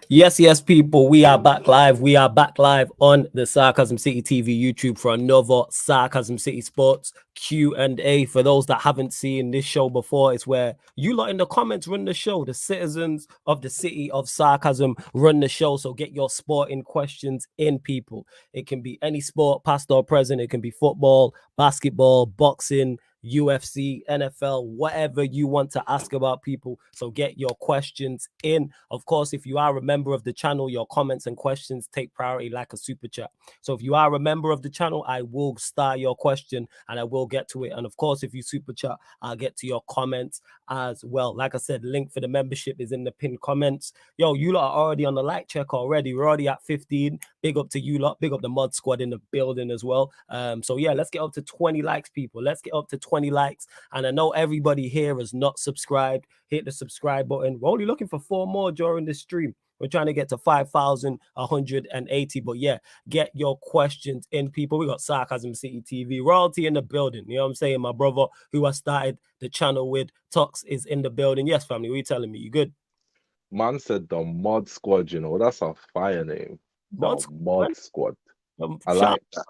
Yes, people. We are back live. We are back live on the Sarcasm City TV YouTube for another Sarcasm City Sports Q&A. For those that haven't seen this show before, it's where you lot in the comments run the show. The citizens of the city of Sarcasm run the show. So get your sporting questions in, people. It can be any sport, past or present. It can be football, basketball, boxing, UFC, NFL, whatever you want to ask about, people. So get your questions in. Of course, if you are a member of the channel, your comments and questions take priority like a super chat. So if you are a member of the channel, I will start your question and I will get to it. And of course, if you super chat, I'll get to your comments as well. Like I said, link for the membership is in the pinned comments. Yo, you lot are already on the like check already. We're already at 15. Big up to you lot. Big up the mod squad in the building as well. So yeah, let's get up to 20 likes, people. Let's get up to 20 likes. And I know everybody here is not subscribed. Hit the subscribe button. We're only looking for 4 more during the stream. We're trying to get to 5,180. But yeah, get your questions in, people. We got Sarcasm City TV, royalty in the building. You know what I'm saying? My brother, who I started the channel with, Tux, is in the building. Yes, family, what are you telling me? You good? Man said the mod squad, you know, that's a fire name. The mod squad. I like that.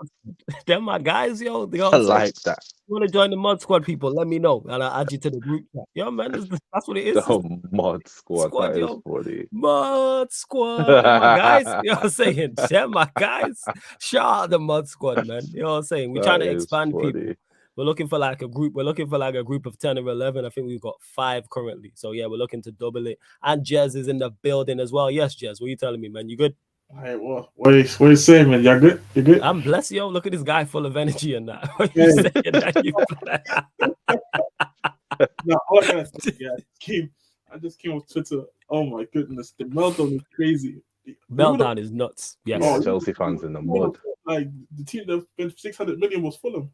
They're my guys, yo. I like that. You want to join the mod squad, people? Let me know, and I'll add you to the group. Yo, man, that's what it is. The mod squad. That is funny. Mod squad. They're my guys. You know what I'm saying? They're my guys. Shout out the mod squad, man. You know what I'm saying? We're trying to expand people. We're looking for like a group. We're looking for like a group of 10 or 11. I think we've got 5 currently. So yeah, we're looking to double it. And Jez is in the building as well. Yes, Jez, what are you telling me, man? You good? All right, well, what are you saying, man? Y'all good? You good? I'm blessed, yo. Look at this guy full of energy and that. What are you saying? No, all I gotta say, I just came off Twitter. Oh my goodness, the meltdown is crazy. Meltdown is nuts. Yes, Chelsea fans in the mud. Like the team that spent 600 million was Fulham.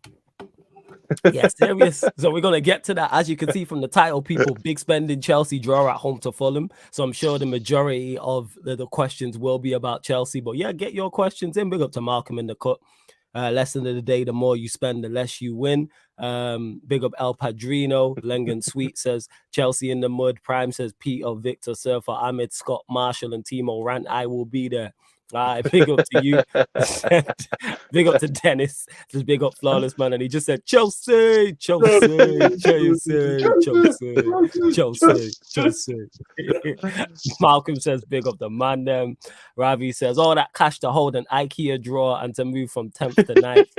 Yeah, serious. So we're gonna get to that. As you can see from the title, people, big spending Chelsea, draw at home to Fulham. So I'm sure the majority of the questions will be about Chelsea. But yeah, get your questions in. Big up to Malcolm in the cut. Lesson of the day: the more you spend, the less you win. Big up El Padrino. Lengan Sweet says Chelsea in the mud. Prime says Peter, Victor, Surfer, Ahmed, Scott, Marshall, and Timo Rant. I will be there. Big up to you. Big up to Dennis. Just big up Flawless, man. And he just said Chelsea. Malcolm says big up the man them. Ravi says all that cash to hold an IKEA drawer and to move from 10th to 9th.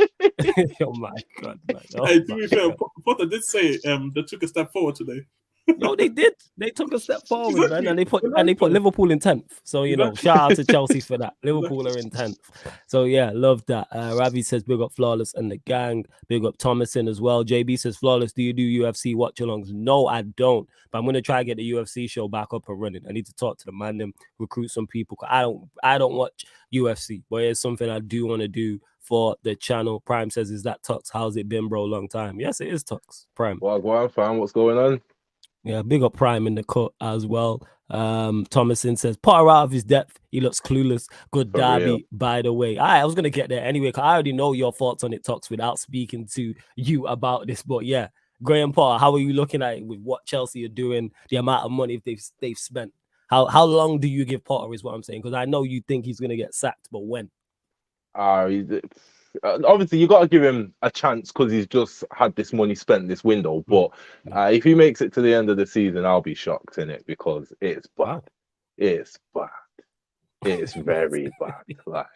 Oh my god, man. Hey, to be fair, Potter did say they took a step forward today. No, they did. They took a step forward, man, and they put Liverpool in 10th. So you know, shout out to Chelsea for that. Liverpool are in 10th. So yeah, love that. Ravi says big up Flawless and the gang. Big up Thomason as well. JB says Flawless. Do you do UFC watch-alongs? No, I don't. But I'm gonna try to get the UFC show back up and running. I need to talk to the man them, recruit some people. I don't watch UFC, but it's something I do want to do for the channel. Prime says, is that Tux? How's it been, bro? Long time. Yes, it is Tux. Prime. Well, go on, fam. What's going on? Yeah, big up Prime in the cut as well. Thomason says, Potter out of his depth. He looks clueless. Good derby, by the way. I was going to get there anyway, because I already know your thoughts on it, Tux, without speaking to you about this. But yeah, Graham Potter, how are you looking at it with what Chelsea are doing, the amount of money they've spent? How long do you give Potter is what I'm saying? Because I know you think he's going to get sacked, but when? Obviously, you got to give him a chance because he's just had this money spent this window. But if he makes it to the end of the season, I'll be shocked in it because it's bad. It's bad. It's very bad. Like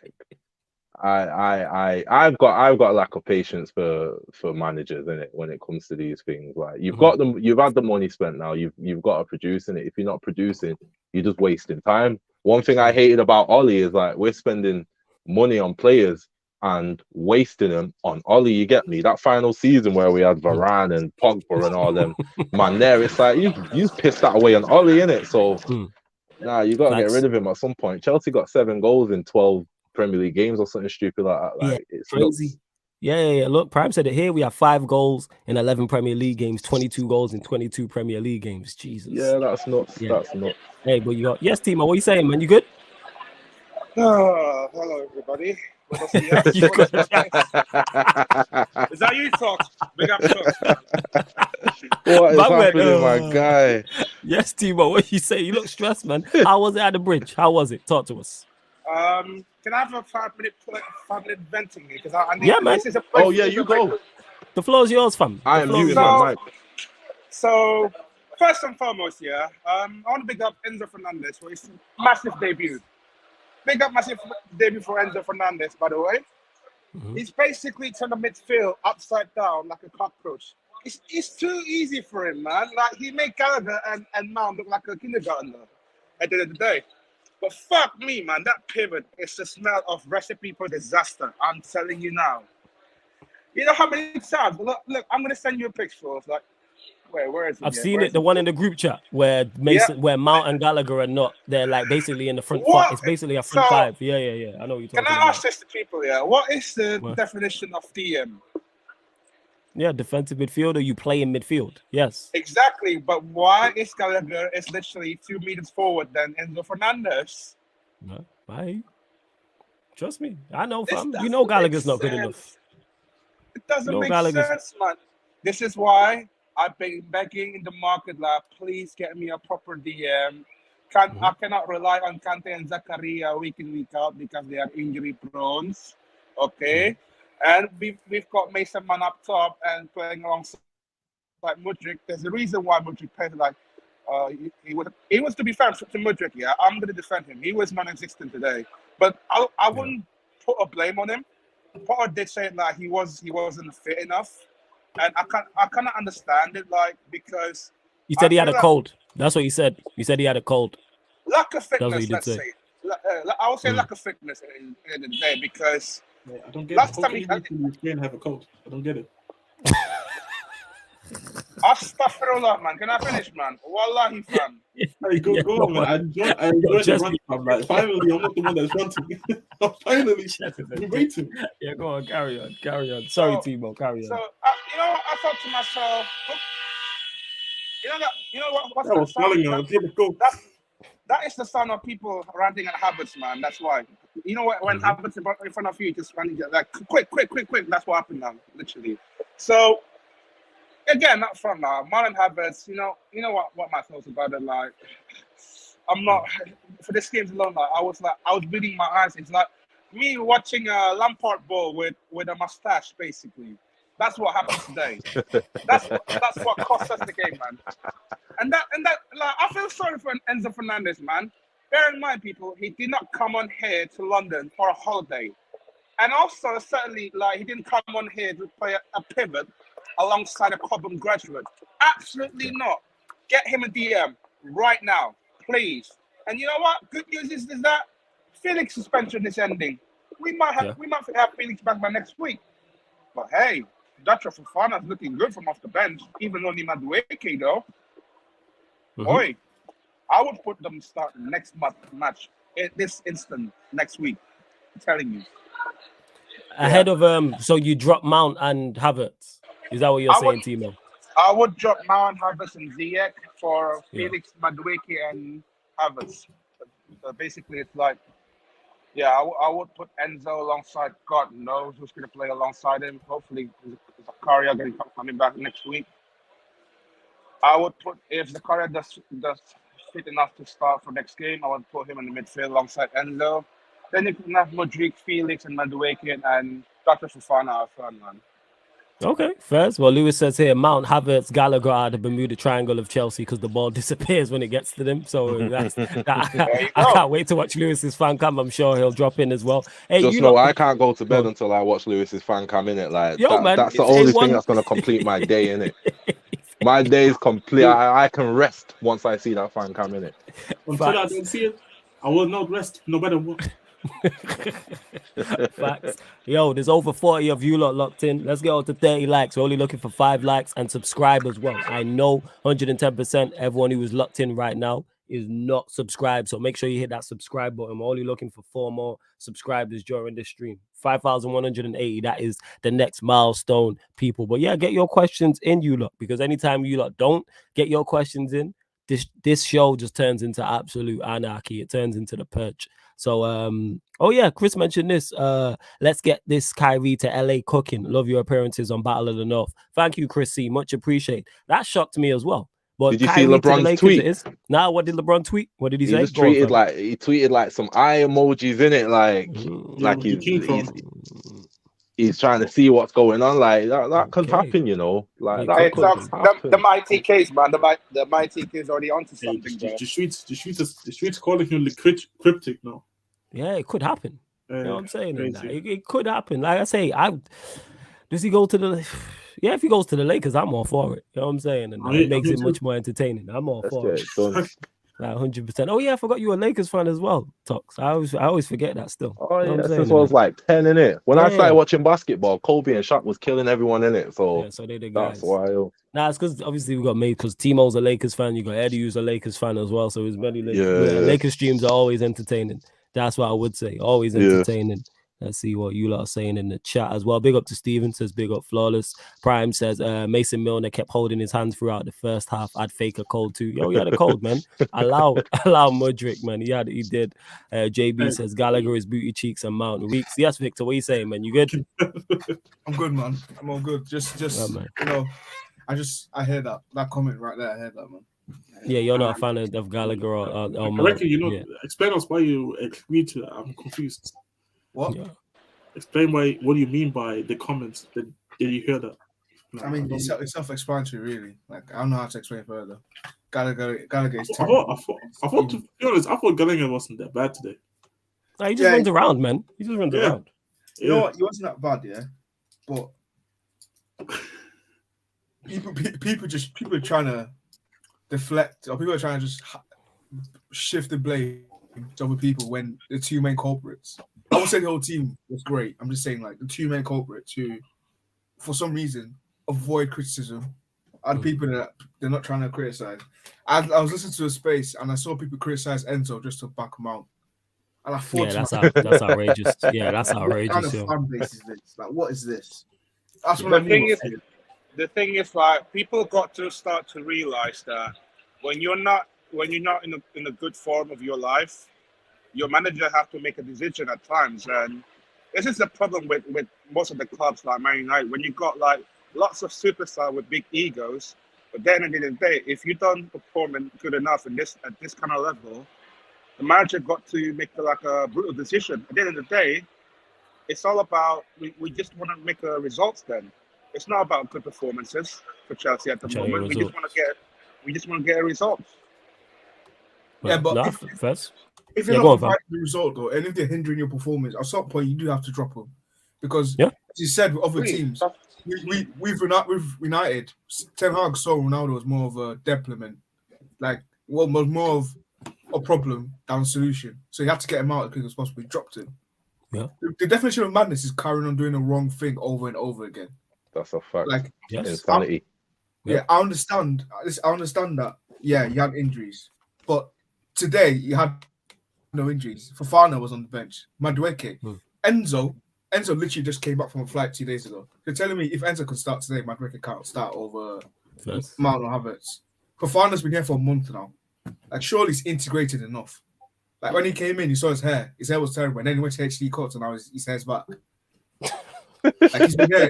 I've got a lack of patience for managers in it when it comes to these things. Like you've got them, you've had the money spent now. You've got to produce in it. If you're not producing, you're just wasting time. One thing I hated about Ollie is like we're spending money on players and wasting them on Ollie, you get me? That final season where we had Varane and Pogba and all them, man, there, it's like you pissed that away on Ollie, innit? So, you got to get rid of him at some point. Chelsea got 7 goals in 12 Premier League games or something stupid like that. Like, it's crazy. Nuts. Yeah. Look, Prime said it here. We have 5 goals in 11 Premier League games, 22 goals in 22 Premier League games. Jesus. Yeah, that's nuts. Yeah. That's nuts. Hey, but you got... Yes, Timo, what are you saying, man? You good? Hello, everybody. Is that you, Fox? Big up shots, man. What is Man went, happening, my guy? Yes, Timo, what you say? You look stressed, man. How was it at the bridge? How was it? Talk to us. Can I have a 5-minute venting here? Because I need. Yeah, man. This is a Oh yeah, you go. The floor's yours, fam. I The am floor's muting yours. my mic. So, first and foremost, yeah, I want to big up Enzo Fernandez for his massive debut. Big up massive debut for Enzo Fernandez, by the way. He's basically turned the midfield upside down like a cockroach. It's too easy for him, man. Like, he made Gallagher and Mount look like a kindergartner at the end of the day. But fuck me, man, that pivot is the smell of recipe for disaster. I'm telling you now. You know how many times? Look, I'm going to send you a picture of, like, where is it? I've seen it, the one in the group chat where where Mount and Gallagher are not. They're like basically in the front five. It's basically a front five. Yeah. I know what you're talking about. Can I ask this to people, yeah? What is the definition of DM? Yeah, defensive midfielder. You play in midfield. Yes. Exactly. But why is Gallagher is literally 2 meters forward than Enzo Fernandez? No, why? Trust me. I know, fam. You know Gallagher's not good enough. It doesn't make sense, man. This is why I've been begging in the market, like, please get me a proper DM. I cannot rely on Kante and Zakaria week in, week out because they are injury prone. Okay. And we've got Mason Man up top and playing alongside Mudryk. There's a reason why Mudryk played like he was to be fair to Mudryk, yeah. I'm gonna defend him. He was non-existent today. But I wouldn't put a blame on him. Potter did say like he wasn't fit enough. And I cannot understand it, like, because he said he had a cold. That's what he said. He said he had a cold. Lack of fitness, let's say. I would say lack of fitness in the end of the day, because I don't get last it. time you can't have a cold. I don't get it. Astaghfirullah, man. Can I finish, man? Wallahi, fam. Hey, go on, man. I enjoy the run, fam. Like, finally, I'm not the one that's ranting. I'm finally waiting. Yeah, go on, carry on. Sorry, Timo, carry on. So, you know what? I thought to myself, what's I was telling you, that is the sound of people ranting at Havertz, man. That's why. You know what? When Havertz in front of you, just running like quick. That's what happened now, literally. So again, up front now, Marlon Havertz. You know what my thoughts about it. Like, I'm not for this game's alone. Like, I was bleeding my eyes. It's like me watching a Lampard ball with a mustache, basically. That's what happened today. That's what cost us the game, man. And that like, I feel sorry for Enzo Fernandez, man. Bear in mind, people, he did not come on here to London for a holiday. And also, certainly, like, he didn't come on here to play a pivot alongside a Cobham graduate. Absolutely not. Get him a DM right now, please. And you know what? Good news is that Felix suspension is ending. We might have Felix back by next week. But hey, Datra Fofana is looking good from off the bench, even only Madueke though. Boy, I would put them start next match in this instant next week. I'm telling you. Ahead of so you drop Mount and Havertz. Is that what you're saying, Timo? I would drop Mount, Havertz, and Ziyech for Felix, Madueke, and Havertz. So basically, it's like, I would put Enzo alongside. God knows who's going to play alongside him. Hopefully, Zakaria going to coming back next week. I would put, if Zakaria does fit enough to start for next game, I would put him in the midfield alongside Enzo. Then you can have Mudryk, Felix, and Madueke, and Dr. Fofana up front, man. Okay, first. Well, Lewis says here, Mount, Havertz, Gallagher are the Bermuda Triangle of Chelsea because the ball disappears when it gets to them. So I can't wait to watch Lewis's fan cam. I'm sure he'll drop in as well. Hey, just know I can't go to bed until I watch Lewis's fan cam, innit? Like, that's the only thing that's going to complete my day, innit? My day is complete. I can rest once I see that fan cam, innit? Until I don't see it, I will not rest, no matter what. Facts. Yo, there's over 40 of you lot locked in. Let's get on to 30 likes. We're only looking for 5 likes and subscribe as well. I know 110% everyone who is locked in right now is not subscribed, so make sure you hit that subscribe button. We're only looking for 4 more subscribers during this stream. 5,180. That is the next milestone, people. But yeah, get your questions in, you lot, because anytime you lot don't get your questions in, this show just turns into absolute anarchy. It turns into the purge. So oh yeah, Chris mentioned this. Let's get this Kyrie to LA cooking. Love your appearances on Battle of the North. Thank you, Chris C. Much appreciated. That shocked me as well. But did you Kyrie see LeBron's tweet? Now, what did LeBron tweet? What did he say? Just he tweeted like some eye emojis in it, like he's trying to see what's going on. Like that could happen, you know. Like that could happen. The mighty case, man. The mighty case already onto something. The streets calling him the cryptic now. Yeah, it could happen. You know what I'm saying? It could happen. Like I say, does he go to the? Yeah, if he goes to the Lakers, I'm all for it. You know what I'm saying? And it makes it much more entertaining. I'm all for it. Like 100%. Oh yeah, I forgot you were a Lakers fan as well, Tox. I always forget that still. Oh yeah, since I was like 10 in it. When I started watching basketball, Kobe and Shaq was killing everyone in it. So they the guys. That's wild. Nah, it's because obviously we got made because Timo's a Lakers fan. You got Eddie who's a Lakers fan as well. So his many Lakers streams are always entertaining. That's what I would say. Always entertaining. Let's see what you lot are saying in the chat as well. Big up to Steven, says big up Flawless. Prime says Mason Milner kept holding his hands throughout the first half. I'd fake a cold too. Yo, he had a cold, man. Allow Mudrick, man. He did. JB says Gallagher is booty cheeks and mountain weeks. Yes, Victor, what are you saying, man? You good? I'm good, man. I'm all good. Just you know, I heard that comment right there. I heard that, man. Yeah, you're not a fan of Gallagher or I reckon, explain us why you agreed to that. I'm confused. What? Yeah. Explain what do you mean by the comments? Did you hear that? No, I mean, it's self-explanatory, really. Like, I don't know how to explain further. Gallagher is I thought, to be honest, I thought Gallagher wasn't that bad today. No, he just runs around, man. He just runs around. You know what? He wasn't that bad, yeah. But people are trying to deflect, or people are trying to just shift the blame to other people when the two main culprits. I would say the whole team was great. I'm just saying, like, the two main culprits who, for some reason, avoid criticism are the people that they're not trying to criticize. I was listening to a space and I saw people criticize Enzo just to back him out. And I thought, that's outrageous. Yeah, that's outrageous. What kind of fan base is this? Like, what is this? That's what the thing is, like, people got to start to realize that when you're not in a good form of your life, your manager have to make a decision at times. And this is the problem with most of the clubs like Man United. When you got like lots of superstars with big egos, but then at the end of the day, if you don't perform good enough at this kind of level, the manager got to make like a brutal decision. At the end of the day, it's all about we just want to make results. Then it's not about good performances for Chelsea at the moment. We just want to get a result. Yeah, but if you're not fighting the result though, and if they're hindering your performance, at some point you do have to drop them, because as you said, with other teams, we've United. Ten Hag saw Ronaldo as more of a deployment, was more of a problem than a solution. So you have to get him out as quick as possible. He dropped him. Yeah. The definition of madness is carrying on doing the wrong thing over and over again. That's a fact. Like insanity. I understand. I understand that. Yeah, you had injuries, but today you had no injuries. Fofana was on the bench. Madueke. Enzo literally just came back from a flight 2 days ago. You're telling me if Enzo could start today, Madueke can't start over Mount or Havertz. Fofana's been here for a month now. Like, surely it's integrated enough. Like, when he came in, you saw his hair. His hair was terrible. And then he went to HD cuts and now his hair's back. Like, he's been here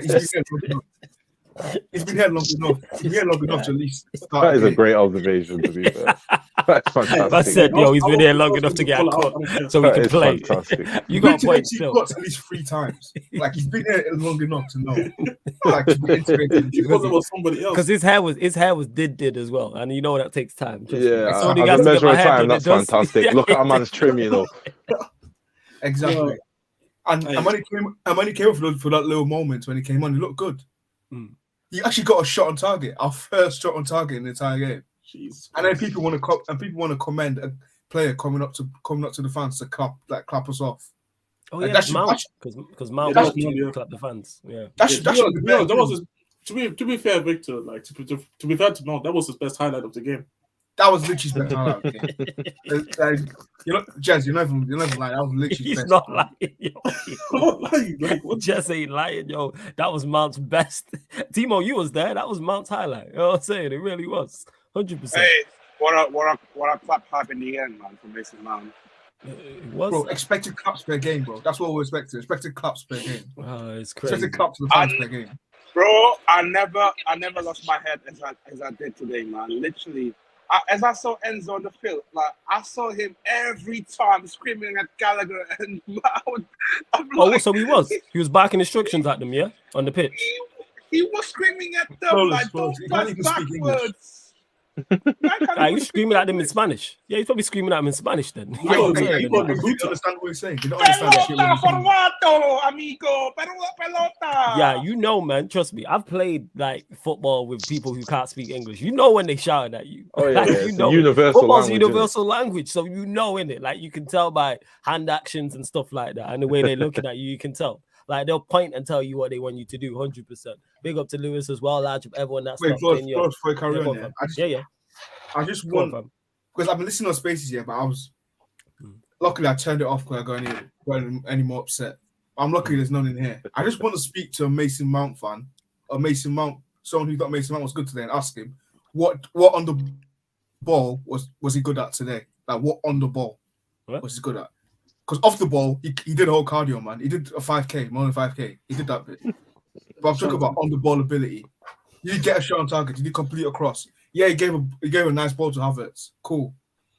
long enough. He's been here long enough to at least start. That is a great observation, to be fair. That's fantastic. I said, he's been here long enough to get a cut so we can play. You got a point still. At least 3 times. Like, he's been here long enough to know. Like, to be integrated. Because it was somebody else. Because his hair was did as well, and you know that takes time. Yeah, as a measure of time, that's fantastic. Look at a man's trim, you know. Exactly. And when he came up for that little moment when he came on, he looked good. He actually got a shot on target, our first shot on target in the entire game. Jeez. And then people want to commend a player coming up to the fans to clap us off. Oh yeah, that's Mount, because Mount clap the fans. Yeah, to be fair, Victor, like to be fair to Mount, that was his best highlight of the game. That was literally his best highlight of the game. You know, Jez, you're never lying. That was literally He's best not lying, yo. What Jez ain't lying, yo. That was Mount's best. Timo, you was there. That was Mount's highlight. You know what I'm saying? It really was. 100%. What a clap hype in the end, man, for Mason Mount. It was. Bro, expected claps per game, bro. That's what we're expecting. Expected claps per game. It's crazy. Expected claps for the fans per game. Bro, I never lost my head as I did today, man. Literally, as I saw Enzo on the field, like I saw him every time screaming at Gallagher and Mount. So he was barking instructions at them, yeah, on the pitch. He was screaming at them like, "Don't pass backwards." He was screaming at them in Spanish. Yeah, he's probably screaming at them in Spanish then. You don't understand what he's saying. You don't understand that shit. Pelota, amigo, pelota. Yeah, you know, man. Trust me. I've played like football with people who can't speak English. You know when they shouting at you. Oh yeah, like, yeah. You know, universal football's language. Universal language. So you know in it, like you can tell by hand actions and stuff like that, and the way they're looking at you, you can tell. Like they'll point and tell you what they want you to do, 100%. Big up to Lewis as well, large of everyone that's before I carry on, I just want because I've been listening on Spaces here, but I was luckily I turned it off because I got any more upset. I'm lucky there's none in here. I just want to speak to a Mason Mount fan, someone who thought Mason Mount was good today, and ask him what on the ball was he good at today? Like what on the ball was he good at? Because off the ball, he did a whole cardio, man. He did a 5K, more than 5K. He did that bit. But I'm talking about on the ball ability. Did he get a shot on target? Did he complete a cross? Yeah, he gave a nice ball to Havertz. Cool.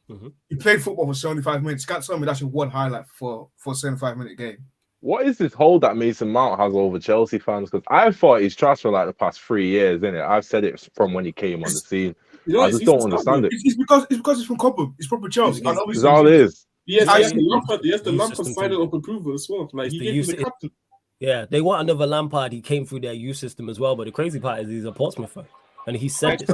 Mm-hmm. He played football for 75 minutes. You can't tell me that's your one highlight for a 75-minute game. What is this hold that Mason Mount has over Chelsea fans? Because I thought he's trash for like the past 3 years, innit? I've said it from when he came on the scene. I just don't understand it. It's because he's from Cobham. He's from Chelsea. That's all it is. Yes, the Lampard signing up approval as well. Like he gave him the captain. Yeah, they want another Lampard. He came through their youth system as well. But the crazy part is he's a Portsmouth fan. And he said this.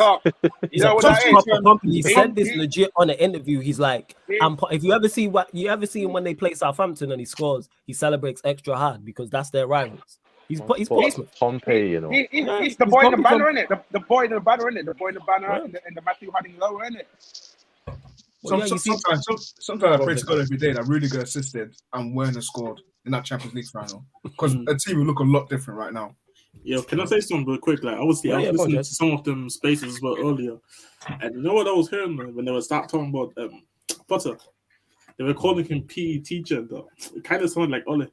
He said this legit on an interview. He's like, if you ever see him when they play Southampton and he scores, he celebrates extra hard because that's their rivals. He's Portsmouth. Pompey, you know. He's the boy in the banner, innit? The boy in the banner, innit? The boy in the banner and the Matthew Harding lower, innit? Sometimes I pray to God every day that Rudiger assisted and Werner scored in that Champions League final because the team will look a lot different right now. Yeah, can I say something real quick? Like, obviously, I was listening to some of them Spaces as well earlier, and you know what I was hearing when they were start talking about Potter? They were calling him PE teacher, though. It kind of sounded like Ole.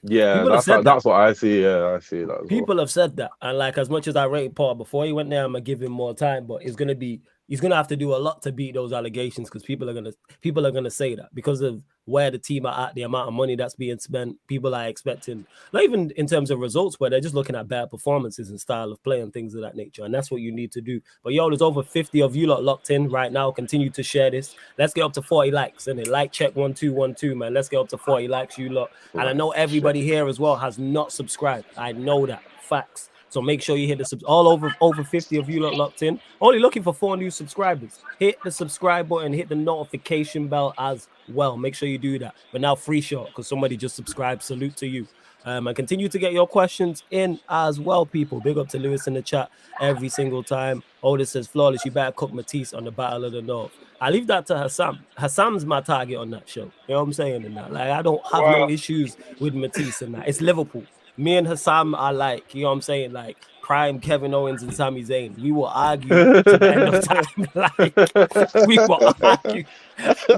Yeah, that's what I see. Yeah, I see that. People have said that, and like as much as I rate Paul before he went there, I'm gonna give him more time, but he's gonna have to do a lot to beat those allegations because people are gonna say that because of where the team are at, the amount of money that's being spent. People are expecting, not even in terms of results, where they're just looking at bad performances and style of play and things of that nature, and that's what you need to do. But there's over 50 of you lot locked in right now. Continue to share this. Let's get up to 40 likes, and like check 1212, man. Let's get up to 40 likes, you lot. And I know everybody here as well has not subscribed. I know that, facts. So make sure you hit the all over 50 of you lot locked in. Only looking for 4 new subscribers. Hit the subscribe button, hit the notification bell as well. Make sure you do that. But now free shot because somebody just subscribed. Salute to you. And continue to get your questions in as well, people. Big up to Lewis in the chat every single time. Otis says, flawless, you better cook Matisse on the Battle of the North. I leave that to Hassam. Hassam's my target on that show. You know what I'm saying? In that, like, I don't have no issues with Matisse in that. It's Liverpool. Me and Hassam are like, you know what I'm saying, like prime Kevin Owens and Sami Zayn. We will argue to the end of time. Like, we will argue.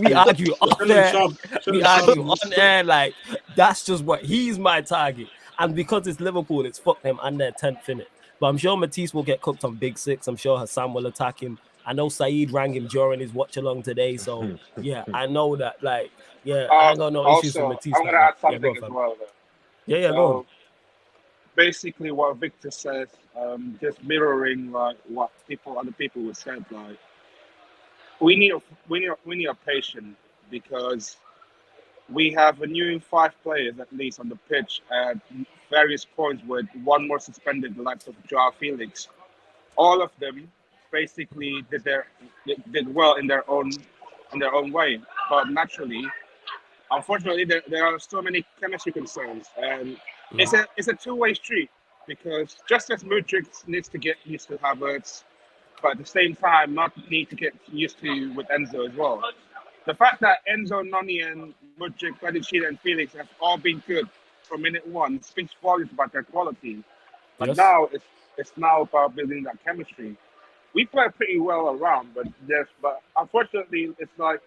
We argue on there. We argue on there. Like, that's just what he's my target. And because it's Liverpool, it's fuck them and their 10th in it. But I'm sure Matisse will get cooked on Big Six. I'm sure Hassam will attack him. I know Saeed rang him during his watch along today. So, yeah, I know that. Like, yeah, I ain't got no issues with Matisse. I'm going to add something as well. Yeah, go on. Basically, what Victor says, just mirroring like what other people would say. Like, we need a patience because we have a new 5 players at least on the pitch at various points with one more suspended, the likes of Joao Felix. All of them basically did well in their own way, but naturally, unfortunately, there are so many chemistry concerns and. It's a two-way street because just as Mudryk needs to get used to Havertz, but at the same time not need to get used to with Enzo as well. The fact that Enzo, Noni, and Mudryk, Badiashile, and Felix have all been good from minute one speaks volumes about their quality. But now it's now about building that chemistry. we play pretty well around, but unfortunately, it's like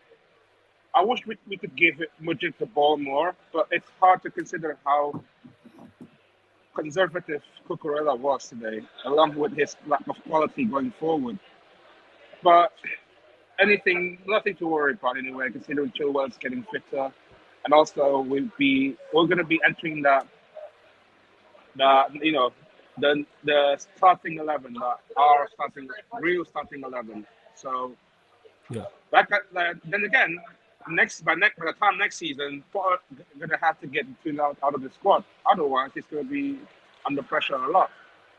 I wish we could give it Mudryk the ball more, but it's hard to consider how conservative Cucurella was today, along with his lack of quality going forward. But nothing to worry about anyway, considering Chilwell's getting fitter, and also we're going to be entering the starting 11, our real starting 11. So yeah, then again, by the time next season, Potter gonna have to get Tune out of the squad. Otherwise, he's gonna be under pressure a lot.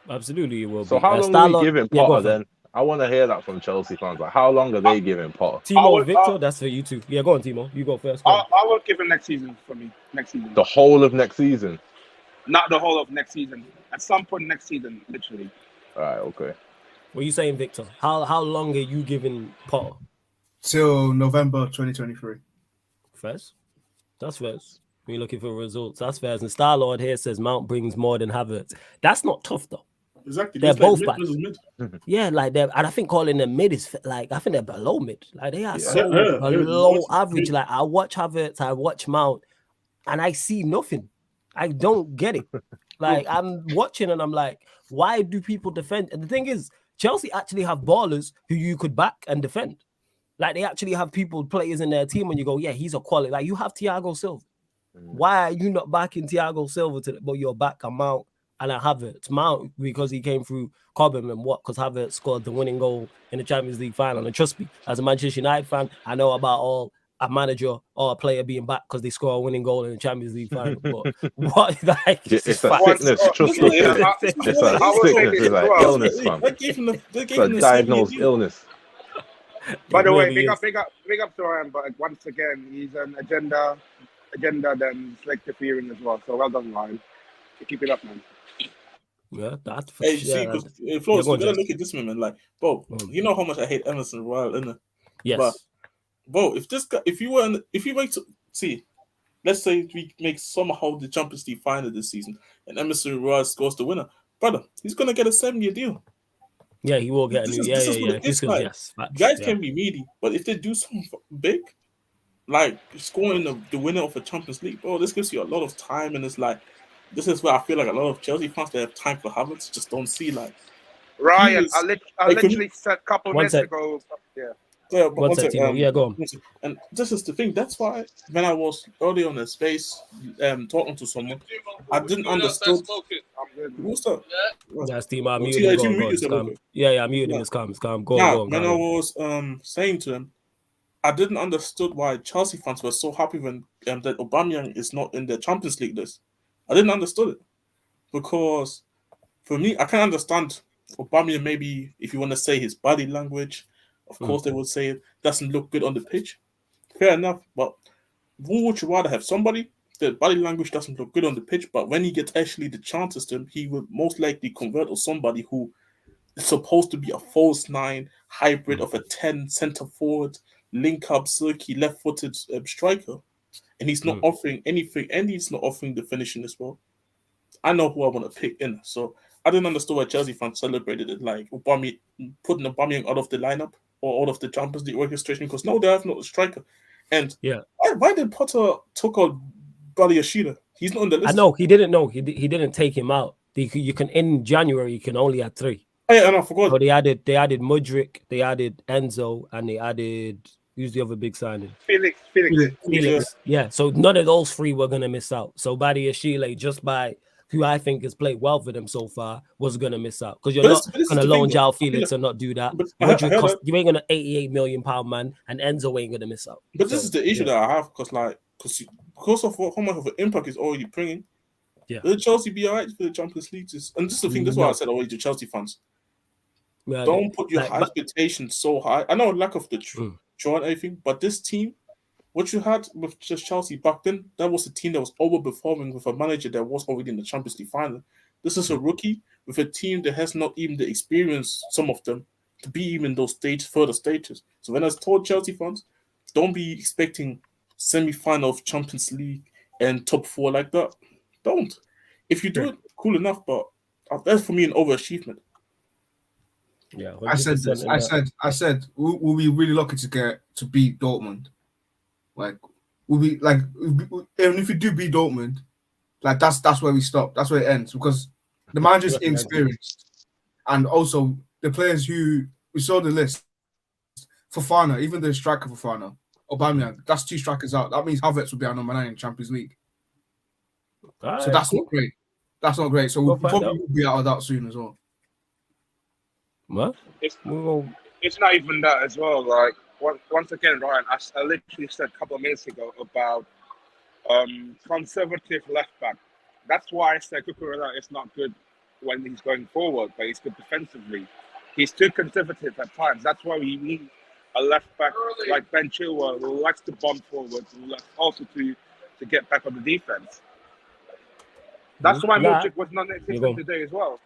absolutely, it will. So be. how long are we giving Potter then? I want to hear that from Chelsea fans. Like, how long are they giving Potter? Timo, Victor, that's for you too. Yeah, go on, Timo. You go first. I will give him next season for me. Next season. The whole of next season? Not the whole of next season. At some point next season, literally. All right, okay. What are you saying, Victor? How long are you giving Potter? Till November 2023. First? That's first. When you're looking for results, that's first. And Starlord here says Mount brings more than Havertz. That's not tough though. Exactly. They're both like bad. Yeah, like and I think calling them mid is like, I think they're below mid. Like they are below average. Like I watch Havertz, I watch Mount, and I see nothing. I don't get it. Like I'm watching and I'm like, why do people defend? And the thing is, Chelsea actually have ballers who you could back and defend. Like they actually have players in their team, and you go, yeah, he's a quality. Like you have Thiago Silva. Why are you not backing Thiago Silva but you're back a Mount and a Havertz? Mount because he came through Cobham and what? Because Havertz scored the winning goal in the Champions League final. And trust me, as a Manchester United fan, I know about a manager or a player being back because they score a winning goal in the Champions League final. But what? Like it's a sickness. Trust me, it's a sickness. It's like illness, man. It's a diagnosed illness. By the way, big up to him. But once again, he's an agenda then selective hearing as well. So well done, Ryan. Keep it up, man. Yeah, that's for sure. Flores, you gotta look at this man, like, bro, you know how much I hate Emerson Royal, innit? Yes. But, bro, if you make to see, let's say we make somehow the Champions League final this season, and Emerson Royal scores the winner, brother, he's gonna get a 7-year deal. Yeah, he will get a new. Yes, guys can be needy, but if they do something big, like scoring the winner of a Champions League, bro, this gives you a lot of time, and it's like this is where I feel like a lot of Chelsea fans that have time for Havertz just don't see like. Ryan, I literally said a couple minutes ago. Yeah, but one sec, yeah, go on. And this is the thing. That's why when I was early on the space, talking to someone, I didn't understand. What's up? That's Timo. I'm muting him. Yeah, I'm muting him. It's calm. Go on. When I was saying to him, I didn't understood why Chelsea fans were so happy when that Aubameyang is not in the Champions League list. I didn't understood it because for me, I can understand Aubameyang. Maybe if you want to say his body language. Of course, they would say it doesn't look good on the pitch. Fair enough, but who would you rather have? Somebody that body language doesn't look good on the pitch, but when he gets actually the chances to him, he will most likely convert to somebody who is supposed to be a false 9 hybrid of a 10 centre forward, link up, silky, left-footed striker, and he's not offering anything, and he's not offering the finishing as well. I know who I want to pick in, so I didn't understand why Chelsea fans celebrated it, like putting Aubameyang out of the lineup or out of the Champions League orchestration because no, they have no striker. And why did Potter took out Baliashida? He's not on the list. I know he didn't know. He didn't take him out. You can in January you can only add 3. Oh, yeah, and I forgot. So they added Mudryk, they added Enzo, and they added who's the other big signing? Felix. Yeah. So none of those 3 were gonna miss out. So Badiashile, just by who I think has played well for them so far, was going to miss out. Because you're not going to loan João Felix and not do that. You ain't going to £88 million man, and Enzo ain't going to miss out. But this is the issue that I have, because of how much of an impact is already bringing. Yeah. Will Chelsea be all right for the Champions League? And this is the thing, that's why I said already to Chelsea fans. Don't put your expectations so high. I know lack of the draw and everything, but this team, what you had with just Chelsea back then, that was a team that was overperforming with a manager that was already in the Champions League final. This is a rookie with a team that has not even the experience, some of them, to be even those further stages. So when I told Chelsea fans, don't be expecting semi-final of Champions League and top 4 like that. Don't. If you do it, cool enough, but that's for me an overachievement. Yeah, I said this. 100% in that. I said we'll be really lucky to beat Dortmund. Like we'll be like, even if we do beat Dortmund, like that's where we stop. That's where it ends because the manager's inexperienced, and also the players who we saw the list. Fofana, even the striker Fofana, Aubameyang, that's 2 strikers out. That means Havertz will be our number 9 in Champions League. All So right, that's cool. not great. That's not great. So we'll probably be out of that soon as well. What? It's not even that as well. Like once again, Ryan, I literally said a couple of minutes ago about conservative left back. That's why I said Cucurella is not good when he's going forward, but he's good defensively. He's too conservative at times. That's why we need a left back like Ben Chilwell who likes to bomb forward, who likes also to get back on the defense. That's why Mudryk was non-existent today as well.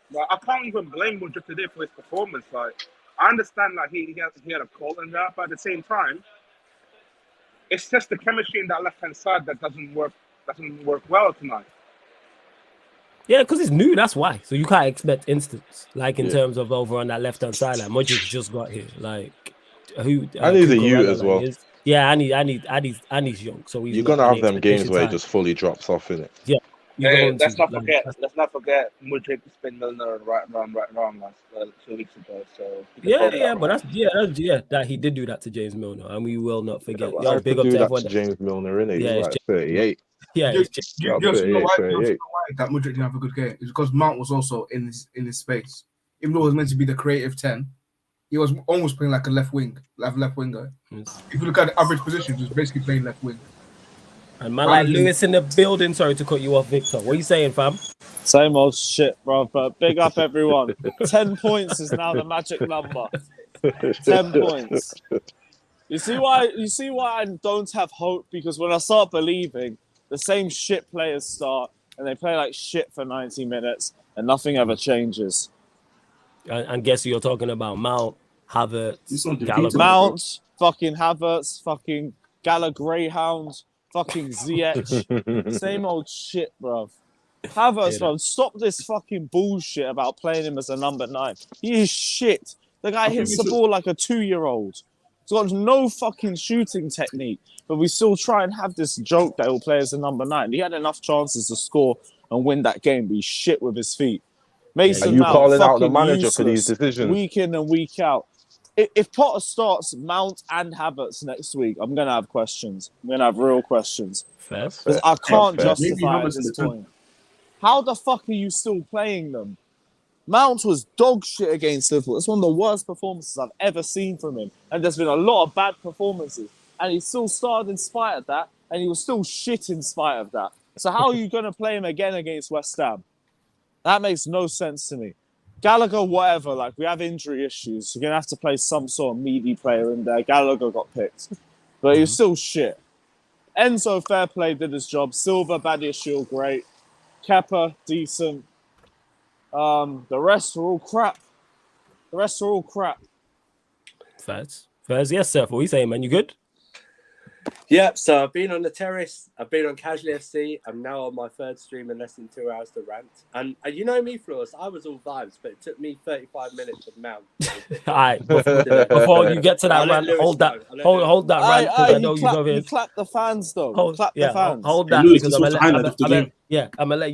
Like, I can't even blame Mudryk today for his performance. Like, I understand that he had a call and that, but at the same time, it's just the chemistry in that left-hand side that doesn't work well tonight. Yeah, because it's new, that's why. So you can't expect instance, like in terms of over on that left-hand side. Like Mudryk just got here. Like who? And he's a youth as well. Yeah, and he's young. So you're gonna have them games where he just fully drops off in it. Yeah. Let's not forget Mudryk spin Milner and right around last 2 weeks ago. So but that he did do that to James Milner, and we will not forget. Yo, big up to everyone. James Milner, innit? Yeah, he's like 38. Yeah, you know why that Mudryk didn't have a good game? It's because Mount was also in his space. Even though it was meant to be the creative 10, he was almost playing like a left winger. If you look at the average position, he was basically playing left wing. And man, like Lewis in the building. Sorry to cut you off, Victor. What are you saying, fam? Same old shit, bro. But big up everyone. 10 points is now the magic number. 10 points. You see why I don't have hope? Because when I start believing, the same shit players start and they play like shit for 90 minutes and nothing ever changes. And guess who you're talking about? Mount, Havertz, Gallagher. Mount, fucking Havertz, fucking Gallagher Greyhound, fucking Ziyech. Same old shit, bro. Havertz, bro, stop this fucking bullshit about playing him as a number 9. He is shit. The guy hits the ball like a 2-year-old. He's got no fucking shooting technique, but we still try and have this joke that he'll play as a number 9. He had enough chances to score and win that game, but he's shit with his feet. Mason Mount, calling out the manager for these decisions week in and week out. If Potter starts Mount and Havertz next week, I'm going to have questions. I'm going to have real questions. Fair. I can't justify at this point. How the fuck are you still playing them? Mount was dog shit against Liverpool. It's one of the worst performances I've ever seen from him. And there's been a lot of bad performances. And he still started in spite of that. And he was still shit in spite of that. So how are you going to play him again against West Ham? That makes no sense to me. Gallagher, whatever, like, we have injury issues. You're going to have to play some sort of meaty player in there. Gallagher got picked. But he was still shit. Enzo, fair play, did his job. Silva, Badiashile, great. Kepa, decent. The rest are all crap. Fairs. Yes, sir. What are you saying, man? You good? Yep, so I've been on the terrace, I've been on Casual FC, I'm now on my 3rd stream in less than 2 hours to rant. And you know me, Flores, I was all vibes, but it took me 35 minutes to mount. All right, before you get to that rant, hold that rant, because I know you over here. You clap the fans, though. Clap the fans. Hold that, because I'm gonna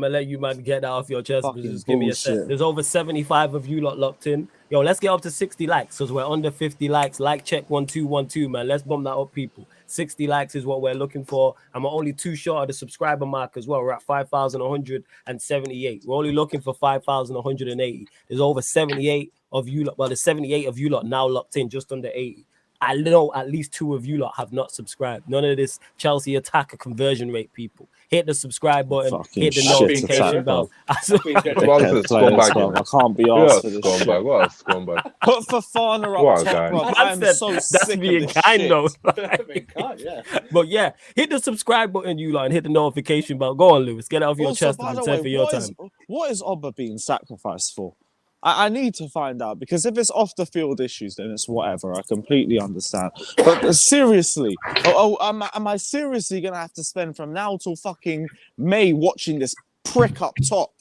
let you man get that off your chest. Just give me a sec. There's over 75 of you lot locked in. Yo, let's get up to 60 likes because we're under 50 likes. Like check 1212, man. Let's bump that up, people. 60 likes is what we're looking for. And we're only 2 short of the subscriber mark as well. We're at 5,178. We're only looking for 5,180. There's over 78 of you lot. Well, there's 78 of you lot now locked in, just under 80. I know at least 2 of you lot have not subscribed. None of this Chelsea attacker conversion rate, people. Hit the subscribe button. Fucking hit the notification bell. I can't be asked for this shit. What a scumbag. Put Fofana up top, bro. I'm so sick being of this kind, shit. though. Yeah. But yeah, hit the subscribe button, you lot, and hit the notification bell. Go on, Lewis. Get it off your Also, chest by and the time way, for your time. what is Oba being sacrificed for? I need to find out, because if it's off the field issues, then it's whatever. I completely understand. But seriously, am I seriously going to have to spend from now till fucking May watching this prick up top,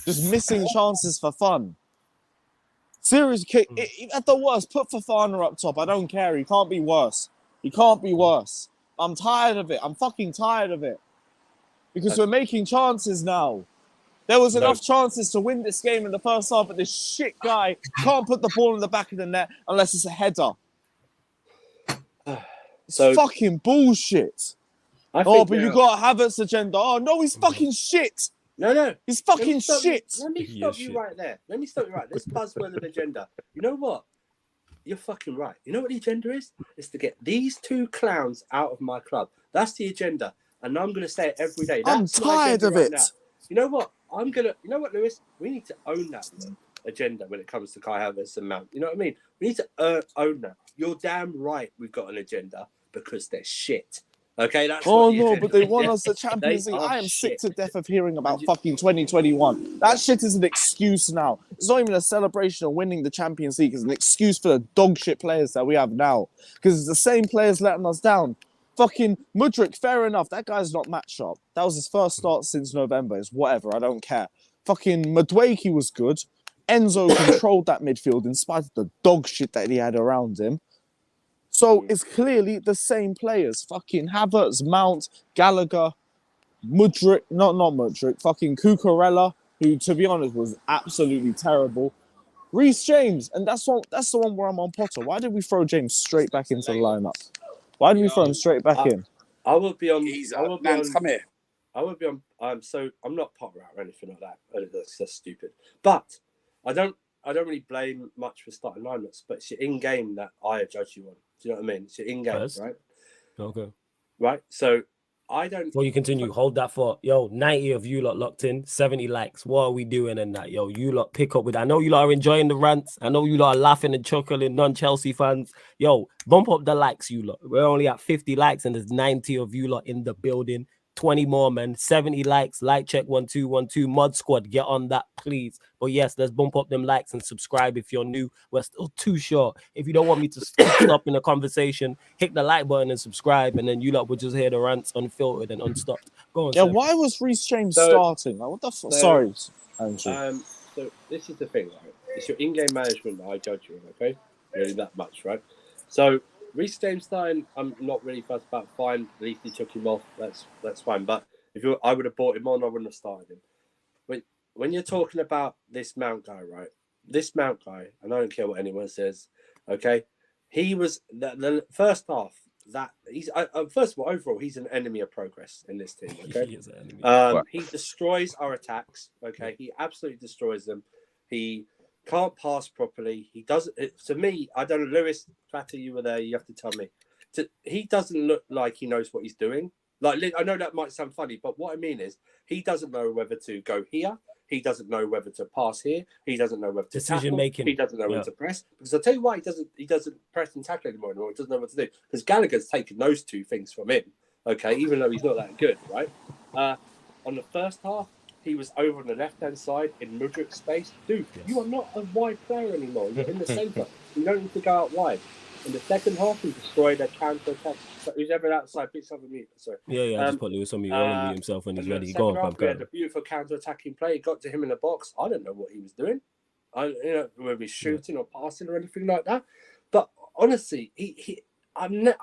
just missing chances for fun? Seriously, at the worst, put Fofana up top. I don't care. He can't be worse. He can't be worse. I'm tired of it. I'm fucking tired of it. Because we're making chances now. There was enough chances to win this game in the first half, but this shit guy can't put the ball in the back of the net unless it's a header. It's fucking bullshit. But you got Havertz agenda. Oh, no, he's fucking shit. No. He's fucking shit. Let me stop you right there. This buzzword of agenda. You know what? You're fucking right. You know what the agenda is? It's to get these two clowns out of my club. That's the agenda. And I'm going to say it every day. I'm tired of it. You know what? You know what, Lewis? We need to own that agenda when it comes to Kai Havertz and Mount. You know what I mean? We need to own that. You're damn right we've got an agenda because they're shit. Okay, that's but they won us the Champions League. I am sick to death of hearing about fucking 2021. That shit is an excuse now. It's not even a celebration of winning the Champions League. It's an excuse for the dog shit players that we have now. Because it's the same players letting us down. Fucking Mudryk, fair enough. That guy's not match sharp. That was his first start since November. It's whatever. I don't care. Fucking Madueke was good. Enzo controlled that midfield in spite of the dog shit that he had around him. So it's clearly the same players. Fucking Havertz, Mount, Gallagher, Mudryk, not Mudryk, fucking Cucurella, who, to be honest, was absolutely terrible. Reece James, and that's the one where I'm on Potter. Why did we throw James straight back into the lineup? Why did we throw him straight back in? I will be on. Come here. I would be on. So I'm not Potter out or anything like that. That's stupid. But I don't really blame much for starting lineups. But it's your in-game that I judge you on. Do you know what I mean? It's your in-game, right? Okay. Right. So I don't. Before you continue, hold that thought. 90 of you lot locked in, 70 likes. What are we doing in that? You lot pick up with. I know you lot are enjoying the rants. I know you lot are laughing and chuckling, non-Chelsea fans. Bump up the likes, you lot. We're only at 50 likes and there's 90 of you lot in the building. 20 more, man. 70 likes. Like check 1212. Mod Squad, get on that, please. But yes, let's bump up them likes and subscribe if you're new. We're still too short. If you don't want me to stop in the conversation, hit the like button and subscribe, and then you lot will just hear the rants unfiltered and unstopped. Go on. Yeah, why was Reece James starting? Like, what the fuck? Sorry, So Andrew. this is the thing, right? It's your in-game management that I judge you on, okay? Really that much, right? So Reece James starting, I'm not really fussed about. Fine, at least he took him off. That's fine. But I would have brought him on, I wouldn't have started him. When you're talking about this Mount guy, right? This Mount guy, and I don't care what anyone says, okay? He was the first half. That he's first of all, overall, he's an enemy of progress in this team. Okay, he is an enemy. He destroys our attacks. Okay, he absolutely destroys them. He can't pass properly. He doesn't. To me, I don't know, Lewis, Fatty, you were there. You have to tell me. He doesn't look like he knows what he's doing. Like, I know that might sound funny, but what I mean is he doesn't know whether to go here. He doesn't know whether to pass here. He doesn't know whether to tackle. Making. He doesn't know when to press. Because I'll tell you why he doesn't press and tackle anymore. He doesn't know what to do. Because Gallagher's taken those two things from him. Okay, even though he's not that good, right? On the first half, he was over on the left-hand side in Mudryk's space. Dude, you are not a wide player anymore. You're in the centre. You don't need to go out wide. In the second half, he destroyed a counter-attack. So who's ever outside, picks up a mute. Sorry. Yeah, just put Lewis on mute. Mute himself when he's ready. Go on, we had a beautiful counter-attacking play. It got to him in the box. I don't know what he was doing. Whether he's shooting or passing or anything like that. But honestly, and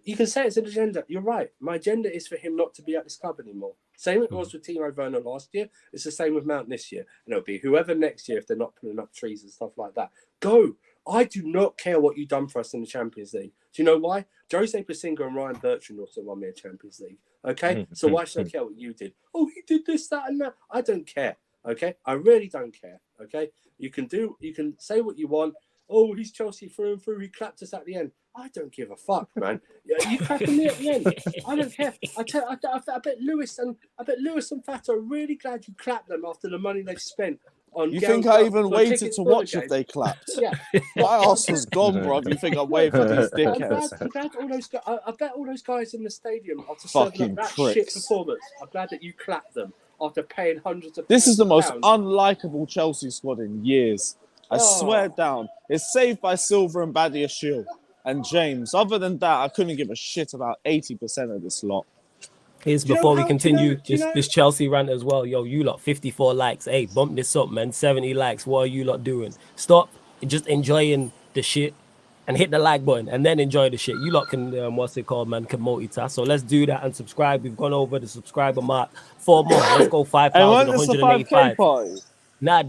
you can say it's an agenda. You're right. My agenda is for him not to be at this club anymore. Same it was with Timo Werner last year. It's the same with Mount this year. And it'll be whoever next year if they're not putting up trees and stuff like that. Go. I do not care what you've done for us in the Champions League. Do you know why? Jose Pasinga and Ryan Bertrand also won me a Champions League. Okay? So why should I care what you did? Oh, he did this, that, and that. I don't care. Okay? I really don't care. Okay? You can say what you want. Oh, he's Chelsea through and through. He clapped us at the end. I don't give a fuck, man. You clapping me at the end. I don't care. I bet Lewis and Fat are really glad you clapped them after the money they've spent. You think I even waited to watch if they clapped? Yeah. My ass was gone, bro. You think I waited for these dickheads? I'm glad all those guys. I bet all those guys in the stadium after fucking that pricks. Shit performance. I'm glad that you clapped them after paying hundreds of. This is the most unlikable Chelsea squad in years. I swear down. It's saved by Silva and Badiashile and James. Other than that, I couldn't give a shit about 80% of this lot. Before we continue this Chelsea rant as well. You lot, 54 likes. Hey, bump this up, man. 70 likes. What are you lot doing? Stop just enjoying the shit and hit the like button and then enjoy the shit. You lot can, what's it called, man, can multitask. So let's do that and subscribe. We've gone over the subscriber mark. 4 more. Let's go And when is the 5K 5,185. party? Nah,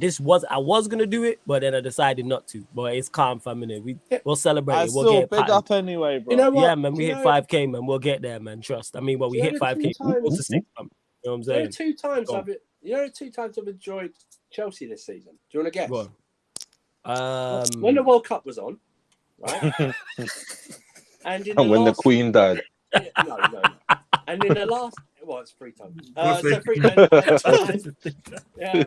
I was gonna do it, but then I decided not to. But it's calm, family. We'll celebrate I it. We'll still get big patterned. up anyway, bro. You know what? Yeah, man, we hit 5K, man. We'll get there, man. Trust. I mean, well, we hit 5K. We'll go to 6, man. You know what I'm saying? There are two times I've enjoyed Chelsea this season. Do you want to guess? Go on. When the World Cup was on, right? and when the Queen died. No. And in the last, well, it's 3 times. So 3 times. Yeah,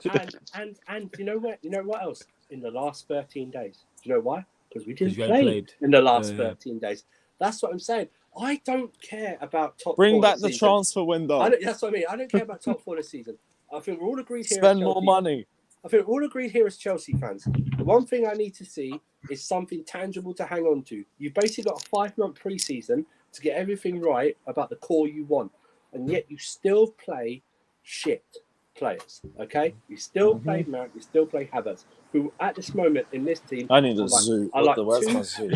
and you know what? You know what else? In the last 13 days. Do you know why? Because we didn't play in the last 13 days. That's what I'm saying. I don't care about top 4. Bring back the season. transfer window. That's what I mean. I don't care about top 4 this season. I think we're all agreed here. Spend more money. I think we're all agreed here as Chelsea fans. The one thing I need to see is something tangible to hang on to. You've basically got a 5-month pre-season to get everything right about the core you want. And yet you still play shit players, okay? You still play Mount, you still play Havertz, who at this moment in this team... I need a zoo. Where's my zoo?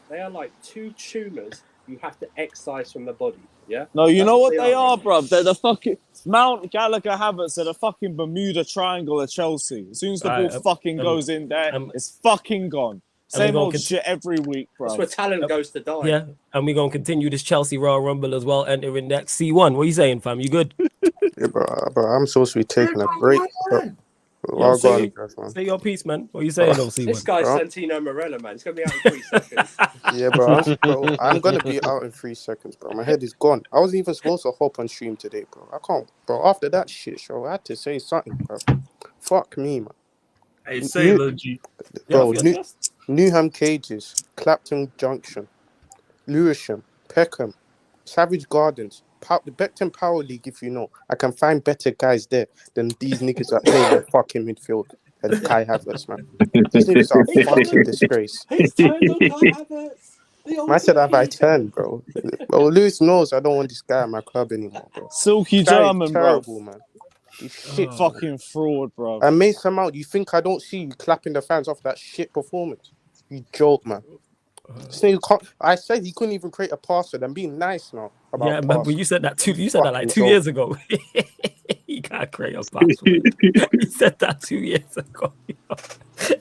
They are like 2 tumours you have to excise from the body, yeah? No, you know what they are, bruv? They're the fucking... Mount, Gallagher, Havertz, they're the fucking Bermuda Triangle of Chelsea. As soon as the ball fucking goes in there, it's fucking gone. Same old shit every week, bro. That's where talent goes to die. Yeah, and we're going to continue this Chelsea Royal Rumble as well, entering next C1. What are you saying, fam? You good? Yeah, bro, I'm supposed to be taking a break. Say your piece, man. What are you saying, though, C1? This guy's Santino Morella, man. It's going to be out in 3 seconds. Yeah, bro, I'm going to be out in 3 seconds, bro. My head is gone. I wasn't even supposed to hop on stream today, bro. I can't, bro. After that shit show, I had to say something, bro. Fuck me, man. Hey, say it, G. Bro, Newham Cages, Clapton Junction, Lewisham, Peckham, Savage Gardens, the Beckton Power League, if you know. I can find better guys there than these niggas that play in fucking midfield and Kai Havertz, man. These niggas are a fucking disgrace. I said, have I turned, bro? Well, Lewis knows I don't want this guy at my club anymore, bro. Silky German, terrible, bro. Man. You shit fucking fraud, bro. And Mason Mount, you think I don't see you clapping the fans off that shit performance? You joke, man. I said he couldn't even create a pass for them. Being nice now. Yeah, man, but you said that like 2 years ago. He can't create a pass. You said that 2 years ago.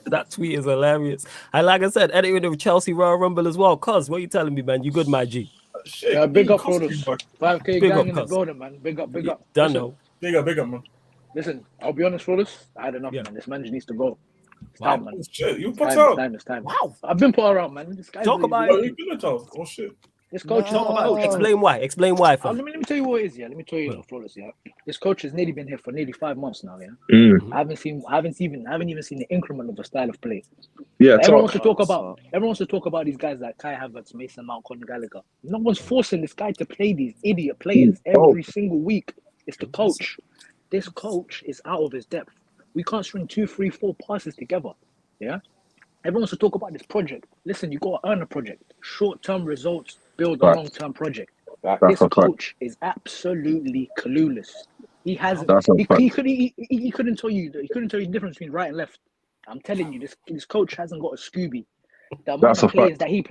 That tweet is hilarious. And like I said, editing the Chelsea Royal Rumble as well. Cuz, what are you telling me, man? You good, my G? Shit, yeah, big up for us. 5K gang in the building, man. Big up. Done, though. Big up, man. Listen, I'll be honest, Flawless. I had enough, man. This manager needs to go. It's time, man. Shit, you put out. It's time. Wow. I've been put around, man. This guy's talk about it. Oh, shit. This coach Explain why, fam. Let me tell you what it is, yeah. Let me tell you, Flawless, yeah. This coach has nearly been here for nearly 5 months now, yeah. I haven't even seen the increment of a style of play. Yeah, everyone wants to talk about these guys like Kai Havertz, Mason Mount, Conor Gallagher. No one's forcing this guy to play these idiot players every single week. It's the coach. This coach is out of his depth. We can't string 2, 3, 4 passes together. Yeah? Everyone wants to talk about this project. Listen, you got to earn a project. Short-term results build a long-term project. This coach is absolutely clueless. He hasn't. He couldn't tell you the difference between right and left. I'm telling you, this coach hasn't got a Scooby. The amount of players that he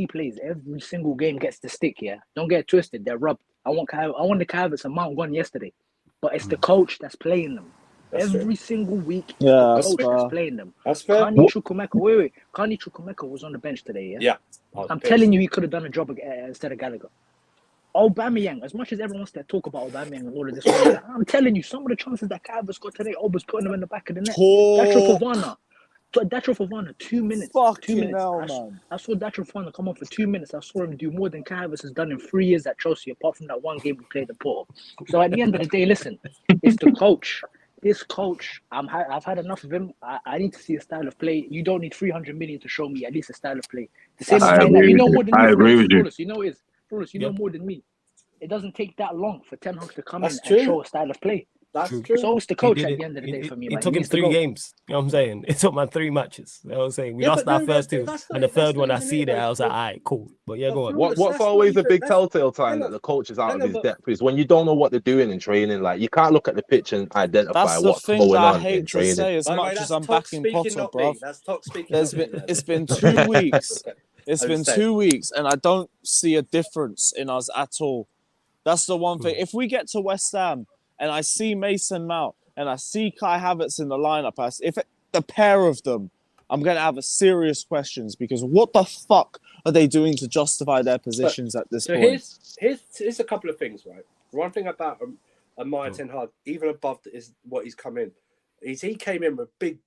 plays, every single game gets the stick. Yeah, don't get it twisted. They're rubbed. I want the Havertz and Mount gone yesterday, but it's the coach that's playing them. Every single week, the coach that's playing them. That's fair. Kani Chukwuemeka was on the bench today, yeah? I'm telling you, he could have done a job instead of Gallagher. Aubameyang, as much as everyone wants to talk about Aubameyang and all of this, I'm telling you, some of the chances that Havertz got today, was putting them in the back of the net. Datro Fofana, 2 minutes. I saw Datro Fofana come on for 2 minutes. I saw him do more than Havertz has done in 3 years at Chelsea, apart from that one game we played the Porto. So at the end of the day, listen, it's the coach. This coach, I've had enough of him. I need to see a style of play. You don't need 300 million to show me at least a style of play. The same time that you know more than me. I agree with you. You know more than me. It doesn't take that long for Ten Hag to come in and show a style of play. That's True. true. So it's the He coach did at it. the end of the day for me, man. It took He him needs to 3 go. games. You know what I'm saying? It took man 3 matches. You know what I'm saying? We Yeah, lost but our no, first but 2, that's not- and the that's third not one I even see it, there, though. I was like, all right, cool. But yeah, But go on. Flawless, What's that's not always a even- big that's- telltale sign no, that the coach is out no, of his but- depth is when you don't know what they're doing in training. Like you can't look at the pitch and identify That's the what's thing going that I on in hate to training. say as By the way, much as that's I'm Tox backing speaking, Potter, not bro. me. That's Tox speaking. There's not me, been man. it's been 2 weeks. Okay. It's I been understand. 2 weeks, and I don't see a difference in us at all. That's the one thing. If we get to West Ham and I see Mason Mount and I see Kai Havertz in the lineup, the pair of them, I'm going to have a serious questions because what the fuck are they doing to justify their positions at this So point? here's a couple of things, right? One thing about Amaya Ten Hag, even above is what he's come in, is he came in with big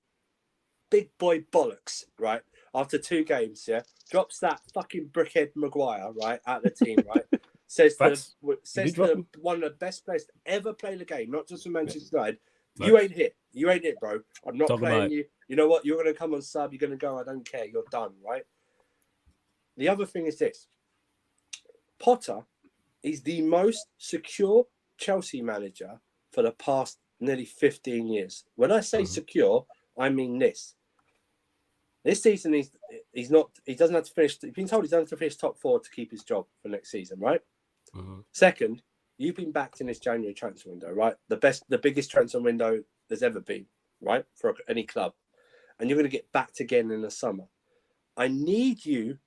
boy bollocks, right? After 2 games, yeah, drops that fucking brickhead Maguire, right, out the team, right? Says to one of the best players to ever play the game, not just for Manchester United. You ain't it, bro. I'm not playing you. You know what? You're going to come on sub. You're going to go. I don't care. You're done, right? The other thing is this. Potter is the most secure Chelsea manager for the past nearly 15 years. When I say secure, I mean this. This season, he doesn't have to finish. He's been told he doesn't have to finish top 4 to keep his job for next season, right? Second, you've been backed in this January transfer window, right? The biggest transfer window there's ever been, right? For any club. And you're going to get backed again in the summer. I need you,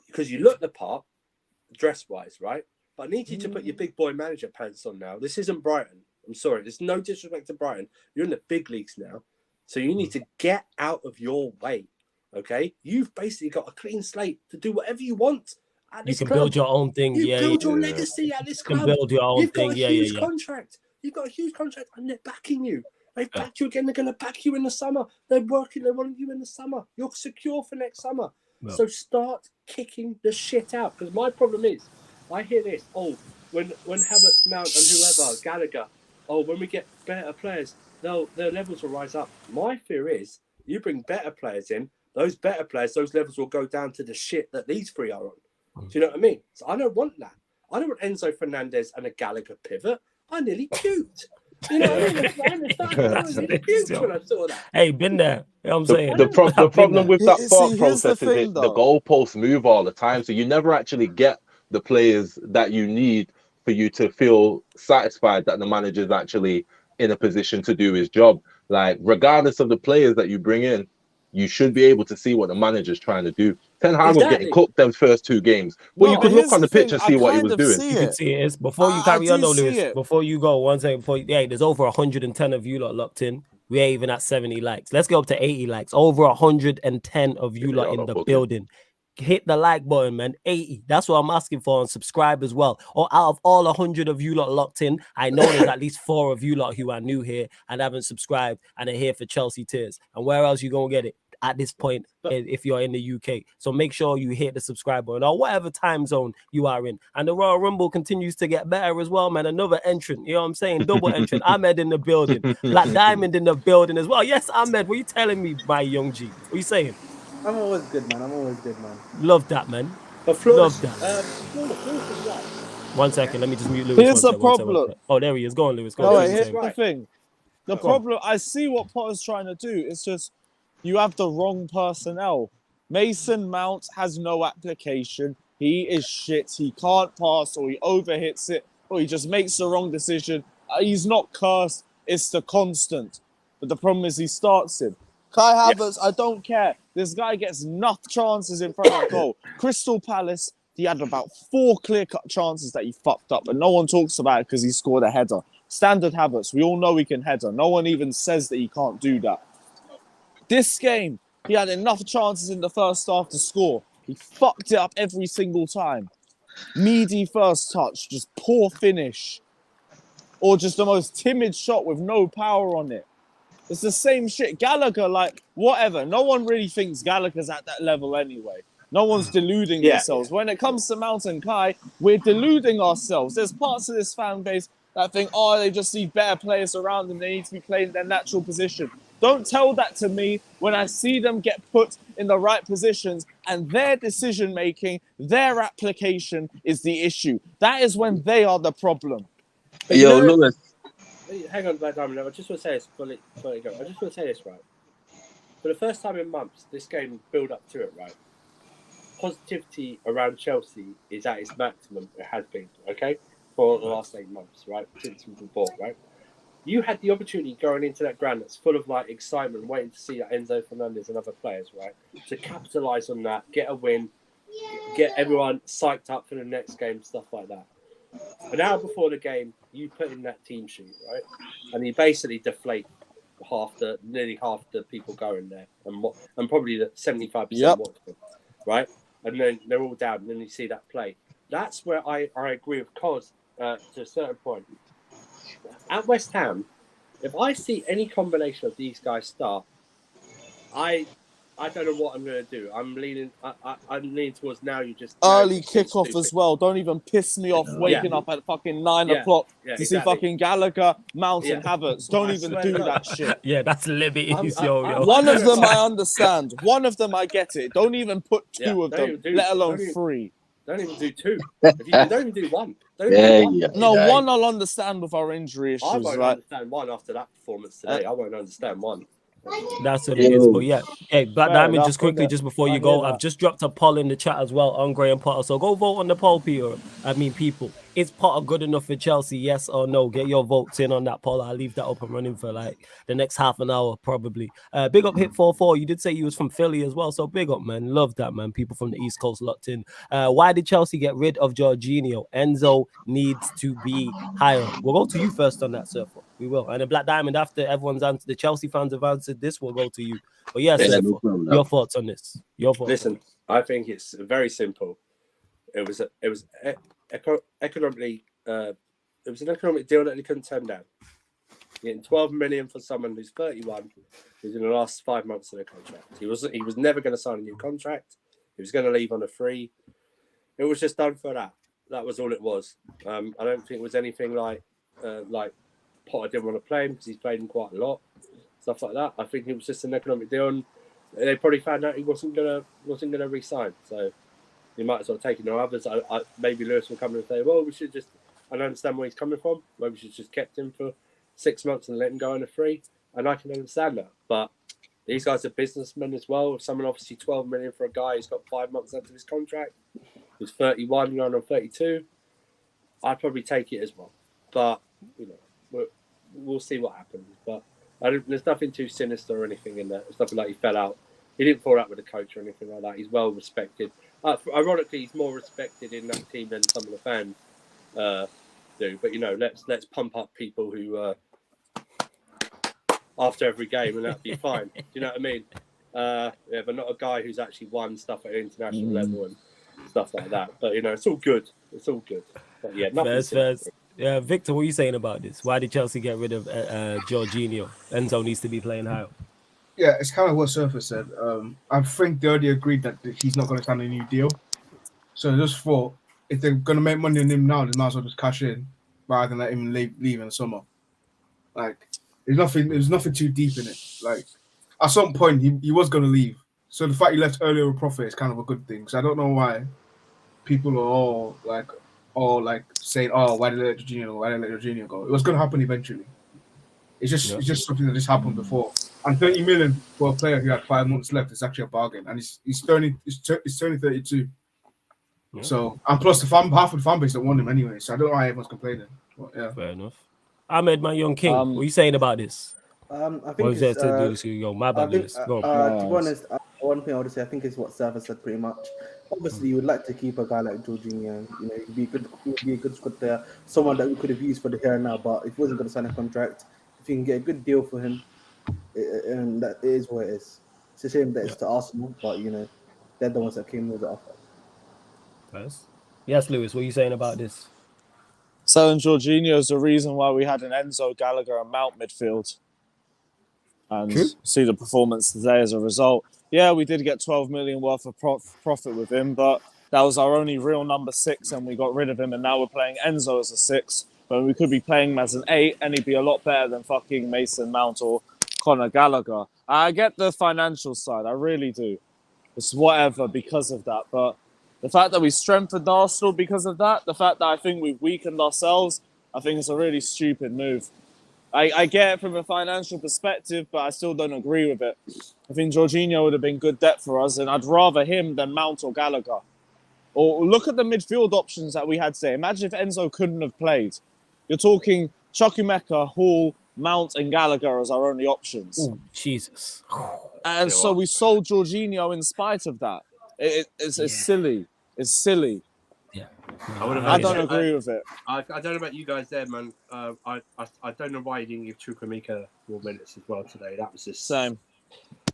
because you look the part, dress-wise, right? But I need you to put your big boy manager pants on now. This isn't Brighton. I'm sorry. There's no disrespect to Brighton. You're in the big leagues now. So you need to get out of your way, okay? You've basically got a clean slate to do whatever you want at this club. Build your own thing. You build your legacy at this club. You can build your own You've got thing. a huge contract. You've got a huge contract, and they're backing you. They've backed you again. They're going to back you in the summer. They're working. They want you in the summer. You're secure for next summer. No. So start kicking the shit out. Because my problem is, I hear this. Oh, when Havertz, Mount, and whoever, Gallagher. Oh, when we get better players, their levels will rise up. My fear is, you bring better players in. Those better players, those levels will go down to the shit that these 3 are on. Do you know what I mean? So I don't want that. I don't want Enzo Fernandez and a Gallagher pivot. I nearly puked. You know what I mean? I nearly puked when I saw that. Hey, been there. You know what I'm saying? The problem with that thought process is the goalposts move all the time. So you never actually get the players that you need for you to feel satisfied that the manager is actually in a position to do his job. Like, regardless of the players that you bring in, you should be able to see what the manager's trying to do. Ten Hag was getting cooked them first 2 games. Well, you could look on the pitch and see what he was doing. You can see it. Before you carry on, though, Lewis, before you go, one second, there's over 110 of you lot locked in. We ain't even at 70 likes. Let's go up to 80 likes. Over 110 of you lot in the building. Hit the like button, man. 80. That's what I'm asking for, and subscribe as well. Or out of all 100 of you lot locked in, I know there's at least 4 of you lot who are new here and haven't subscribed and are here for Chelsea tears. And where else you gonna get it at this point if you're in the UK? So make sure you hit the subscribe button or whatever time zone you are in. And the Royal Rumble continues to get better as well, man. Another entrant, you know what I'm saying? Double entrant. Ahmed in the building. Black Diamond in the building as well. Yes, Ahmed, what are you telling me, my young G? What are you saying? I'm always good, man. Love that, man. Love that. 1 second, let me just mute Lewis. Here's the problem. Oh, there he is. Go on, Lewis. Go on. Here's the thing. The problem, I see what Potter's trying to do. It's just you have the wrong personnel. Mason Mount has no application. He is shit. He can't pass, or he overhits it, or he just makes the wrong decision. He's not cursed. It's the constant. But the problem is he starts him. Kai Havertz, I don't care. This guy gets enough chances in front of goal. Crystal Palace, he had about 4 clear-cut chances that he fucked up, and no one talks about it because he scored a header. Standard Havertz, we all know he can header. No one even says that he can't do that. This game, he had enough chances in the first half to score. He fucked it up every single time. Meaty first touch, just poor finish. Or just the most timid shot with no power on it. It's the same shit. Gallagher, like, whatever. No one really thinks Gallagher's at that level anyway. No one's deluding themselves. When it comes to Mount and Kai, we're deluding ourselves. There's parts of this fan base that think, oh, they just need better players around them. They need to be playing their natural position. Don't tell that to me when I see them get put in the right positions and their decision-making, their application is the issue. That is when they are the problem. Yo, Lewis. hang on, Black Diamond. I just want to say this before you go. I just want to say this, right? For the first time in months, this game build up to it, right? Positivity around Chelsea is at its maximum. It has been, okay, for the last 8 months, right? Since we've been bought, right? You had the opportunity going into that ground that's full of like excitement, waiting to see that Enzo Fernandez and other players, right? To capitalise on that, get a win, get everyone psyched up for the next game, stuff like that. An hour before the game, you put in that team sheet, right? And you basically deflate nearly half the people going there, and probably the 75% watch them, right? And then they're all down, and then you see that play. That's where I agree with Cos to a certain point. At West Ham, if I see any combination of these guys start, I don't know what I'm going to do. I'm leaning towards now. You just early kickoff as well. Don't even piss me off waking up at fucking 9 o'clock to see fucking Gallagher, Mount, and Havertz. Don't even do that shit. Yeah, that's liberties, yo. One of them I understand. One of them I get it. Don't even put 2 of them, let alone 3. Don't even do 2. Don't even do 1. One I'll understand with our injury issues. I won't understand 1 after that performance today. I won't understand 1. That's what it is. But yeah, hey, Black Diamond, just quickly, just before you go, I've just dropped a poll in the chat as well on Graham Potter. So go vote on the poll, people. Is Potter good enough for Chelsea? Yes or no? Get your votes in on that poll. I'll leave that up and running for like the next half an hour, probably. Big up Hit 44. You did say you was from Philly as well. So big up, man. Love that, man. People from the East Coast locked in. Why did Chelsea get rid of Jorginho? Enzo needs to be higher. We'll go to you first on that, sir. We will. And then Black Diamond, after everyone's answered, the Chelsea fans have answered this, we'll go to you. But yes, your thoughts on this. Listen, I think it's very simple. It was economically, it was an economic deal that they couldn't turn down. Getting 12 million for someone who's 31, who's in the last 5 months of their contract. He was never going to sign a new contract. He was going to leave on a free. It was just done for that. That was all it was. I don't think it was anything like Potter didn't want to play him because he's played him quite a lot, stuff like that. I think it was just an economic deal, and they probably found out he wasn't gonna re-sign. So you might as well take it. No others. Maybe Lewis will come and say, "Well, we should just." I don't understand where he's coming from. Maybe we should just kept him for 6 months and let him go on a free. And I can understand that. But these guys are businessmen as well. Someone obviously 12 million for a guy who's got 5 months left of his contract, who's 31, going on 32. I'd probably take it as well. But we'll see what happens. But there's nothing too sinister or anything in there. It's nothing like he fell out. He didn't fall out with the coach or anything like that. He's well respected. Ironically, he's more respected in that team than some of the fans do. But let's pump up people who after every game, and that'd be fine. Do you know what I mean? But not a guy who's actually won stuff at international level and stuff like that. But it's all good. It's all good. But yeah, nothing. Yeah, Victor, what are you saying about this? Why did Chelsea get rid of Jorginho? Enzo needs to be playing higher. Yeah, it's kind of what Surfer said. I think they already agreed that he's not going to sign a new deal. So they just thought if they're going to make money on him now, they might as well just cash in rather than let him leave in the summer. Like, there's nothing too deep in it. Like, at some point, he was going to leave. So the fact he left earlier with profit is kind of a good thing. So I don't know why people are all saying, "Oh, why did they let Jorginho go?" It was going to happen eventually. It's just something that just happened before. And 30 million for a player who had 5 months left is actually a bargain. And he's turning 32. Yeah. So, and plus half of the fan base don't want him anyway. So I don't know why everyone's complaining. But, yeah. Fair enough. Ahmed, my young king, what are you saying about this? I think to do this? My bad, Lewis. Go on. To be honest, one thing I would say, I think is what Server said pretty much. Obviously, you would like to keep a guy like Jorginho. He'd be a good squad player, someone that we could have used for the here and now. But if he wasn't going to sign a contract, if you can get a good deal for him, and that is what it is. It's a shame that it's to Arsenal, but they're the ones that came with the offer. Yes, Lewis, what are you saying about this? Selling Jorginho is the reason why we had an Enzo, Gallagher, and Mount midfield. And see the performance today as a result. Yeah, we did get 12 million worth of profit with him, but that was our only real number 6, and we got rid of him, and now we're playing Enzo as a 6, but we could be playing him as an 8, and he'd be a lot better than fucking Mason Mount or Conor Gallagher. I get the financial side, I really do. It's whatever because of that, but the fact that we strengthened Arsenal because of that, the fact that I think we've weakened ourselves, I think it's a really stupid move. I get it from a financial perspective, but I still don't agree with it. I think Jorginho would have been good depth for us, and I'd rather him than Mount or Gallagher. Or look at the midfield options that we had today. Imagine if Enzo couldn't have played. You're talking Chukwuemeka, Hall, Mount, and Gallagher as our only options. Ooh, Jesus. And so we sold Jorginho in spite of that. It's silly. It's silly. Yeah. I don't agree with it. I don't know about you guys there, man. I don't know why you didn't give Chukwuemeka more minutes as well today. That was just same.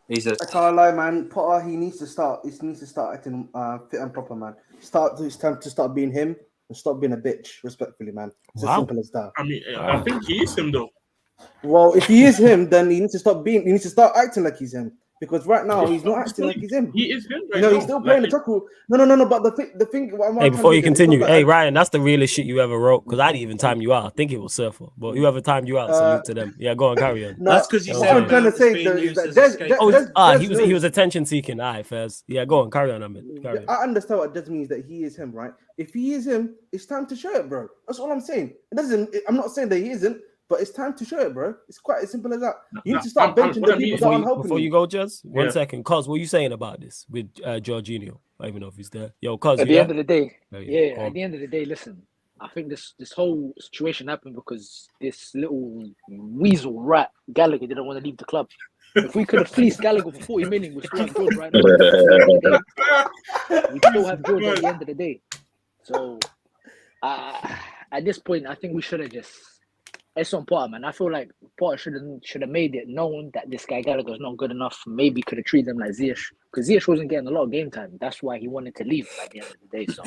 I can't lie, man. Potter, he needs to start. He needs to start acting fit and proper, man. It's time to start being him and stop being a bitch. Respectfully, man. It's as simple as that. I mean, I think he is him though. Well, if he is him, then he needs to stop being. He needs to start acting like he's him. Because right now he's not acting like he's him. He is him. Right now. He's still playing the tackle. No. But the thing. Hey, before you continue, hey Ryan, that's the realest shit you ever wrote. Because I didn't even time you out. I think it was Surfer, but whoever timed you out, salute to them. Yeah, go on, carry on. No, that's because you said. What I'm trying to say he was attention seeking. All right, Fez. Yeah, go on, carry on, Ahmed. I understand what that means, that he is him, right? If he is him, it's time to show it, bro. That's all I'm saying. It doesn't. I'm not saying that he isn't. But it's time to show it, bro. It's quite as simple as that. You need to start benching the people that aren't helping. Before you go, Jez, 1 second. Cuz, what are you saying about this with Jorginho? I don't even know if he's there. Yo, Cuz, at the end of the day, at the end of the day, listen, I think this whole situation happened because this little weasel rat Gallagher didn't want to leave the club. If we could have fleeced Gallagher for 40 million, we still have George right now. We still have George at the end of the day. So, at this point, I think we should have just. It's on Potter, man. I feel like Potter should have made it known that this guy Gallagher's not good enough. Maybe could have treated him like Ziyech, because Ziyech wasn't getting a lot of game time. That's why he wanted to leave at the end of the day. So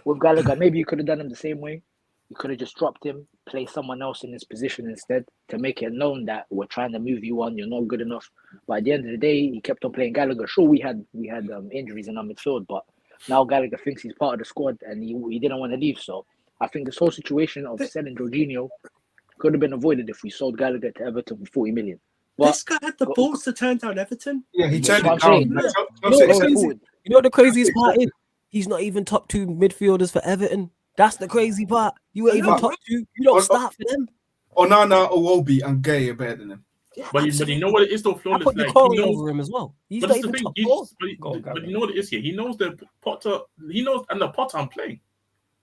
with Gallagher, maybe you could have done him the same way. You could have just dropped him, play someone else in his position instead, to make it known that we're trying to move you on. You're not good enough. But at the end of the day, he kept on playing Gallagher. Sure, we had injuries in our midfield, but now Gallagher thinks he's part of the squad, and he didn't want to leave. So I think this whole situation of selling Jorginho could have been avoided if we sold Gallagher to Everton for 40 million. But this guy had the balls to turn down Everton. Yeah, he turned it down. You know the craziest part is he's not even top 2 midfielders for Everton. That's the crazy part. You ain't even top 2. You don't start for them. Onana, Iwobi, and Gay are better than him. Yeah, but you know what it is though, Flawless. I put the Corey over him as well. He's not even top 4. But you know what it is here. He knows the Potter. He knows, and the Potter I'm playing.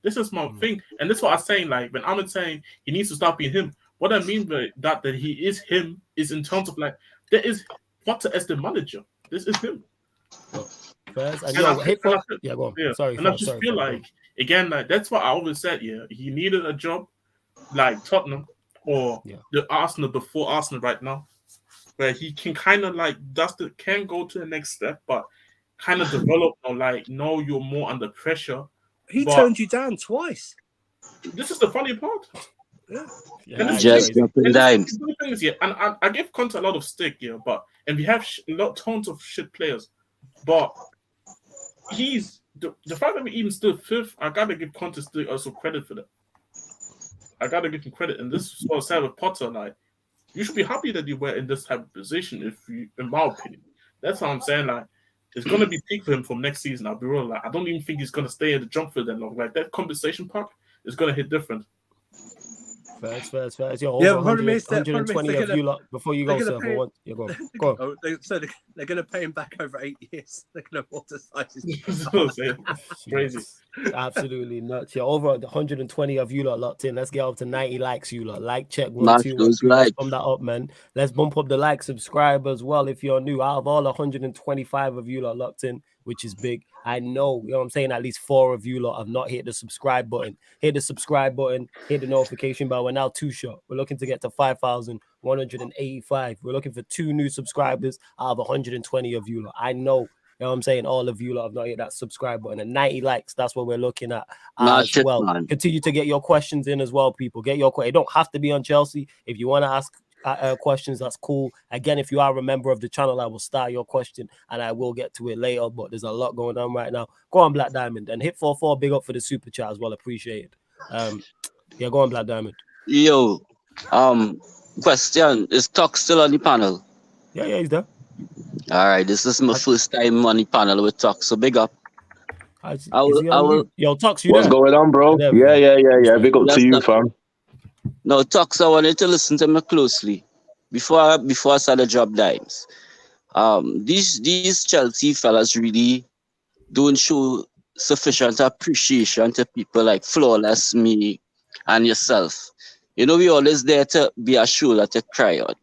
This is my thing, and this is what I'm saying. Like when I'm saying he needs to stop being him. What I mean by that he is him is in terms of like there is Potter as the manager. This is him. Go on. Yeah. Sorry. And I just feel like again, like that's what I always said. Yeah, he needed a job like Tottenham or the Arsenal before Arsenal right now, where he can kind of like can go to the next step, but kind of develop or like know you're more under pressure. He turned you down twice. This is the funny part. Yeah. Just jumping down. And I give Conte a lot of stick here, and we have tons of shit players, but he's the fact that we even still 5th. I gotta give Conte still also credit for that. I gotta give him credit, and this is what I said with Potter. Like, you should be happy that you were in this type of position. In my opinion, that's what I'm saying. Like, it's gonna be peak for him from next season. I'll be real. Like, I don't even think he's gonna stay in the jump for that long. Like, that compensation part is gonna hit different. Fast. Yo, over 120 of you lot before you go, sir. Go on. So they're going to pay him back over 8 years. They're going to multiply his crazy. Absolutely nuts. Yo, over 120 of you lot locked in. Let's get up to 90 likes, you lot. Like, check 1, 2, 1, 3. Let's bump that up, man. Let's bump up the like, subscribe as well if you're new. Out of all 125 of you lot locked in, which is big. I know, you know what I'm saying, at least 4 of you lot have not hit the subscribe button. Hit the subscribe button, hit the notification bell. We're now 2 short. We're looking to get to 5,185. We're looking for 2 new subscribers out of 120 of you lot. I know, you know what I'm saying, all of you lot have not hit that subscribe button. And 90 likes, that's what we're looking at as well. Man. Continue to get your questions in as well, people. Get your questions. It don't have to be on Chelsea. If you want to ask questions, that's cool. Again, if you are a member of the channel, I will start your question and I will get to it later, but there's a lot going on right now. Go on, Black Diamond, and hit 44. Big up for the super chat as well. Appreciate it. Go on, Black Diamond. Yo, question, is Tuck still on the panel? Yeah, he's there. All right, this is my first time on the panel with Tuck, so big up. I will. Yo, Tuck, you what's there? going on, bro? Yeah. Big up to you, fam. Now, Tux, I want you to listen to me closely before I start the drop dimes. These Chelsea fellas really don't show sufficient appreciation to people like Flawless, me, and yourself. You know, we always there to be a shoulder to cry on.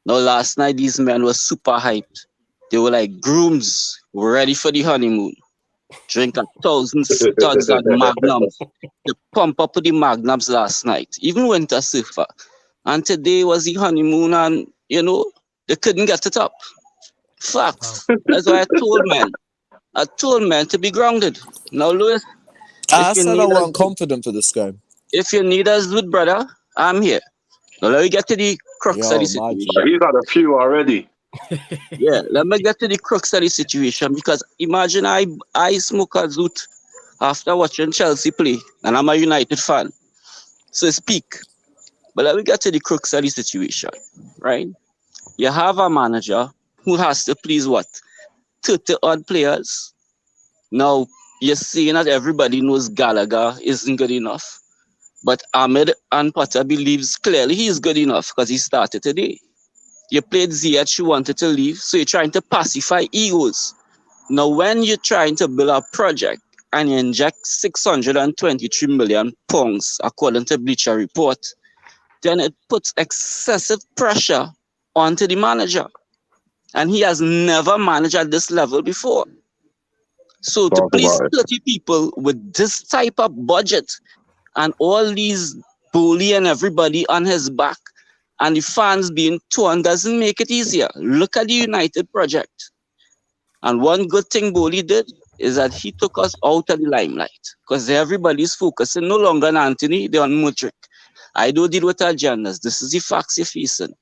Now, last night, these men were super hyped. They were like grooms ready for the honeymoon. Drink 1,000 studs and magnums. They pump up the magnums last night. Even went to surfer. And today was the honeymoon, and, you know, they couldn't get it up. Facts. That's why I told men to be grounded. Now, Lewis, I if you said I need us, wasn't confident for this game. if you need us, good brother, I'm here. Now, let me get to the crux of the Yo, my G. situation. He's had a few already. Yeah, let me get to the crux of the situation, because imagine I smoke a zoot after watching Chelsea play, and I'm a United fan. So it's peak. But let me get to the crux of the situation, right? You have a manager who has to please what? 30 odd players. Now, you're saying that everybody knows Gallagher isn't good enough. But Ahmed and Potter believes clearly he is good enough because he started today. You played Ziyech, you wanted to leave, so you're trying to pacify egos. Now, when you're trying to build a project and you inject 623 million pounds, according to Bleacher Report, then it puts excessive pressure onto the manager. And he has never managed at this level before. So to please 30 people with this type of budget and all these bully and everybody on his back and the fans being torn doesn't make it easier. Look at the United project. And one good thing Bowley did is that he took us out of the limelight because everybody's focusing no longer on Anthony, they're on Mudryk. I don't deal with agendas. This is the facts you're facing.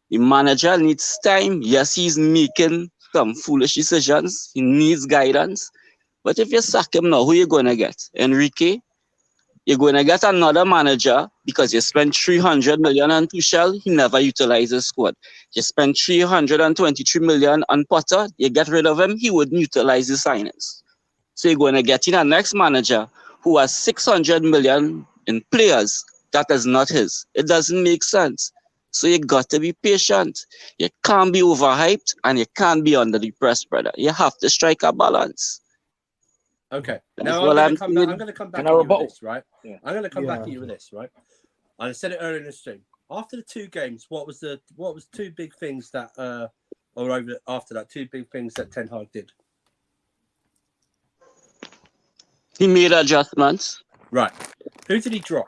The manager needs time. Yes, he's making some foolish decisions. He needs guidance. But if you sack him now, who are you going to get? Enrique? You're going to get another manager because you spent 300 million on Tuchel. He never utilized his squad. You spent 323 million on Potter. You get rid of him, he wouldn't utilize his signings. So you're going to get in a next manager who has 600 million in players that is not his. It doesn't make sense. So you got to be patient. You can't be overhyped and you can't be under the press, brother. You have to strike a balance. Okay. That's Now what I'm going to come back at you with this, right? Yeah. I'm going to come back at you with this, right? I said it earlier in the stream. After the two games, what was two big things that or over after that, two big things that Ten Hag did? He made adjustments. Right. Who did he drop?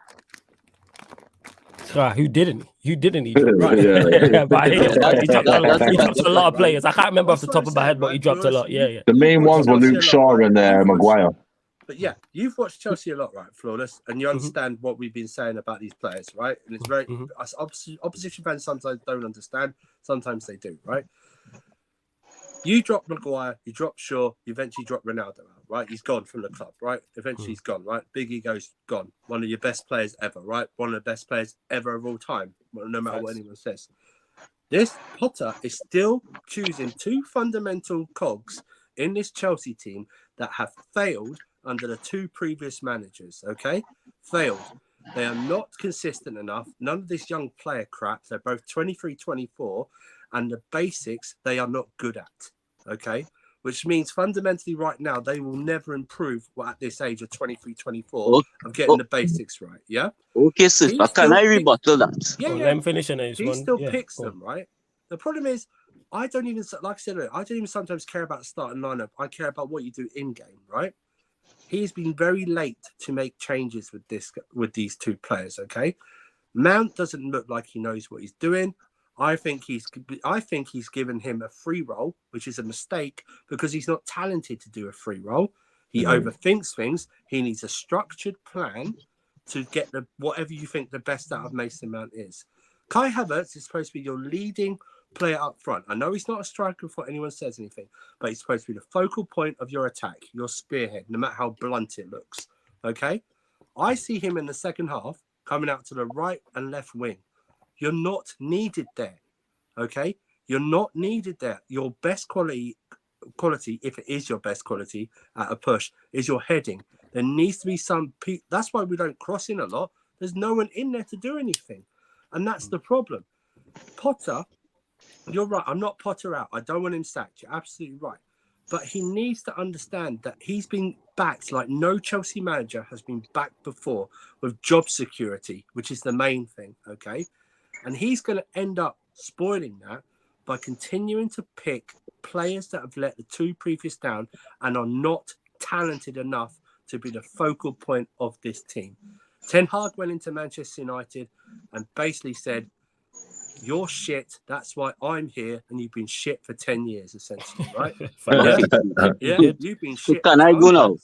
Who didn't? Who didn't he drop? Right. Yeah, but he dropped a lot of players. I can't remember off the top of my head, but he dropped a lot. Yeah. The main ones were Luke Shaw and Maguire. But yeah, you've watched Chelsea a lot, right, Flawless, and you understand what we've been saying about these players, right? And it's very opposition fans sometimes don't understand, sometimes they do, right? You drop Maguire, you drop Shaw, you eventually drop Ronaldo out, right? He's gone from the club, right? Eventually he's gone, right? Big Ego's gone. One of your best players ever, right? One of the best players ever of all time, no matter what anyone says. This Potter is still choosing two fundamental cogs in this Chelsea team that have failed under the two previous managers, okay? Failed. They are not consistent enough. None of this young player crap. They're both 23, 24. And the basics they are not good at, okay? Which means fundamentally right now, they will never improve at this age of 23, 24 of getting the basics right, yeah? Okay, sister, can I rebuttal that? Yeah, Let him finish on this he one. still picks them, right? The problem is, I don't even, like I said earlier, I don't even sometimes care about starting lineup. I care about what you do in-game, right? He's been very late to make changes with these two players, okay? Mount doesn't look like he knows what he's doing. I think he's given him a free roll, which is a mistake because he's not talented to do a free roll. He overthinks things. He needs a structured plan to get whatever you think the best out of Mason Mount is. Kai Havertz is supposed to be your leading player up front. I know he's not a striker before anyone says anything, but he's supposed to be the focal point of your attack, your spearhead, no matter how blunt it looks. Okay? I see him in the second half coming out to the right and left wing. You're not needed there, okay? You're not needed there. Your best quality, if it is your best quality at a push, is your heading. There needs to be some... That's why we don't cross in a lot, There's no one in there to do anything. And that's the problem. Potter, you're right. I'm not Potter out. I don't want him sacked. You're absolutely right. But he needs to understand that he's been backed like no Chelsea manager has been backed before with job security, which is the main thing, okay? And he's going to end up spoiling that by continuing to pick players that have let the two previous down and are not talented enough to be the focal point of this team. Ten Hag went into Manchester United and basically said, "You're shit. That's why I'm here, and you've been shit for 10 years, essentially, right?" Yeah, you've been shit. Can I go now?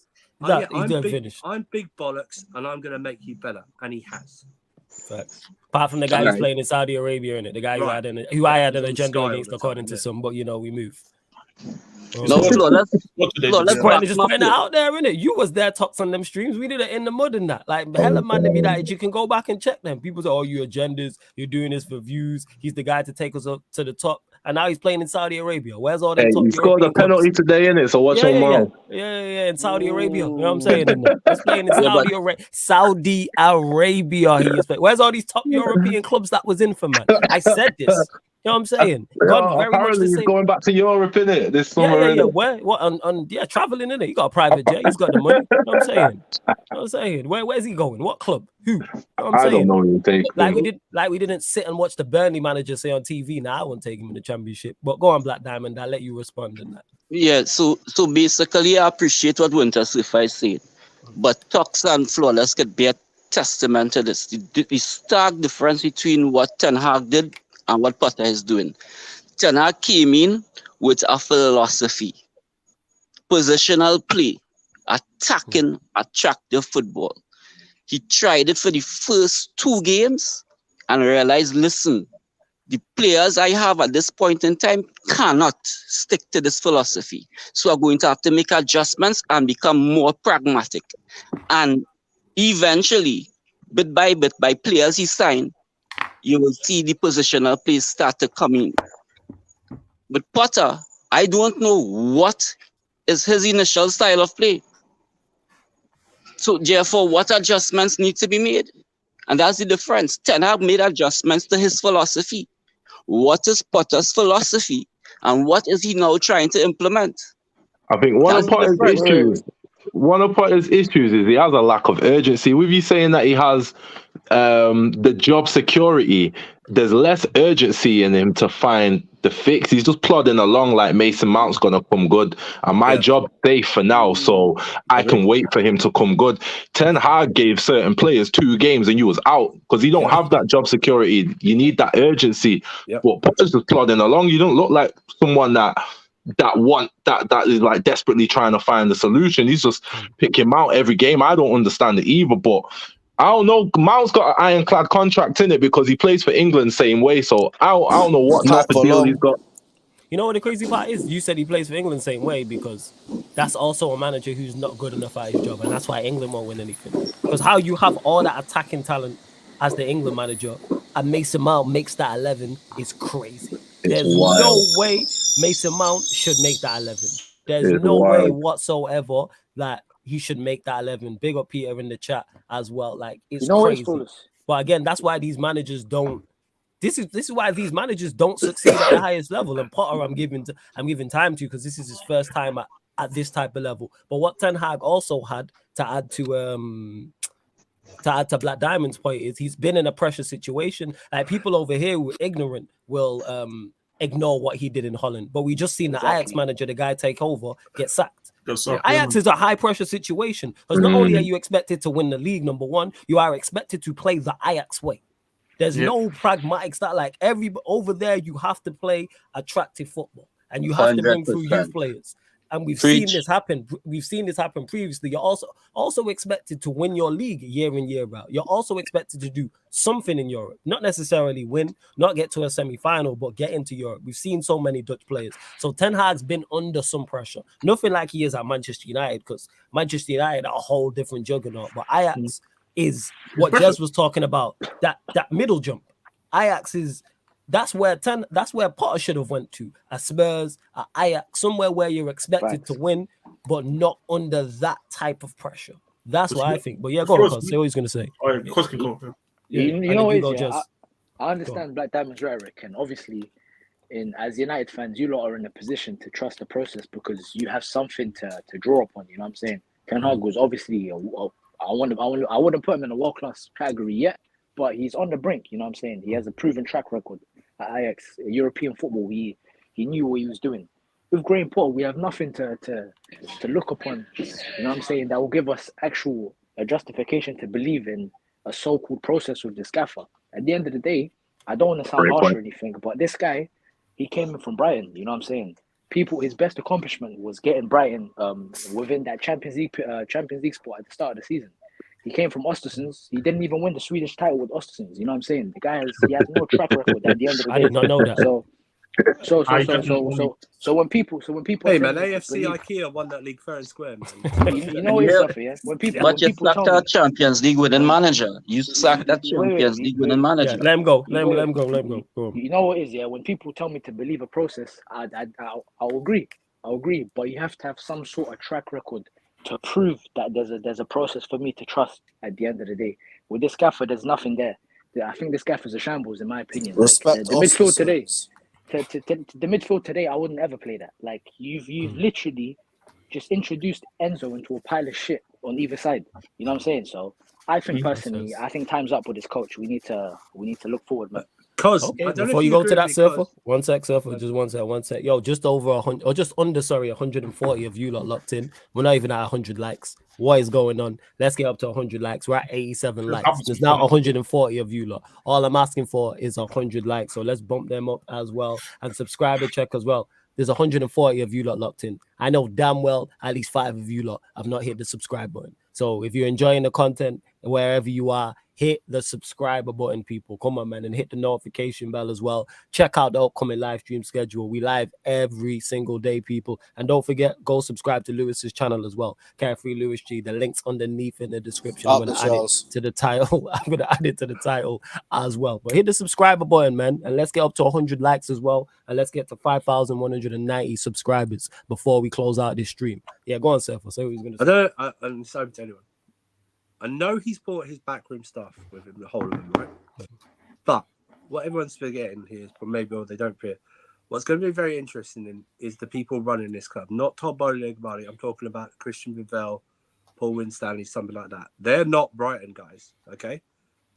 I'm big bollocks, and I'm going to make you better, and he has. Facts. Apart from the guy who's playing in Saudi Arabia, innit? The guy who I had an agenda against, according to some, but we move. No, let's just putting it out there, innit? You was there, talks on them streams. We did it in the mud and that. Like, hella man to be that. You can go back and check them. People say, "Oh, you agendas. You're doing this for views. He's the guy to take us up to the top." And now he's playing in Saudi Arabia. Where's all that? He scored a penalty today, innit? So watch him tomorrow. Yeah, in Saudi Arabia. You know what I'm saying? He's playing in Saudi Arabia. He is playing. Where's all these top European clubs that was in for, man? I said this. You know what I'm saying? Apparently he's going back to Europe, innit? This summer. Yeah. Where? What? Traveling, innit? He got a private jet. He's got the money. You know what I'm saying? Where's he going? What club? Who? You know what I'm saying? I don't know. Like we didn't sit and watch the Burnley manager say on TV. Now I won't take him in the Championship. But go on, Black Diamond. I'll let you respond on that. Yeah. So basically, I appreciate what Winter Swift said, but Tux and Flawless could be a testament to this. The stark difference between what Ten Hag did and what Potter is doing. Ten Hag came in with a philosophy, positional play, attacking, attractive football. He tried it for the first 2 games and realized, listen, the players I have at this point in time cannot stick to this philosophy. So I'm going to have to make adjustments and become more pragmatic. And eventually, bit by bit, by players he signed, you will see the positional play start to come in. But Potter, I don't know what is his initial style of play. So therefore, what adjustments need to be made? And that's the difference. Ten Hag made adjustments to his philosophy. What is Potter's philosophy? And what is he now trying to implement? I think one of Potter's issues is he has a lack of urgency. With you saying that he has the job security, there's less urgency in him to find the fix. He's just plodding along like Mason Mount's gonna come good, and my job's safe for now, so I can wait for him to come good. Ten Hag gave certain players 2 games and you was out because you don't have that job security. You need that urgency. But Potter's just plodding along. You don't look like someone that is like desperately trying to find the solution. He's just picking Mount every game. I don't understand it either, but I don't know. Mount's got an ironclad contract in it because he plays for England same way. So I don't know what type of deal he's got. You know what the crazy part is? You said he plays for England same way because that's also a manager who's not good enough at his job, and that's why England won't win anything. Because how you have all that attacking talent as the England manager and Mason Mount makes that 11 is crazy. There's no way Mason Mount should make that 11. There's no way whatsoever that he should make that 11. Big up Peter in the chat as well. Like, it's crazy. But again, that's why these managers don't. This is why these managers don't succeed at the highest level. And Potter, I'm giving time to because this is his first time at this type of level. But what Ten Hag also had to add to Black Diamond's point is he's been in a pressure situation. Like, people over here who are ignorant will ignore what he did in Holland. But we just seen the Ajax manager, the guy take over, get sacked. Ajax is a high pressure situation because not only are you expected to win the league, number one, you are expected to play the Ajax way. There's no pragmatic stuff. Like, over there, you have to play attractive football and you have to bring through youth players. And we've seen this happen. We've seen this happen previously. You're also expected to win your league year in, year out. You're also expected to do something in Europe. Not necessarily win, not get to a semi-final, but get into Europe. We've seen so many Dutch players. So Ten Hag's been under some pressure. Nothing like he is at Manchester United, because Manchester United are a whole different juggernaut. But Ajax is what Jez was talking about. That middle jump. Ajax is. That's where Potter should have went to. A Spurs, a Ajax, somewhere where you're expected to win, but not under that type of pressure. That's what I think. But yeah, go on, Cos. Say what he's gonna say. Oh, yeah, Cos can go. Yeah, you know what it is, go, yeah? I understand Black Diamond's rhetoric, and obviously, as United fans, you lot are in a position to trust the process because you have something to draw upon. You know what I'm saying? Ten Hag was obviously I wouldn't put him in a world class category yet, but he's on the brink. You know what I'm saying? He has a proven track record at Ajax, European football. He knew what he was doing. With Graham Potter, we have nothing to look upon. You know what I'm saying? That will give us actual justification to believe in a so-called process with this gaffer. At the end of the day, I don't want to sound harsh or anything, but this guy, he came in from Brighton. You know what I'm saying? His best accomplishment was getting Brighton within that Champions League spot at the start of the season. He came from Östersunds. He didn't even win the Swedish title with Östersunds. You know what I'm saying? The guy has no track record at the end of the day. I did not know that. So when people hey man, AFC IKEA won that league fair and square, man. you know it's stuff, yeah. But you sacked our Champions League winning manager. You sacked that Champions League winning manager. Yeah, let him go. Let him go. Go on. You know what it is, yeah. When people tell me to believe a process, I'll agree. But you have to have some sort of track record to prove that there's a process for me to trust. At the end of the day, with this gaffer, there's nothing there. I think this gaffer's a shambles, in my opinion. Respect the midfield today. The midfield today, I wouldn't ever play that. Like you've literally just introduced Enzo into a pile of shit on either side. You know what I'm saying? So I think personally, I think time's up with this coach. We need to look forward, man. Before you go to that, Surfer, one sec, just one sec. Yo, just over 100, or just under, 140 of you lot locked in. We're not even at 100 likes. What is going on? Let's get up to 100 likes. We're at 87 likes. There's now 140 of you lot. All I'm asking for is 100 likes. So let's bump them up as well. And subscriber check as well. There's 140 of you lot locked in. I know damn well at least 5 of you lot have not hit the subscribe button. So if you're enjoying the content, wherever you are, hit the subscriber button, people. Come on, man, and hit the notification bell as well. Check out the upcoming live stream schedule. We live every single day, people. And don't forget, go subscribe to Lewis's channel as well. Carefree Lewis G. The link's underneath in the description. I'm going to add it to the title. I'm going to add it to the title as well. But hit the subscriber button, man, and let's get up to 100 likes as well. And let's get to 5,190 subscribers before we close out this stream. Yeah, go on, Seth. I'll say what he's going to say. I'm sorry to anyone. I know he's brought his backroom stuff with him, the whole of him, right? But what everyone's forgetting here is, maybe or they don't fear, what's going to be very interesting is the people running this club. Not Todd Bowley. I'm talking about Christian Vivell, Paul Winstanley, something like that. They're not Brighton guys, okay?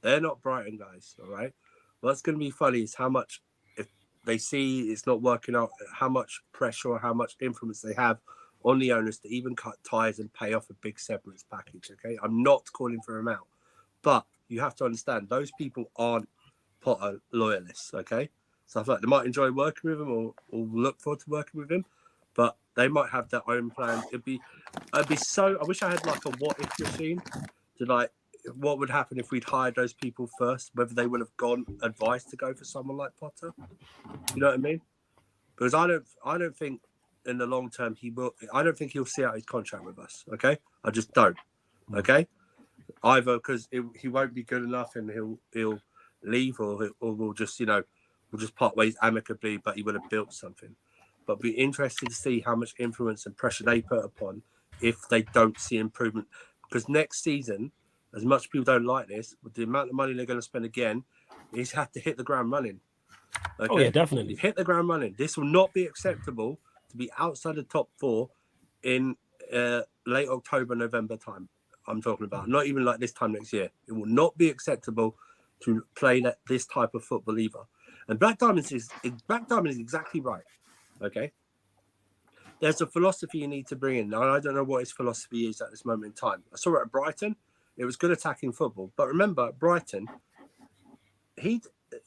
They're not Brighton guys, all right? What's going to be funny is how much, if they see it's not working out, how much pressure or how much influence they have on the owners to even cut ties and pay off a big severance package, okay? I'm not calling for him out, but you have to understand those people aren't Potter loyalists, okay? So I feel like they might enjoy working with him or look forward to working with him, but they might have their own plan. It'd be so. I wish I had like a what if machine to like what would happen if we'd hired those people first, whether they would have gone advised to go for someone like Potter. You know what I mean? Because I don't think in the long term I don't think he'll see out his contract with us, okay? I just don't, okay? Either because he won't be good enough and he'll leave, or we'll just part ways amicably, but he would have built something. But be interested to see how much influence and pressure they put upon if they don't see improvement. Because next season, as much people don't like this, with the amount of money they're going to spend again, he's had to hit the ground running. Okay? Oh yeah, definitely. Hit the ground running. This will not be acceptable to be outside the top 4 in late October, November time. I'm talking about not even like this time next year. It will not be acceptable to play this type of football either. And Black Diamond is exactly right. Okay. There's a philosophy you need to bring in. Now, I don't know what his philosophy is at this moment in time. I saw it at Brighton. It was good attacking football. But remember, at Brighton, he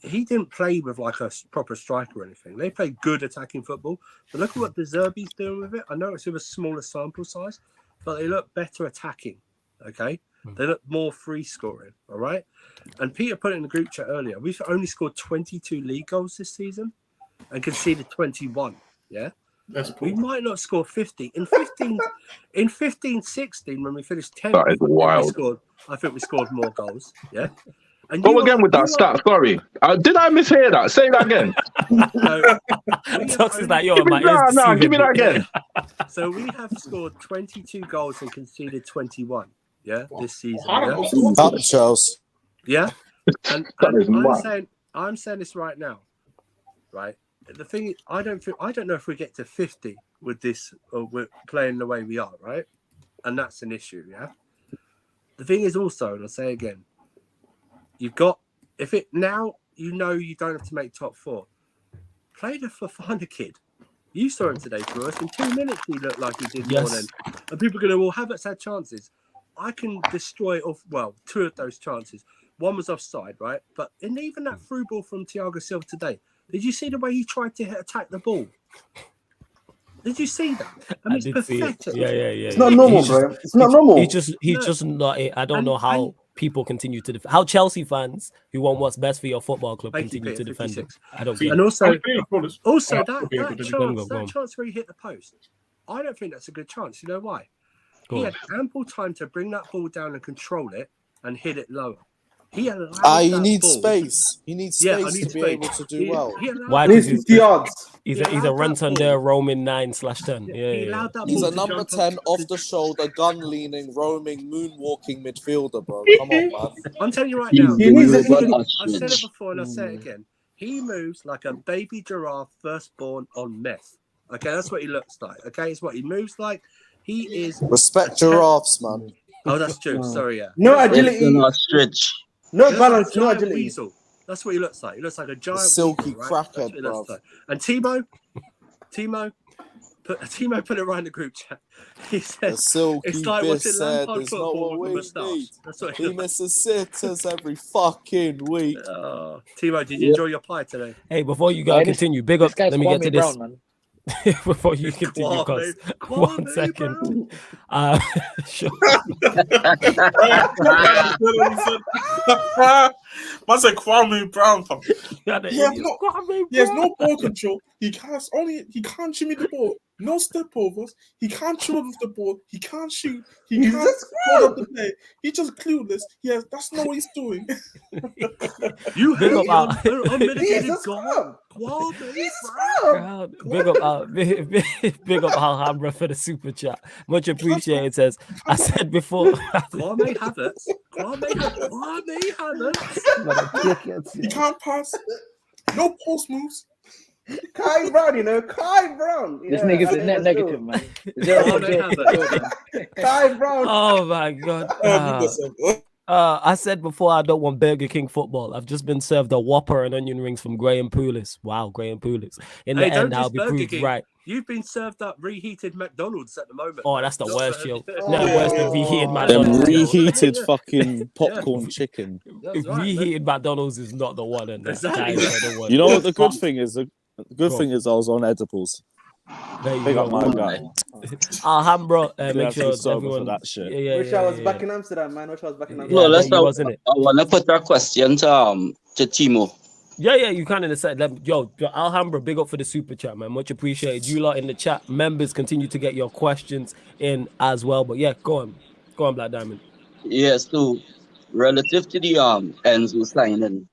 didn't play with like a proper striker or anything. They played good attacking football. But look at what De Zerbi's doing with it. I know it's with a smaller sample size, but they look better attacking. Okay. They look more free scoring. All right. And Peter put it in the group chat earlier. We've only scored 22 league goals this season and conceded 21. Yeah. We might not score 50. In 15-16, when we finished 10th, that is wild. I think we scored more goals. Yeah. And go again with that stat. Sorry, did I mishear that? Say that again. Tux is like, yo, give me that again. So we have scored 22 goals and conceded 21. Yeah, this season. I Yeah, don't know. Up Chelsea. yeah. And is mad. I'm saying this right now, right? The thing is, I don't know if we get to 50 with this, or we're playing the way we are, right? And that's an issue, yeah. The thing is also, and I'll say again, you've got now you know you don't have to make top 4. Play the Fofana kid. You saw him today for us. In 2 minutes, he looked like he did more than. And people are going to, well, Havertz had chances. I can destroy 2 of those chances. One was offside, right? But even that through ball from Thiago Silva today, did you see the way he tried to attack the ball? Did you see that? I mean, it's pathetic. Yeah. It's not normal, bro. It's not normal. He's just not. I don't know how people continue to defend. How Chelsea fans who want what's best for your football club continue to defend it. I don't get it. And also that chance where he hit the post, I don't think that's a good chance. You know why? He had ample time to bring that ball down and control it and hit it lower. He needs space. He needs space to be able to do well. Why? He's 50 yards. He's a Rantander roaming 9/10. Yeah. He's a number 10 off the shoulder, gun leaning, roaming, moonwalking midfielder, bro. Come on, man. I'm telling you right now. I've said it before and I'll say it again. He moves like a baby giraffe firstborn on meth. Okay, that's what he looks like. Okay, it's what he moves like. He is respect giraffes, man. Oh, that's true. Sorry, yeah. No agility. Not stretch. No balance, no agility. Weasel. That's what he looks like. He looks like a giant silky weasel, right? crackhead, bro. Like. And Timo put it right in the group chat. He said, "It's like watching Lampard football with a moustache." That's what he misses sitters every fucking week. Timo, did you enjoy your pie today? Hey, before you guys continue, big up. Let me get to this. Man. Before you continue, because 1 second. Sure. Man said Kwame Brown. He has no ball control. He can't shimmy the ball. No step overs. He can't shoot with the ball. He can't shoot. He can't hold up the play. He's just clueless. That's not what he's doing. You big up big up Alhambra for the super chat. Much appreciated. It says, I said before. Kwame Havertz. He can't pass. No post moves. Kai Brown, Kai Brown. This nigga's a net negative, man. Kai Brown. Oh my god. I said before I don't want Burger King football. I've just been served a Whopper and onion rings from Graham Poulis. Wow, Graham Poulis. In the end, I'll be proved right. You've been served up reheated McDonald's at the moment. Oh, that's the worst, yo. No, worse than reheated McDonald's. Reheated fucking popcorn chicken. Reheated McDonald's is not the one. And exactly. You know what the good thing is? The good thing is I was on edibles. Big up my guy. Alhambra, make sure everyone that shit. Wish I was back in Amsterdam, man. Wish I was back in Amsterdam. Well, I want to put that question to Timo. Yeah, you kind of said, yo, Alhambra, big up for the super chat, man. Much appreciated. You lot in the chat, members continue to get your questions in as well. But yeah, go on, Black Diamond. Yeah, so relative to the Enzo signing,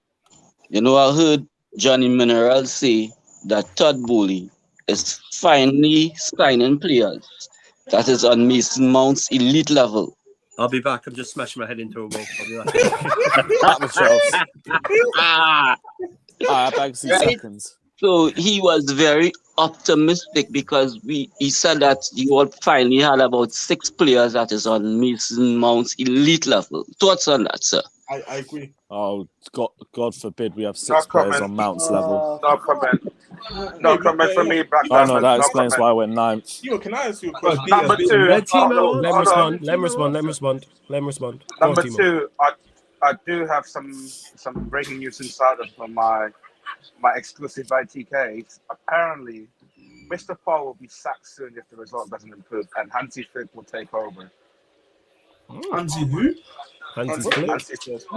I heard Johnny Mineral say that Todd Bowley is finally signing players that is on Mason Mount's elite level. I'll be back. I'm just smashing my head into a wall. I'll be back. That was Chelsea. seconds. So he was very optimistic because he said that you all finally had about 6 players that is on Mason Mount's elite level. Thoughts on that, sir? I agree. Oh, God forbid we have 6 players on Mount's level. No comment. No comment from me. Oh no, that explains why we're 9th. Yo, can I ask you a question? Number 2. Let me respond. Number 2, I do have some breaking news insider from my exclusive ITK. Apparently, Mr. Paul will be sacked soon if the result doesn't improve, and Hansi Flick will take over. Hansi who? Hansi Flick.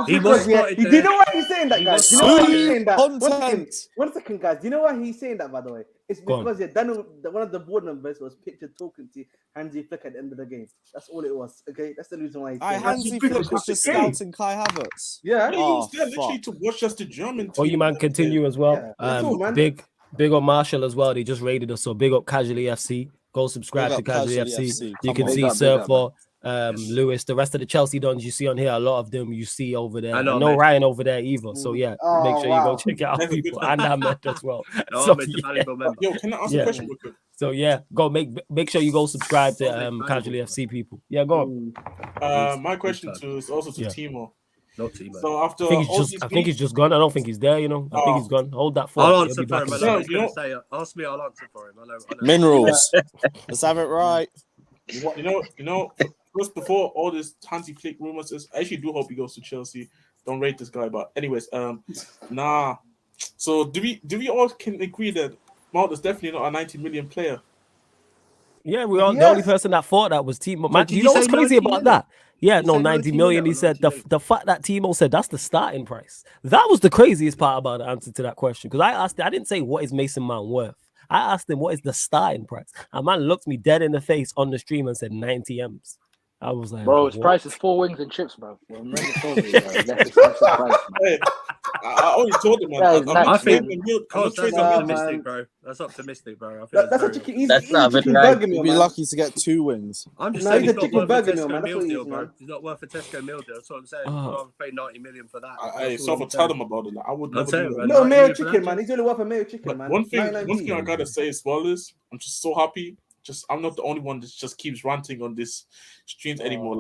He was spotted Do you know why he's saying that, guys? Do you know why he's saying that? Content. One second, guys. Do you know why he's saying that, by the way? It's because one of the board members was pictured talking to Hansi Flick at the end of the game. That's all it was. Okay, that's the reason why he's saying Hansi Flick was just scouting Kai Havertz. Yeah. He's there literally to watch us the German team. Oh, you man, continue as well. Big up Marshall as well. They just raided us. So big up Casually FC. Go subscribe to Casually FC. You can see Surfer Lewis. The rest of the Chelsea dons you see on here, a lot of them you see over there. I know, And no mate. Ryan over there either. So yeah, make sure you go check it out, That's a good people, one. and Ahmed as well. No, So, I'm a yeah. valuable member. Yo, can I ask a question real quick? So yeah, go make sure you go subscribe to Casually FC people. Yeah, go on. My question is also to Timo. Not Timo. So after I think he's just gone. I don't think he's there. I think he's gone. Hold that thought. I'll He'll answer be for back him. in I a know second. he's going to say it. Ask me, I'll answer for him. I know. Minerals. Let's have it right. Just before all this Hansi Flick rumors, I actually do hope he goes to Chelsea. Don't rate this guy, but anyways, So do we all can agree that Mount is definitely not a 90 million player? Yeah, we all. The only person that thought that was Timo. Man, did you he know what's say crazy 90 about million? that? Yeah, He no, said 90 90 million. million He or said 90 the fact that Timo said that's the starting price. That was the craziest part about the answer to that question. Because I didn't say what is Mason Mount worth. I asked him what is the starting price. And man looked me dead in the face on the stream and said 90 M's. I was like, bro, his what? price is 4 wings and chips, bro. Well, I'm really sorry, bro. That's expensive price, man. Hey, I already told him, man. Yeah, I'm not I trading think the meal. I'm not that's trading the meal. optimistic, bro. That's optimistic, bro. I think That's a very chicken. He's That's a not chicken right. burger meal, You'd be man. lucky to get 2 wings. I'm just No, saying he's he's a not chicken worth a burger meal, Tesco man. That's meal what he deal, is, bro. man. He's not worth a Tesco meal deal. That's what I'm saying. I'd rather pay 90 million for that. Hey, so for tell them about it. Like, I would I'm never saying, do man. that. Little 90 mayo million for chicken, that, man. He's only worth a mayo chicken, But man. one thing 9.19. I gotta say as well is I'm just so happy. I'm not the only one that just keeps ranting on this streams anymore.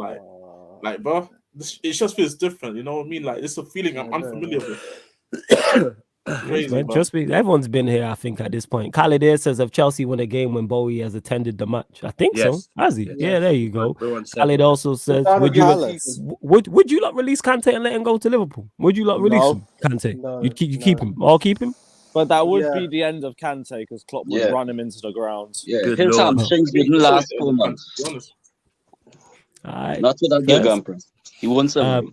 Like, bro, it just feels different. You know what I mean? Like, it's a feeling I'm unfamiliar with. Crazy, Man, bro. trust me, everyone's been here, I think, at this point. Khalid here says, have Chelsea won a game when Bowie has attended the match? I think so. Yes. Has he? Yes. Yeah, there you go. Everyone said Khalid that. also says, Down would with you Palace. would you not release Kante and let him go to Liverpool? Would you not release No. him, Kante? No, You'd keep no. him. All keep him? But that would Yeah. be the end of Kante because Klopp would Yeah. run him into the ground. Yeah, Good his Lord. hamstrings wouldn't last 4 months. To be honest. All right. Not without First, Gegenpress. He won't survive.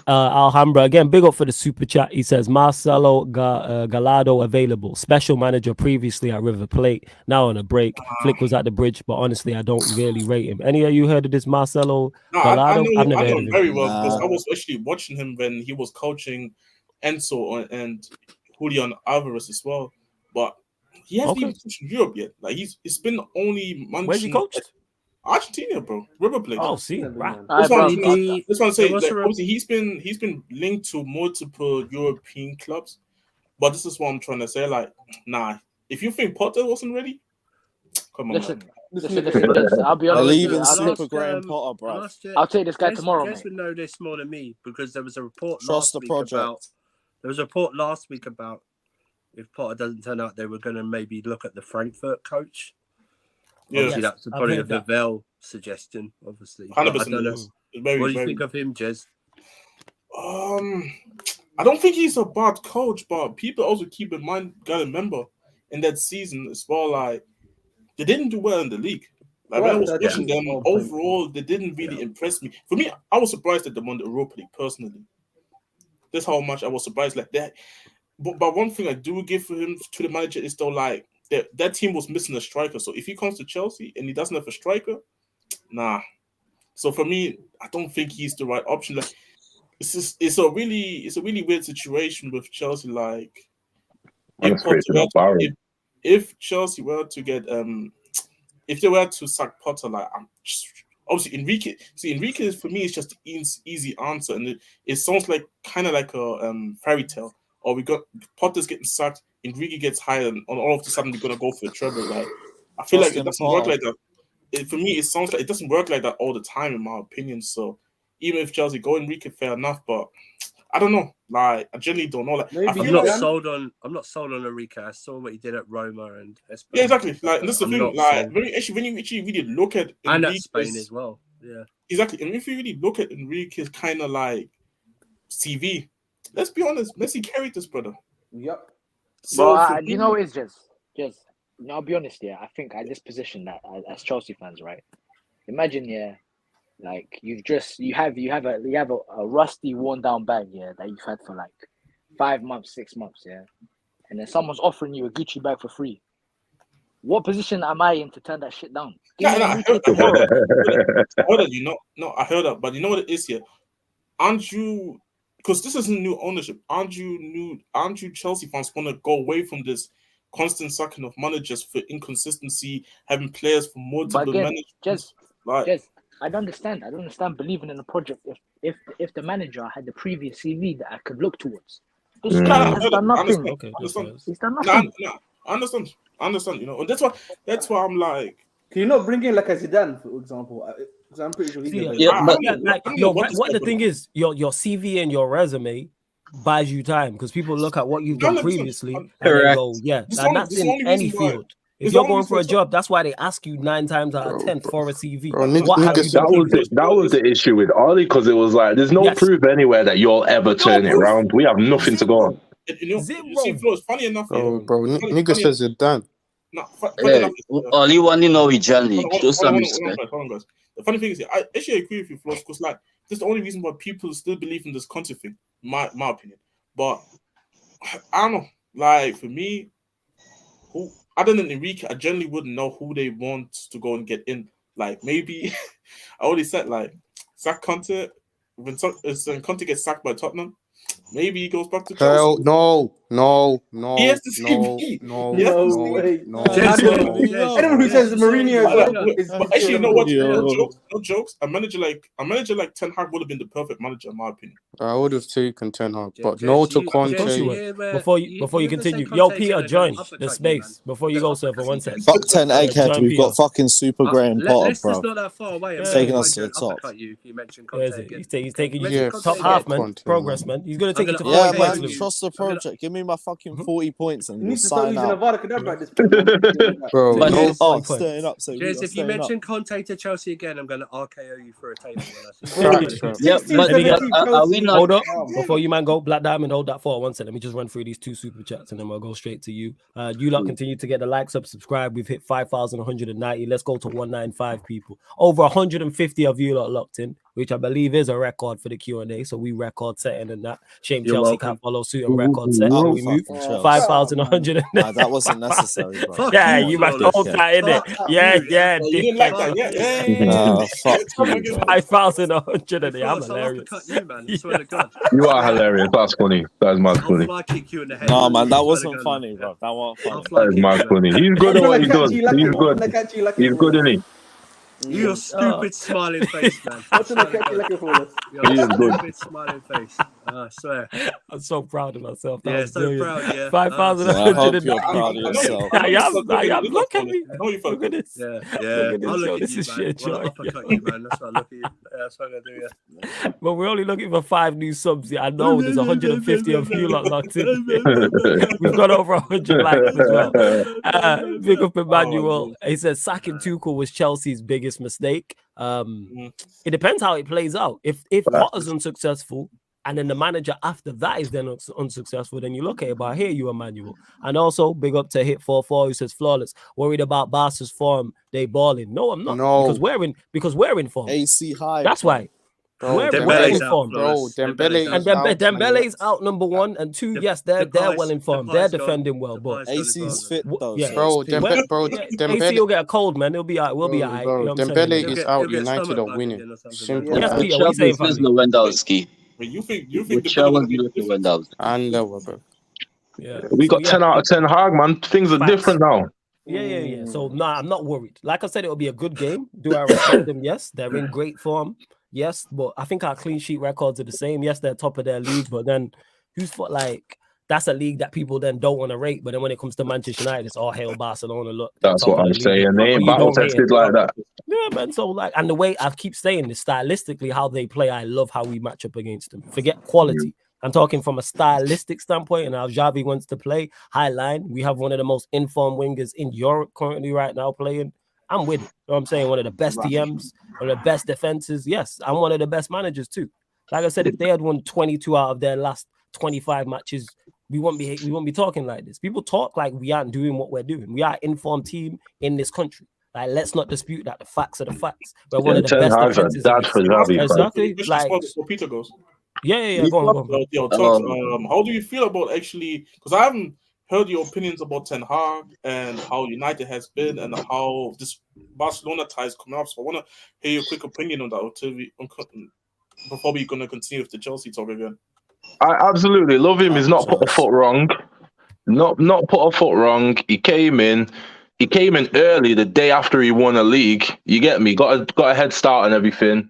Alhambra again, big up for the super chat. He says Marcelo Gallardo available, special manager previously at River Plate, now on a break. Flick was at the bridge, but honestly, I don't really rate him. Any of you heard of this Marcelo No, Gallardo? I I've never know heard him of him. very well because I was actually watching him when he was coaching Enzo and Julian Alvarez as well. But he hasn't even touched Europe yet. Like it's been only mentioned. Where's he coached? Argentina, bro. River Plate. Oh, see, right. That's what Did I'm he- saying. what's Like, the- obviously, he's been linked to multiple European clubs, but this is what I'm trying to say. Like, nah, if you think Potter wasn't ready, come on, Listen, man. listen, I'll be honest. with you, Leaving I'll Super take- Graham Potter, bro. I'll take this guy Jess, tomorrow, Jess mate. would know this more than me because there was a report Trust last the week project. about. There was a report last week about if Potter doesn't turn out, they were going to maybe look at the Frankfurt coach. Yeah. Obviously, Yes, that's I've probably a heard that. Vivel suggestion, obviously. But 100%. I don't know. It's very, What do you very. think of him, Jez? I don't think he's a bad coach, but people also keep in mind, gotta remember, in that season as well, like they didn't do well in the league. Like when I was watching them, overall, they didn't really impress me. For me, I was surprised that they won the Europa League personally. That's how much I was surprised like that. But one thing I do give for him to the manager is though, like that team was missing a striker. So if he comes to Chelsea and he doesn't have a striker, nah. So for me, I don't think he's the right option. Like it's a really weird situation with Chelsea. Like if Chelsea were to get if they were to sack Potter, like I'm just obviously Enrique for me is just an easy answer, and it sounds like kind of like a fairy tale. Or we got Potter's getting sacked, Enrique gets hired, and all of a sudden we're gonna go for a treble. Like I feel like it doesn't work like that. For me, it sounds like it doesn't work like that all the time, in my opinion. So even if Chelsea go Enrique, fair enough, but I don't know. Like I genuinely don't know. Like I'm not sold on Enrique. I saw what he did at Roma and España. Yeah, exactly. Like that's the thing. Like when you actually really look at and at Spain as well. Yeah, exactly. And if you really look at Enrique's kind of like CV, let's be honest, Messi carried this, brother. Yep. So But you know what it is, Jez? No, I'll be honest, yeah. I think at this position that as Chelsea fans, right? Imagine, yeah, like you have a rusty, worn down bag, yeah, that you've had for like 5 months, 6 months, yeah, and then someone's offering you a Gucci bag for free. What position am I in to turn that shit down? I heard that, but you know what it is here? Aren't you? Because this isn't new ownership. Aren't you Chelsea fans want to go away from this constant sucking of managers for inconsistency, having players for multiple managers? Jez, I'd understand. I'd understand believing in the project if the manager had the previous CV that I could look towards. This guy has done nothing. Okay, He's done Nah, nothing. I understand. You know, and that's why I'm like, Can you not bring in like a Zidane, for example? Because I'm pretty sure he's See, the Yeah, but what the thing is, your CV and your resume buys you time because people look at what you've done 100%. previously and Correct. they go, yeah, This and only- that's this in only any reason why- field. If this you're only going for a reason- job, that's why they ask you 9 times out of 10 for a CV. Bro, What have you done? that was the issue with Ollie because it was like there's no Yes. proof anywhere that you'll ever turn it proof. around. We have nothing to go on. You know, Zero. you see, Flo, it's funny enough. Bro, yeah, nigga says it done. No, funny yeah, enough. all you want in Norwegian League. Hold Show on, some hold respect. on, guys. The funny thing is, I actually agree with you, Flo, because like this is the only reason why people still believe in this Conte thing, my opinion. But I don't know. Like for me, who other than Enrique, I generally wouldn't know who they want to go and get in. Like maybe I already said like sack Conte. When Conte gets sacked by Tottenham, maybe he goes back to Chelsea. Hell no. He has the CV. No. Anyone who says Mourinho is But actually, you know what? Yo. No jokes. A manager like Ten Hag would have been the perfect manager, in my opinion. I would have taken Ten Hag, but Jess, no to you- Conte. Jess, Of course you you would. hear where- Before you hear continue, Conte yo, say Peter, they're join gonna uppercut the you, space man. before you go, sir, for 1 second. Fuck 10 egghead. John We've Peter. got fucking Super Graham Potter, Leicester's bro. not that far away. It's taking I'm us to gonna the top. uppercut you if you mention Where is Conte it? again. He's taking you Mention to Conte top again. half, man. Conte, Progress, man. He's gonna take you to gonna- 40 Yeah, points. man, Luke. trust the project. Give me my fucking 40 points and He we'll needs to start sign using out. Avada Kedavra at this point. Man. Bro, But no, here's- Oh, 40 points. stirring up. So we Jez, are if you stirring up. mention Conte to Chelsea again, I'm going to RKO you for a table. Yeah, but Let me get- are we not? Hold up before you man go. Black Diamond, hold that for 1 second. Let me just run through these 2 super chats and then we'll go straight to you. You lot continue to get the likes up, subscribe. We've hit 5,190. Let's go to 195 people. Over 150 of you lot locked in, which I believe is a record for the Q&A. So we record setting and that. Shame You're Chelsea welcome. can't follow suit and record set. Oh, We move fucking Chelsea. 5,100. Nah, that wasn't necessary, bro. Fuck Yeah, you, you must Flawless. hold that in it. Yeah. You didn't like that, yeah. Fuck you, bro. 5,100 and I'm Flawless, I'll hilarious. uppercut you, man. I swear to God. You are hilarious. That's funny. That's mad I'll funny. fly kick you in the head. Nah, man, I that swear to wasn't God. funny, bro. That wasn't I'll funny. fly That is kick mad you. funny. He's good at what he does. He's good. He's good, isn't he? You're stupid smiling face, man. What's in the catchy for us? You're He is good. stupid smiling face. I swear. I'm so proud of myself. That Yeah, was so brilliant. proud, yeah. 5,100. you're proud of yourself. I am. Look at me. I know you Look at this. Yeah, Look yeah. at this, I'll yo, look at this you, is man. shit, Well, yo. I'll uppercut you, man. That's what I look at you. Yeah, that's what I'm gonna do, yeah. But we're only looking for 5 new subs. Yeah, I know there's 150 of you lot locked in. We've got over 100 likes as well. Big up Emmanuel. He says sacking Tuchel was Chelsea's biggest mistake. It depends how it plays out. If Potter's unsuccessful and then the manager after that is then unsuccessful, then you look at it. But I hear you, Emmanuel. And also big up to Hit 44 who says flawless. Worried about Barca's form? They balling. No, I'm not. No. Because we're in form. AC high. That's why. Bro, We're Dembele's in out, form. Bro, Flawless. Dembele And is out. Dembele's out number 1 and 2. Yes, they're well informed. They're defending well, but AC's fit though. yeah. so Bro, it's peak. AC will get a cold, man. It'll be all right. We'll be all right. Bro, You know what I'm Dembele saying? is He'll out. get United stomach are bug winning. again or something. Simple. Yes, Which Peter, what you saying, is family? Lewandowski? Wait, you think Which was Lewandowski? And bro. Yeah. We got So, 10 out of 10 Hag, man. Things are Facts. different now. Yeah. So nah, I'm not worried. Like I said, it'll be a good game. Do I respect them? Yes, they're in great form. Yes, but I think our clean sheet records are the same. Yes, they're top of their league, but then who's for like that's a league that people then don't want to rate. But then when it comes to Manchester United, it's all hail Barcelona. Look, they're That's top what of I'm the league. saying. They ain't You battle don't rate tested it. like that. Yeah, man. So like, and the way I keep saying this, stylistically, how they play, I love how we match up against them. Forget quality. I'm talking from a stylistic standpoint, and how Xavi wants to play high line. We have one of the most informed wingers in Europe currently right now playing. I'm with it. You know what I'm saying? One of the best DMs, one of the best defenses. Yes, I'm one of the best managers too. Like I said, if they had won 22 out of their last 25 matches, we won't be talking like this. People talk like we aren't doing what we're doing. We are an informed team in this country. Like, let's not dispute that. The facts are the facts. We're one of the best defenses. Exactly. Like, before Peter goes. Yeah. Go on. Yo, Tux, how do you feel about actually? Because I haven't heard your opinions about Ten Hag and how United has been and how this Barcelona tie is coming up. So I want to hear your quick opinion on that before we're going to continue with the Chelsea talk again. I absolutely love him. He's not put a foot wrong. Not put a foot wrong. He came in. He came in early the day after he won a league. You get me? Got a head start and everything.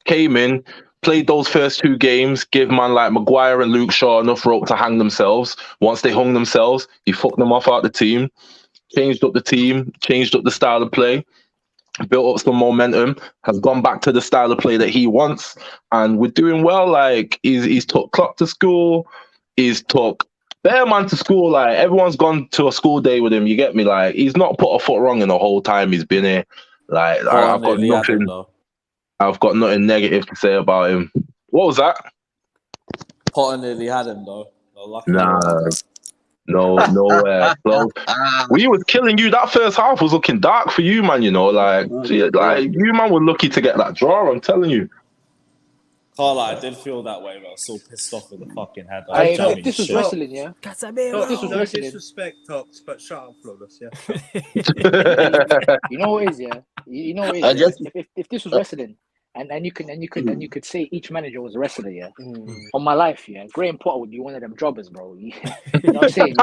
Came in, played those first 2 games, give man like Maguire and Luke Shaw enough rope to hang themselves. Once they hung themselves, he fucked them off out the team, changed up the team, changed up the style of play, built up some momentum, has gone back to the style of play that he wants, and we're doing well. Like he's took Klopp to school, he's took Bear man to school. Like everyone's gone to a school day with him. You get me? Like he's not put a foot wrong in the whole time he's been here. Like I've got nothing. I've got nothing negative to say about him. What was that? Potter nearly had him though. Nah, nowhere. Well, we was killing you. That first half was looking dark for you, man. You know, like you man were lucky to get that draw. I'm telling you. Carla, I did feel that way, but I was so pissed off with the fucking head. If this was wrestling, yeah. If this was wrestling. Disrespect talks, but shut up, Flawless. Yeah. You know what it is, yeah. You know what it is. If this was wrestling, and you could say each manager was a wrestler, yeah. On my life, yeah. Graham Potter would be one of them jobbers, bro. You know what I'm saying?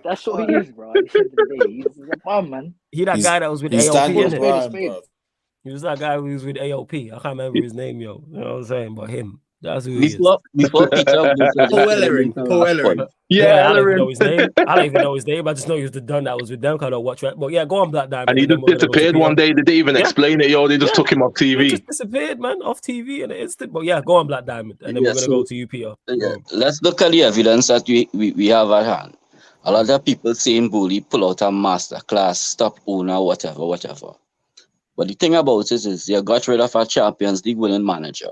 That's what he is, bro. At the end of the day, he's a bum, man. He that guy that was with AOP. He was that guy who was with AOP. I can't remember his name, yo. You know what I'm saying? But him. That's who he is. Before Peter Paul Ellering. Yeah, I don't even know his name. I don't even know his name. I just know he was the done that was with them. Kind of watch right. But yeah, go on, Black Diamond. And he just disappeared one day. They didn't even explain it, yo. They just took him off TV. He just disappeared, man, off TV in an instant. But yeah, go on, Black Diamond. And then we're gonna go to you, Peter. Let's look at the evidence that we have at hand. A lot of people saying Bully pull out a master class, stop owner, whatever. But the thing about it is you got rid of a Champions League winning manager.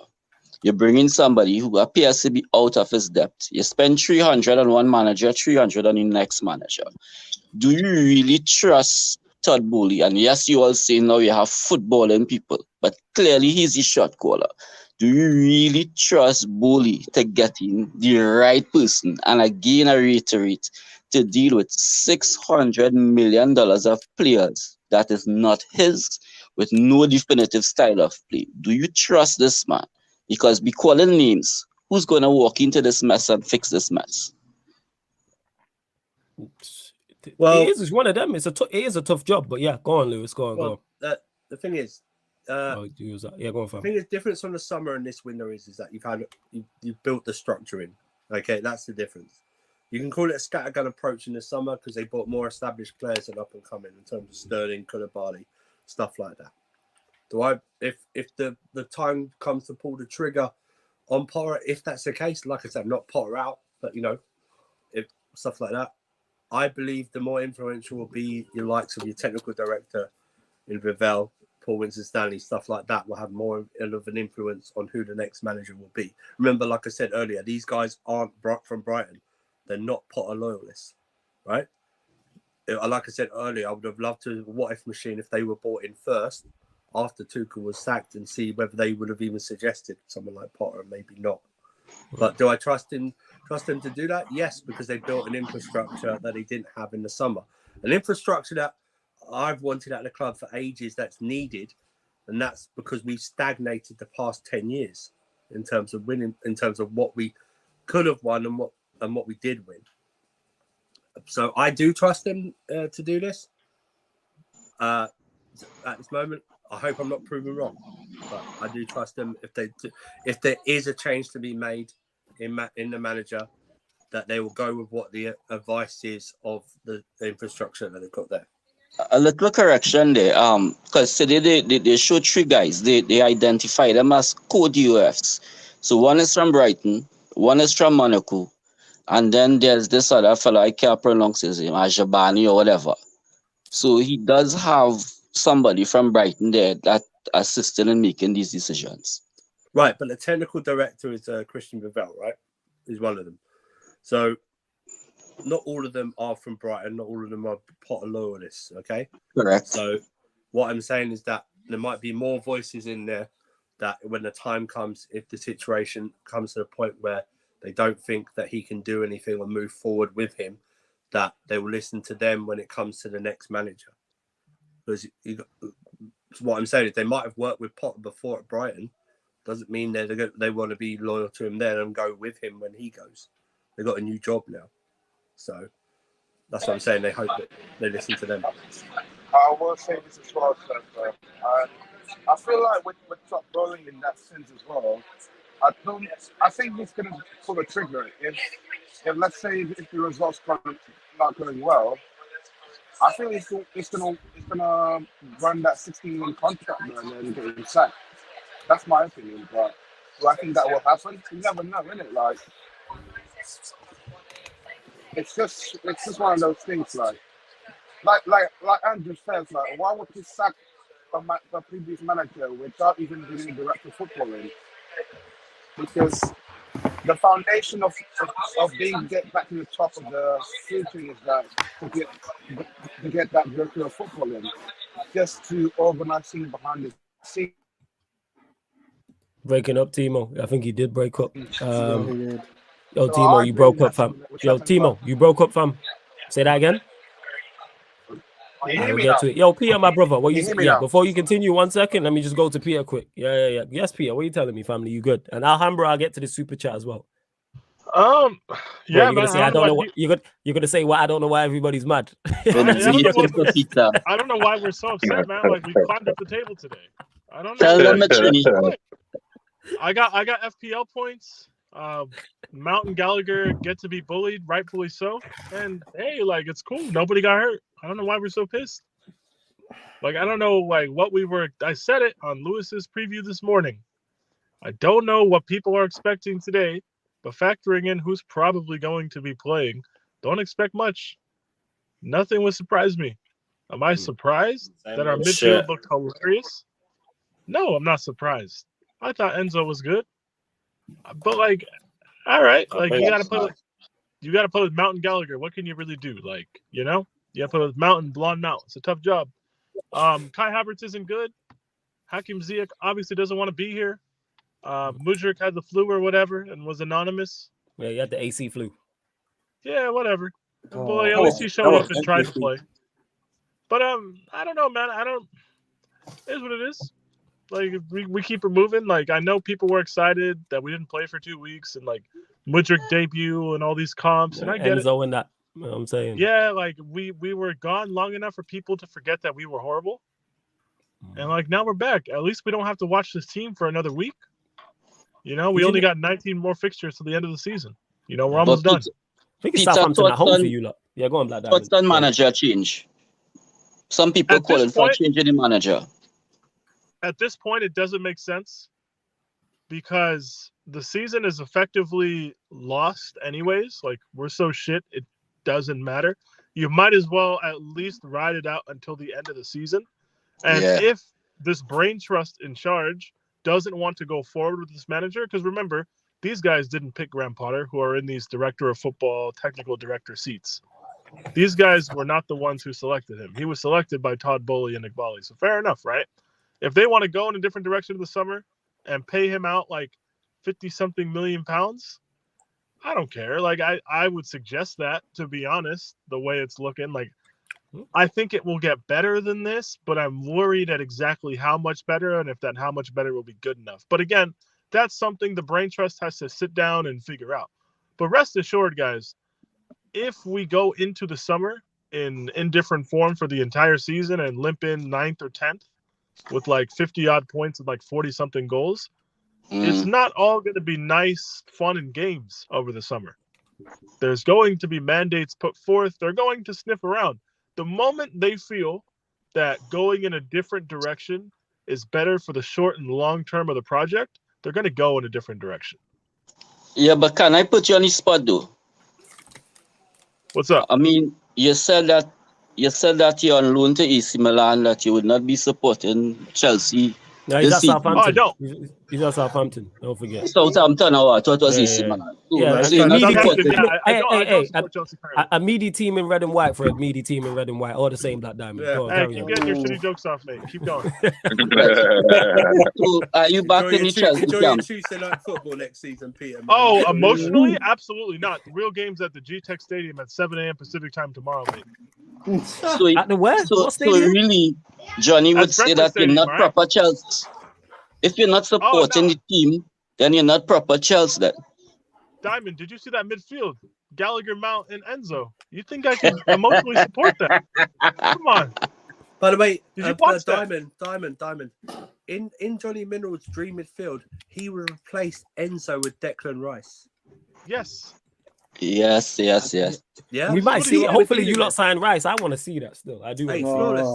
You bring in somebody who appears to be out of his depth. You spend 300 on one manager, 300 on the next manager. Do you really trust Todd Bowley? And yes, you all say now you have footballing people, but clearly he's the shot caller. Do you really trust Bowley to get in the right person? And again, I reiterate, to deal with $600 million of players that is not his, with no definitive style of play. Do you trust this man? Because be calling names, who's going to walk into this mess and fix this mess? Well, it is one of them. It is a tough job, but yeah, go on, Lewis. Go on. The thing is, go on, fam. I think the difference from the summer and this winter is that you've built the structure in. Okay, that's the difference. You can call it a scattergun approach in the summer because they bought more established players and up and coming in terms of Sterling, Koulibaly, stuff like that. If the time comes to pull the trigger on Potter, if that's the case, like I said, not Potter out, but if stuff like that, I believe the more influential will be your likes of your technical director in Vivell, Paul Winston-Stanley, stuff like that will have more of an influence on who the next manager will be. Remember, like I said earlier, these guys aren't from Brighton. They're not Potter loyalists, right? Like I said earlier, I would have loved to what if machine if they were bought in first after Tuchel was sacked and see whether they would have even suggested someone like Potter, maybe not. But do I trust him to do that? Yes, because they built an infrastructure that they didn't have in the summer. An infrastructure that I've wanted at the club for ages that's needed, and that's because we've stagnated the past 10 years in terms of winning, in terms of what we could have won and what we did win. So I do trust him to do this. At this moment, I hope I'm not proven wrong, but I do trust them. If there is a change to be made in the manager, that they will go with what the advice is of the infrastructure that they've got there. A little correction there, because they show 3 guys. They identify them as co-DOFs. So one is from Brighton, one is from Monaco, and then there's this other fellow, I can't pronounce his name, Ajabani or whatever. So he does have somebody from Brighton there that assisted in making these decisions. Right, but the technical director is Christian Vivell, right? He's one of them. So not all of them are from Brighton, not all of them are Potter loyalists, okay? Correct. So what I'm saying is that there might be more voices in there that when the time comes, if the situation comes to the point where they don't think that he can do anything or move forward with him, that they will listen to them when it comes to the next manager. Because what I'm saying is they might have worked with Potter before at Brighton. Doesn't mean they want to be loyal to him there and go with him when he goes. They've got a new job now. So That's what I'm saying. They hope that they listen to them. I will say this as well, sir. I feel like with top bowling in that sense as well, I think he's going to pull a trigger. If let's say if the results not going well, I think it's gonna run that 16-month contract and then get him sacked. That's my opinion, but do I think that will happen? You never know, innit? Like it's just one of those things. Like Andrew says, like why would he sack the previous manager without even being a director of footballing? Because the foundation of being get back to the top of the food chain is that to get that director of footballing, just to organize things behind the scenes. Breaking up, Timo. I think he did break up. Yo, No, Timo, I you agree broke with up, fam. that. Yo, Timo, you broke up, fam. Say that again. Can you hear We'll me get now? to it. Yo, Peter, my brother, what Can you you say? hear me Yeah, now? before you continue, 1 second, let me just go to Peter quick. Yeah. Yes, Peter, what are you telling me, family? You good? And Alhambra, I'll get to the super chat as well. Yeah, you're man. gonna say I don't know what you're gonna say. Why I don't know why everybody's mad. I don't know why we're so upset, man. Like we climbed up the table today. I don't know. I got FPL points. Mountain Gallagher get to be bullied, rightfully so. And hey, like it's cool. Nobody got hurt. I don't know why we're so pissed. Like I don't know, like what we were. I said it on Lewis's preview this morning. I don't know what people are expecting today, but factoring in who's probably going to be playing, don't expect much. Nothing would surprise me. Am I surprised that our midfield looked hilarious? No, I'm not surprised. I thought Enzo was good, but like, all right, like you gotta play with Mountain Gallagher. What can you really do? Like, you know, you gotta play with Blonde Mountain. It's a tough job. Kai Havertz isn't good. Hakim Ziyech obviously doesn't want to be here. Mudryk had the flu or whatever and was anonymous. Yeah, you had the AC flu. Yeah, whatever. Boy, at least he showed up and tried to play. But I don't know, man. It is what it is. Like we keep it moving. Like I know people were excited that we didn't play for 2 weeks and like Mudryk debut and all these comps, and I get Enzo and that. You know what I'm saying. Yeah, like we were gone long enough for people to forget that we were horrible. And like now we're back. At least we don't have to watch this team for another week. You know, we only got 19 more fixtures to the end of the season. You know, we're almost done. I think it's Southampton at home for you lot. Yeah, go on, Black Diamond. What's the manager change? Some people calling for changing the manager. At this point, it doesn't make sense because the season is effectively lost anyways. Like, we're so shit, it doesn't matter. You might as well at least ride it out until the end of the season. And if this brain trust in charge doesn't want to go forward with this manager, because remember, these guys didn't pick Graham Potter, who are in these director of football, technical director seats. These guys were not the ones who selected him. He was selected by Todd Bowley and Iqbali. So fair enough, right? If they want to go in a different direction in the summer and pay him out like 50-something million pounds, I don't care. Like I would suggest that, to be honest, the way it's looking. Like I think it will get better than this, but I'm worried at exactly how much better and if that how much better will be good enough. But again, that's something the brain trust has to sit down and figure out. But rest assured, guys, if we go into the summer in indifferent form for the entire season and limp in 9th or 10th with like 50-odd points and like 40-something goals, it's not all going to be nice, fun, and games over the summer. There's going to be mandates put forth. They're going to sniff around. The moment they feel that going in a different direction is better for the short and long term of the project, they're going to go in a different direction. Yeah, but can I put you on the spot, though? What's up? I mean, you said that you're on loan to AC Milan, that you would not be supporting Chelsea. No, he's at Southampton. Oh, I don't. He's at Southampton. Don't forget. Southampton or what? What was AC Milan? A meaty team in red and white for a meaty team in red and white. All the same, Black Diamond. Yeah. Hey, keep getting your shitty jokes off, mate. Keep going. So, are you back in the Chelsea camp? Tuesday night football next season, Peter. Man. Oh, emotionally? Absolutely not. The real game's at the G-Tech Stadium at 7 a.m. Pacific time tomorrow, mate. So, at the where? So really, Johnny would say that you're not proper Chelsea. If you're not supporting the team, then you're not proper Chelsea then. Diamond, did you see that midfield? Gallagher, Mount, and Enzo. You think I can emotionally support that? Come on. By the way, Did you watch that? Diamond. In Johnny Mineral's dream midfield, he would replace Enzo with Declan Rice. Yes. Yes. Yeah. We might see it. Hopefully, you lot sign Rice. I want to see that still. I do. Hey, want Flawless.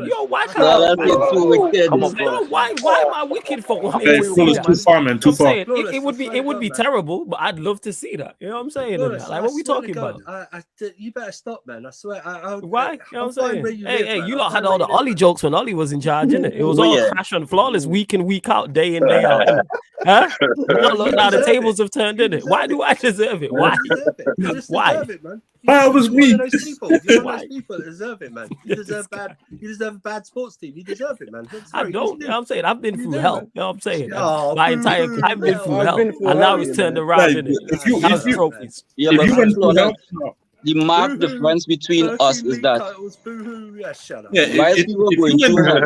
Yo, why can't No, that's it, too wicked. Come on, bro. Why am I wicked for wanting Hey, to Flawless, see too that? far, man. Too I'm far. saying it would be terrible, but I'd love to see that. You know what I'm saying? Flawless, Like, what are we talking God, about? you better stop, man. I swear. Why? You know what I'm saying? You Hey, you lot had all the Ollie jokes when Ollie was in charge, innit? It was Oh, all yeah. Crash and Flawless week in, week out, day in, day out, innit? Huh? Look, now the tables have turned, innit? Why do I deserve it? Why? You just Why? deserve it, man. Why was You're me? one of those people. You're one of those people that deserve it, man. You deserve bad. You deserve a bad sports team. You deserve it, man. I don't. You know what I'm saying? I've been through hell. You know what I'm saying? Oh, My entire I've been through hell. And now it's turned around, innit? That's trophies. Yeah, If but you went through Flawless, hell, the marked difference between us is that Yeah, shut up. yeah, whilst we were going through hell,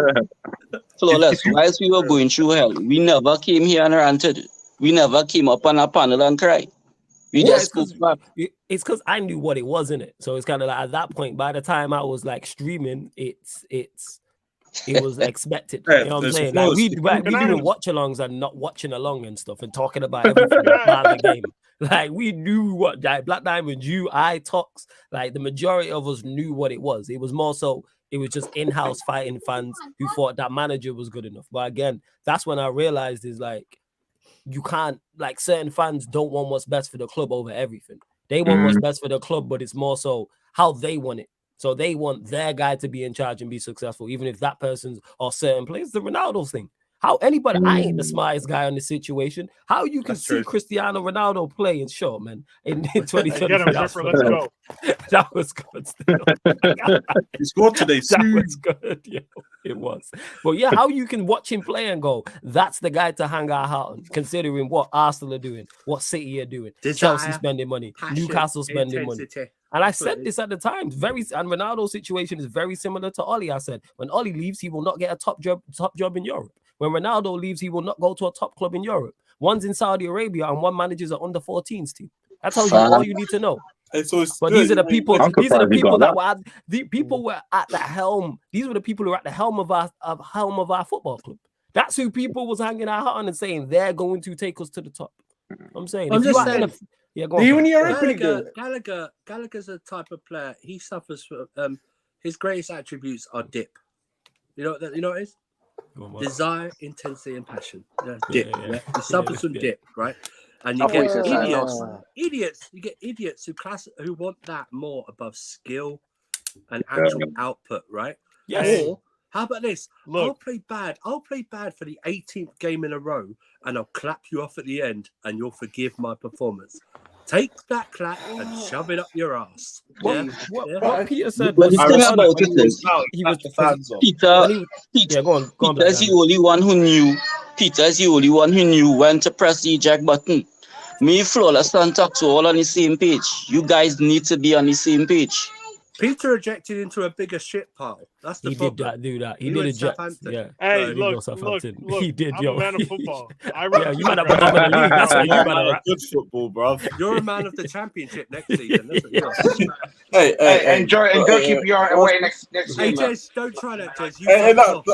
Flawless, if you- whilst we were going through hell, we never came here and ranted. We never came up on a panel and cried. We Yeah, just spoke back. it's because I knew what it was, in it. So it's kind of like at that point, by the time I was like streaming, it was expected. Yeah, You know what I'm there's saying? a Like we Can I- doing watch alongs and not watching along and stuff and talking about everything about the game. Like we knew what like Black Diamond, you, I, Tox, like the majority of us knew what it was. It was more so it was just in-house fighting fans who thought that manager was good enough. But again, that's when I realized is like you can't, like, certain fans don't want what's best for the club over everything. They want what's best for the club, but it's more so how they want it. So they want their guy to be in charge and be successful, even if that person's or certain players. The Ronaldo thing. How anybody, I ain't the smartest guy on this situation. How you can see Cristiano Ronaldo play in short, man, in 2020. Get him, Jeffrey, let's go. That was good. He scored today. That was good. Yeah, it was. But yeah, how you can watch him play and go, that's the guy to hang our hat on, considering what Arsenal are doing, what City are doing, Chelsea spending money, Newcastle spending money. And I said this at the time. And Ronaldo's situation is very similar to Ollie. I said when Ollie leaves, he will not get a top job in Europe. When Ronaldo leaves, he will not go to a top club in Europe. One's in Saudi Arabia and one manages an under-14s team. That tells you all you need to know. But these are the people. These are the people that were at the people were at the helm. These were the people who were at the helm of our football club. That's who people was hanging our hat on and saying they're going to take us to the top. I'm saying. I'm just saying. Yeah, go on. Gallagher's a type of player. He suffers from his greatest attributes are dip. You know what it is? Desire, intensity, and passion. Dip. Yeah. He suffers from dip, right? And you get idiots. You get idiots who want that more above skill and actual output, right? Yes. Or how about this? Look. I'll play bad for the 18th game in a row, and I'll clap you off at the end, and you'll forgive my performance. Take that clap and shove it up your ass. What Peter said But was the thing about it is, he was Peter is the only one who knew. Peter is the only one who knew when to press the eject button. Me, Flawless, and Tox all on the same page. You guys need to be on the same page. Peter ejected into a bigger shit pile. That's the problem. He did that. He He did went eject. Southampton. Yeah. Hey, he look, He did. I'm Yo. a man of football. Yeah, you might have put him in the league. That's what you I'm better. good football, bro. You're a man of the championship next season. That's what you are. Hey, enjoy keep your away next Hey, year. Jez, don't try that, Jez.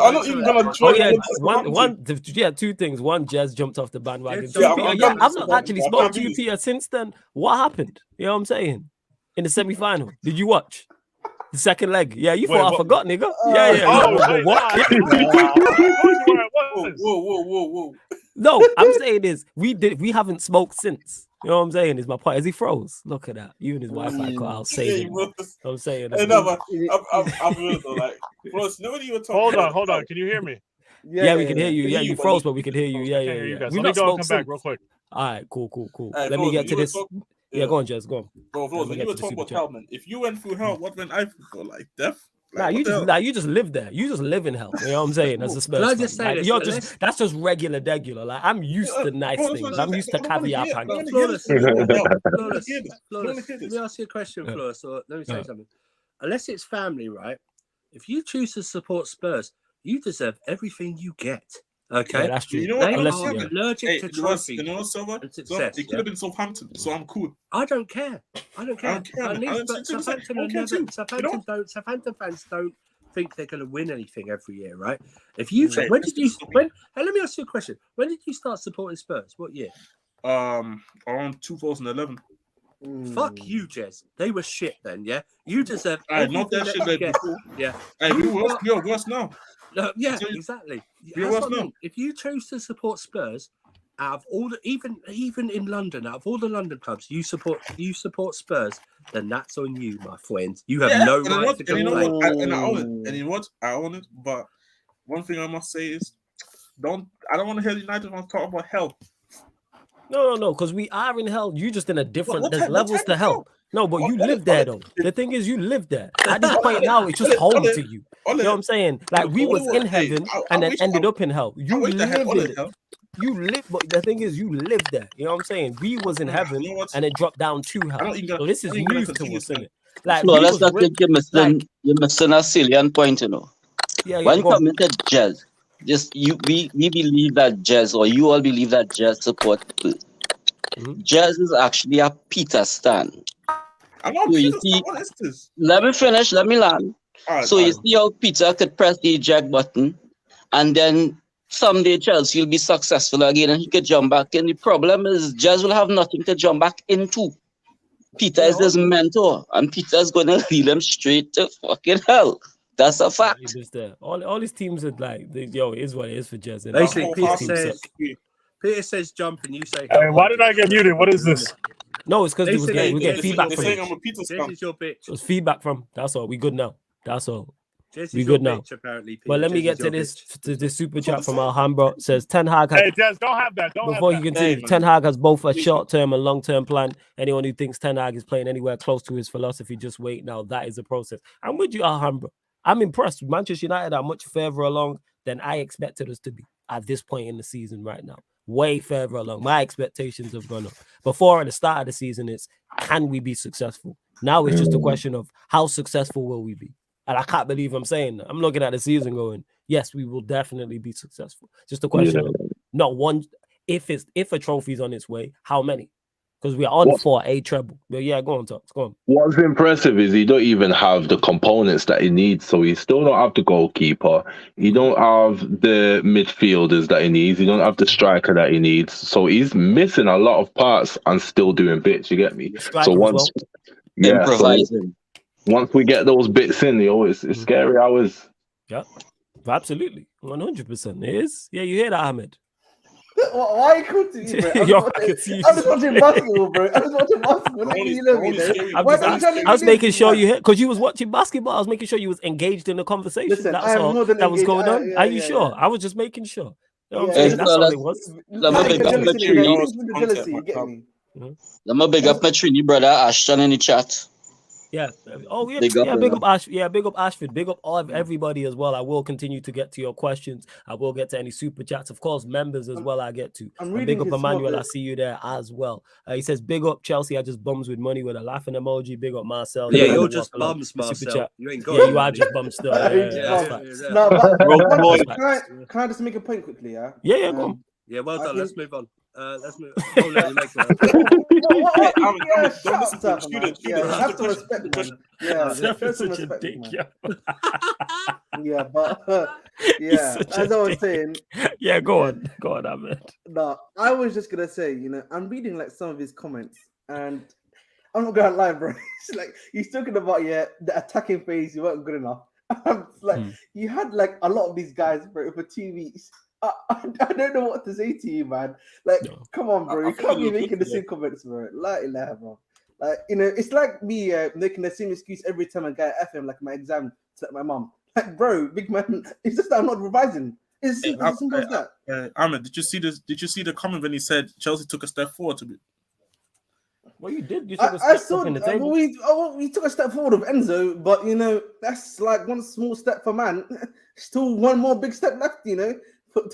I'm not even gonna try. Two things. One, Jez jumped off the bandwagon. Yeah, I've not actually spoken to you, Peter, since then. What happened? You know what I'm saying? In the semi-final, did you watch the second leg? Yeah, you thought I forgot, nigga. Whoa. No, I'm saying is we haven't smoked since. You know what I'm saying? Is my point. As he froze. Look at that. Even his Wi-Fi cut out saving. I'm saying. Hey, no, but I'm real though. Like, plus, nobody even talking. Hold on. Can you hear me? Yeah, we can hear you. Yeah, you froze, but we can hear you. Yeah. Let me go and come back real quick. All right, cool. Hey, Let me get to this. Yeah, go on, Jez. Go on. Bro, when you were talking about hell, man, if you went through hell, what went I through? Like death? Like, you just live there. You just live in hell. You know what I'm saying? As a Spurs Can I fan. just say this? That's just regular. Like I'm used to nice things. I'm used to caviar pancakes. Flawless. Let me ask you a question, Flawless. Or let me say something. Unless it's family, right? If you choose to support Spurs, you deserve everything you get. Okay, Yeah, that's true. You know what? they Unless are you- allergic Hey, to you know what, trophies Silver? and success. It could have been Southampton, so I'm cool. I don't care. I don't care. I don't care, At man. least, I but don't- Southampton I are don't care never. too. You know? Southampton fans don't think they're going to win anything every year, right? If you when did you when? Hey, let me ask you a question. When did you start supporting Spurs? What year? Around 2011. Fuck you, Jez. They were shit then, yeah. You deserve Not everything that that shit you like get. before. Yeah. Hey, You we are worse now. No, yeah, tell you- exactly. we are That's worse what I now. mean. If you chose to support Spurs, out of all the even in London, out of all the London clubs, you support Spurs, then that's on you, my friend. You have no and right to and you know complain. what? I own it. And you know what? I own it. But one thing I must say is, I don't want to hear United fans talk about hell. No, because we are in hell. You just in a different. There's what levels type to of hell. hell? No, but you live there though. The thing is, you live there. At this point now, it's just home to you. You know what I'm saying? Like we was in heaven and then ended up in hell. You live in it. You live, but the thing is, you live there. You know what I'm saying? We was in heaven and it dropped down to hell. So this is news to us, isn't it? Like No, we let's was not rich, think you're missing a salient point, you know. Yeah, When go on. coming to Jazz, we believe that Jazz, or you all believe that Jazz support Spurs. Jazz is actually a Peter stan. I'm not So you Peter see, Stan. What is this? let me finish, let me land. So you see how Peter could press the eject button, and then someday Chelsea will be successful again and he could jump back in. The problem is Jazz will have nothing to jump back into. Peter is his mentor, and Peter's going to lead him straight to fucking hell. That's a fact. He just there. All these teams are like, it is what it is for Jazz. Basically, Peter says jump and you say. Hey, why did I get muted? What is this? No, it's because we get feedback from saying it. I'm a Peter This is your bitch. It was feedback from. That's all. We good now. That's all. Jez We is your good now. bitch, apparently, Peter. But let me Jez get is to your this super chat from Alhambra. It says Ten Hag has, Hey, Jazz, don't have that. Don't before have you that. continue, Ten Hag has both a short-term and long-term plan. Anyone who thinks Ten Hag is playing anywhere close to his philosophy, just wait now. That is the process. I'm with you, Alhambra. I'm impressed. Manchester United are much further along than I expected us to be at this point in the season right now. Way further along. My expectations have gone up. Before at the start of the season, it's can we be successful? Now it's just a question of how successful will we be? And I can't believe I'm saying that. I'm looking at the season going, yes, we will definitely be successful. Just a question of not one. If a trophy's on its way, how many? Because we are on for a treble. But yeah, go on, Tox. Go on. What's impressive is he don't even have the components that he needs. So he still don't have the goalkeeper. He don't have the midfielders that he needs. He don't have the striker that he needs. So he's missing a lot of parts and still doing bits. You get me? So once, improvising. Once we get those bits in, it's scary hours. Yeah, absolutely, 100%. It is. Yeah, you hear that, Ahmed? Why are you called to me, bro? I'm just watching basketball, bro. I'm just watching basketball. Look at you, look at me. I was making sure you heard because you was watching basketball. I was making sure you was engaged in the conversation. Listen, That's I am all more than that was engaged. going on. Are you sure? I was just making sure. You know what I'm saying? That's all it was. Let me big up my Trini. Let me big up my Trini brother Ashton in the chat. Yeah. Oh, yeah. Big up, Big up Ash. Yeah, big up Ashford. Big up all everybody as well. I will continue to get to your questions. I will get to any super chats. Of course, members as well. I get to. I'm And big up Emmanuel. I see you there as well. He says, "Big up Chelsea. I just bums with money with a laughing emoji. Big up Marcel. Yeah, you're just bums, Marcel. You ain't got. Yeah, you are just bums still. That's facts. No, but can I just make a point quickly? Yeah. Yeah, go on. Yeah, well done. Let's move on. Let's move. Oh no, you make Don't listen to students. Have some respect, man. Yeah, such a dick, yeah, but yeah, as I was saying. Yeah, go on, Ahmed. No, I was just gonna say, I'm reading like some of his comments, and I'm not gonna lie, bro. It's like he's talking about the attacking phase. You weren't good enough. Like you had like a lot of these guys, bro, for 2 weeks. I don't know what to say to you, man. Like, come on, bro. You can't be making the same comments, bro. Bro. Like, it's like me making the same excuse every time I get FM, like my exam, to my mom. Like, bro, big man, it's just that I'm not revising. It's as simple as that. Ahmed, did you see this? Did you see the comment when he said Chelsea took a step forward to be? Well, you did. You took a step in the table. We took a step forward of Enzo, but that's like one small step for man. Still one more big step left,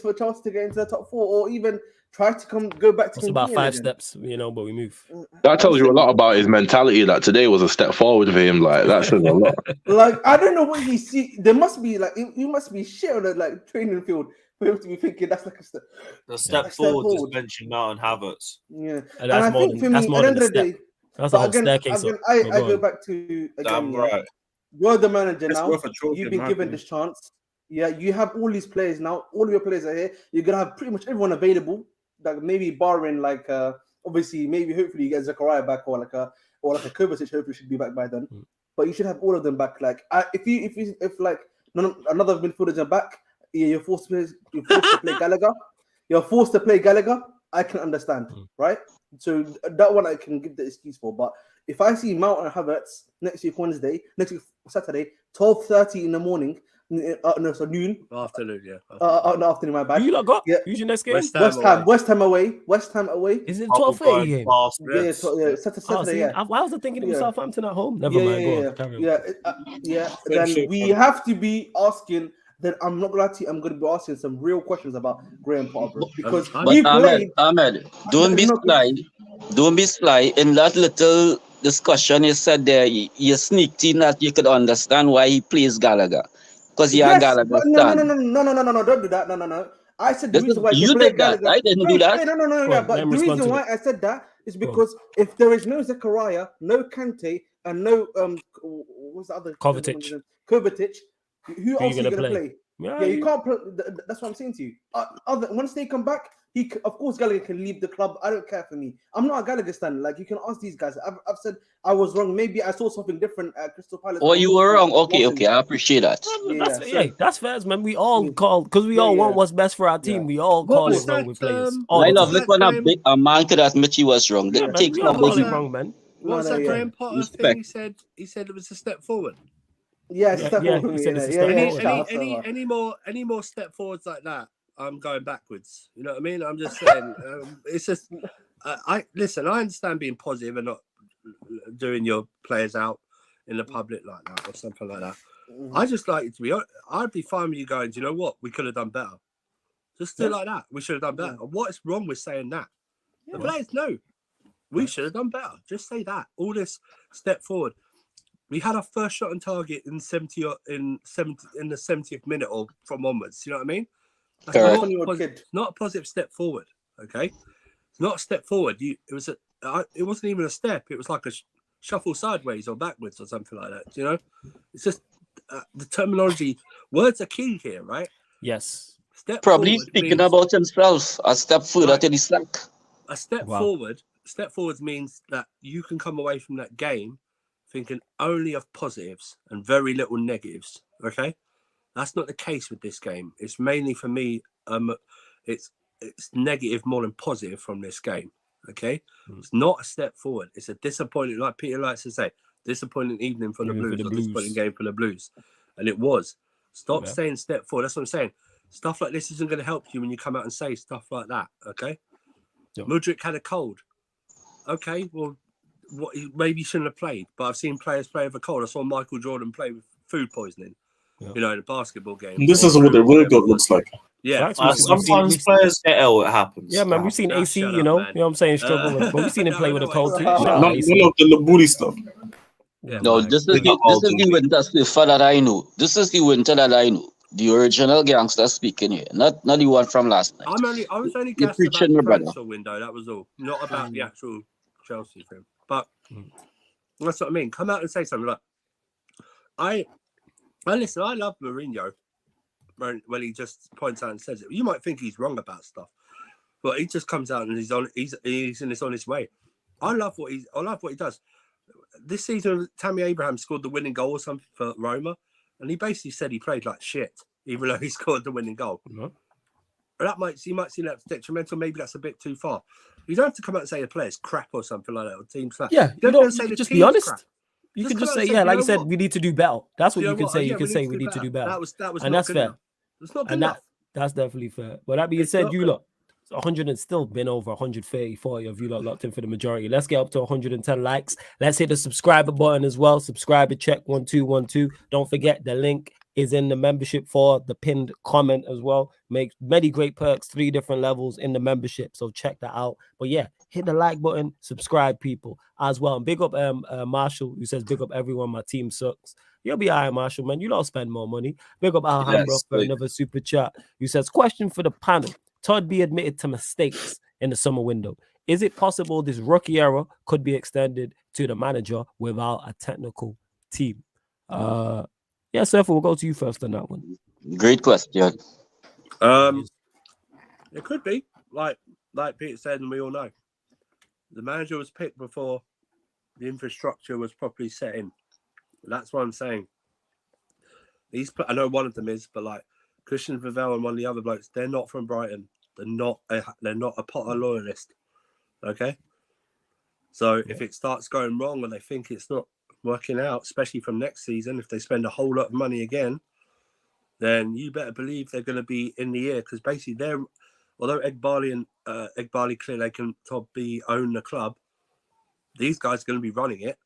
for Chelsea to get into the top 4, or even try to go back to It's about Quinquillo 5 again. steps, you know, but we move. That tells you a lot about his mentality. That today was a step forward for him. Like that says a lot. Like I don't know what he see. There must be like you must be shit on the like training field for him to be thinking that's like a step. The step forward is benching Mount and Havertz. Yeah, And that's I more think than for me, that's at more the than end a of the step. day, That's the but whole again, staircase. I go back to Damn again. right. You're the manager It's now. worth a trophy, You've in been my given opinion. this chance. Yeah, you have all these players now. All of your players are here. You're gonna have pretty much everyone available. Like maybe barring like obviously maybe hopefully you get Zakaria back or like a Kovacic hopefully should be back by then. But you should have all of them back. Like if like another midfielders are back, yeah, you're forced to play Gallagher. You're forced to play Gallagher. I can understand, right? So that one I can give the excuse for. But if I see Mount and Havertz next week Saturday, 12:30 in the morning, noon. Afternoon, yeah. No, afternoon, my bad. Who you lot got? Yeah. Who's your next game? West Ham away. Is it 12:30 game? Yeah, Saturday, yeah. Why was I thinking it was Yeah. Southampton at home? Never mind. Go on. Carry on. Then we have to be asking. Then I'm not gonna lie to you, I'm gonna be asking some real questions about Graham Potter because he played. Ahmed, don't be sly. Don't be sly. In that little discussion you said there, you sneaked in that you could understand why he plays Gallagher. Because you're a Gallagher but fan. No, don't do that. No. I said the reason why you play did that. Gallagher. I didn't do that. No. But the reason why I said that is because if there is no Zakaria, no Kante, and no what's the other Kovacic, who else are you gonna play? Yeah, you can't play. That's what I'm saying to you. Once they come back, of course Gallagher can leave the club. I don't care for me. I'm not a Gallagher stan. Like you can ask these guys. I've said I was wrong. Maybe I saw something different at Crystal Palace. Oh, you were wrong. Okay, I appreciate that. That's fair, man. We all call because we all want what's best for our team. We all call it wrong with players. I love it when a man could admit he was wrong. Yeah, Take we all call it wrong, man. What was that Graham Potter thing he said it was a step forward? Yeah, step forward. Any more step forwards like that, I'm going backwards. You know what I mean? I'm just saying. It's just I understand being positive and not doing your players out in the public like that or something like that. I just like it to be. I'd be fine with you going. Do you know what? We could have done better. Just do it like that. We should have done better. What is wrong with saying that? The players know we should have done better. Just say that. All this step forward. We had our first shot on target in the 70th minute or from onwards. You know what I mean? That's not a positive step forward. Okay, it's not a step forward. It wasn't even a step. It was like a shuffle sideways or backwards or something like that. You know, it's just the terminology. Words are key here, right? Yes. Step probably speaking about himself. A step further to the slack. A step forward. Step forwards means that you can come away from that game thinking only of positives and very little negatives. Okay, that's not the case with this game. It's mainly for me. It's negative more than positive from this game. Okay, it's not a step forward. It's a disappointing, like Peter likes to say, disappointing evening for the Blues, or disappointing game for the Blues, and it was. Stop saying step forward. That's what I'm saying. Stuff like this isn't going to help you when you come out and say stuff like that. Okay, Mudryk had a cold. Okay, well. Maybe he shouldn't have played, but I've seen players play with a cold. I saw Michael Jordan play with food poisoning, you know, in a basketball game. This is what the real good looks like. Yeah, sometimes players get ill. It happens. Yeah, man. We've seen AC, you know what I'm saying, struggle with, but we've seen him play with a cold too. None of the bully stuff. Yeah, no, this is the winter sniffer that I know. This is the winter that I know. The original gangster speaking here, not the one from last night. I was only gassed about the transfer window. That was all, not about the actual Chelsea thing. But that's what I mean. Come out and say something like, I listen. I love Mourinho when he just points out and says it. You might think he's wrong about stuff, but he just comes out and he's in his honest way. I love what he does. This season, Tammy Abraham scored the winning goal or something for Roma, and he basically said he played like shit, even though he scored the winning goal. That you might see that detrimental. Maybe that's a bit too far. You don't have to come out and say the player's crap or something like that, or team's crap. Yeah, you can just be honest. Crap. You can just say, like you said, we need to do better. That's what you can say. You can say we need to do better. That was and that's fair. It's not good enough. That's definitely fair. But that being said, you lot, 100 and still been over 130, 40 of you lot locked in for the majority. Let's get up to 110 likes. Let's hit the subscriber button as well. Subscriber check 1212. Don't forget the link is in the membership for the pinned comment as well. Makes many great perks, 3 different levels in the membership. So check that out. But yeah, hit the like button, subscribe, people, as well. And big up Marshall, who says big up everyone. My team sucks. You'll be all right, Marshall, man. You don't spend more money. Big up Alhambra for another super chat. Who says, question for the panel. Todd B admitted to mistakes in the summer window. Is it possible this rookie era could be extended to the manager without a technical team? Yeah, Surfer, we'll go to you first on that one. Great question. It could be, like Peter said, and we all know. The manager was picked before the infrastructure was properly set in. That's what I'm saying. I know one of them is, but like Christian Vivell and one of the other blokes, they're not from Brighton. They're not a Potter loyalist. Okay? So if it starts going wrong and they think it's not working out, especially from next season, if they spend a whole lot of money again, then you better believe they're going to be in the air, because basically although Egbali and Egbali clearly can own the club, these guys are going to be running it,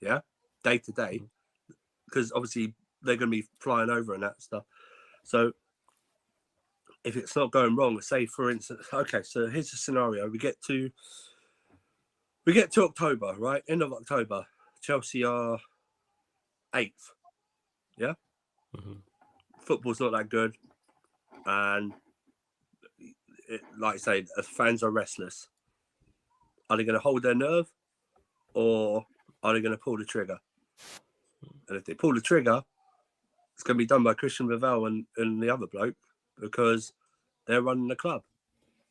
yeah, day to day, because obviously they're going to be flying over and that stuff. So if it's not going wrong, say for instance, okay, so here's the scenario: we get to October, right? End of October. Chelsea are 8th. Yeah? Football's not that good. And like I say, the fans are restless. Are they going to hold their nerve, or are they going to pull the trigger? And if they pull the trigger, it's going to be done by Christian Vivell and the other bloke, because they're running the club.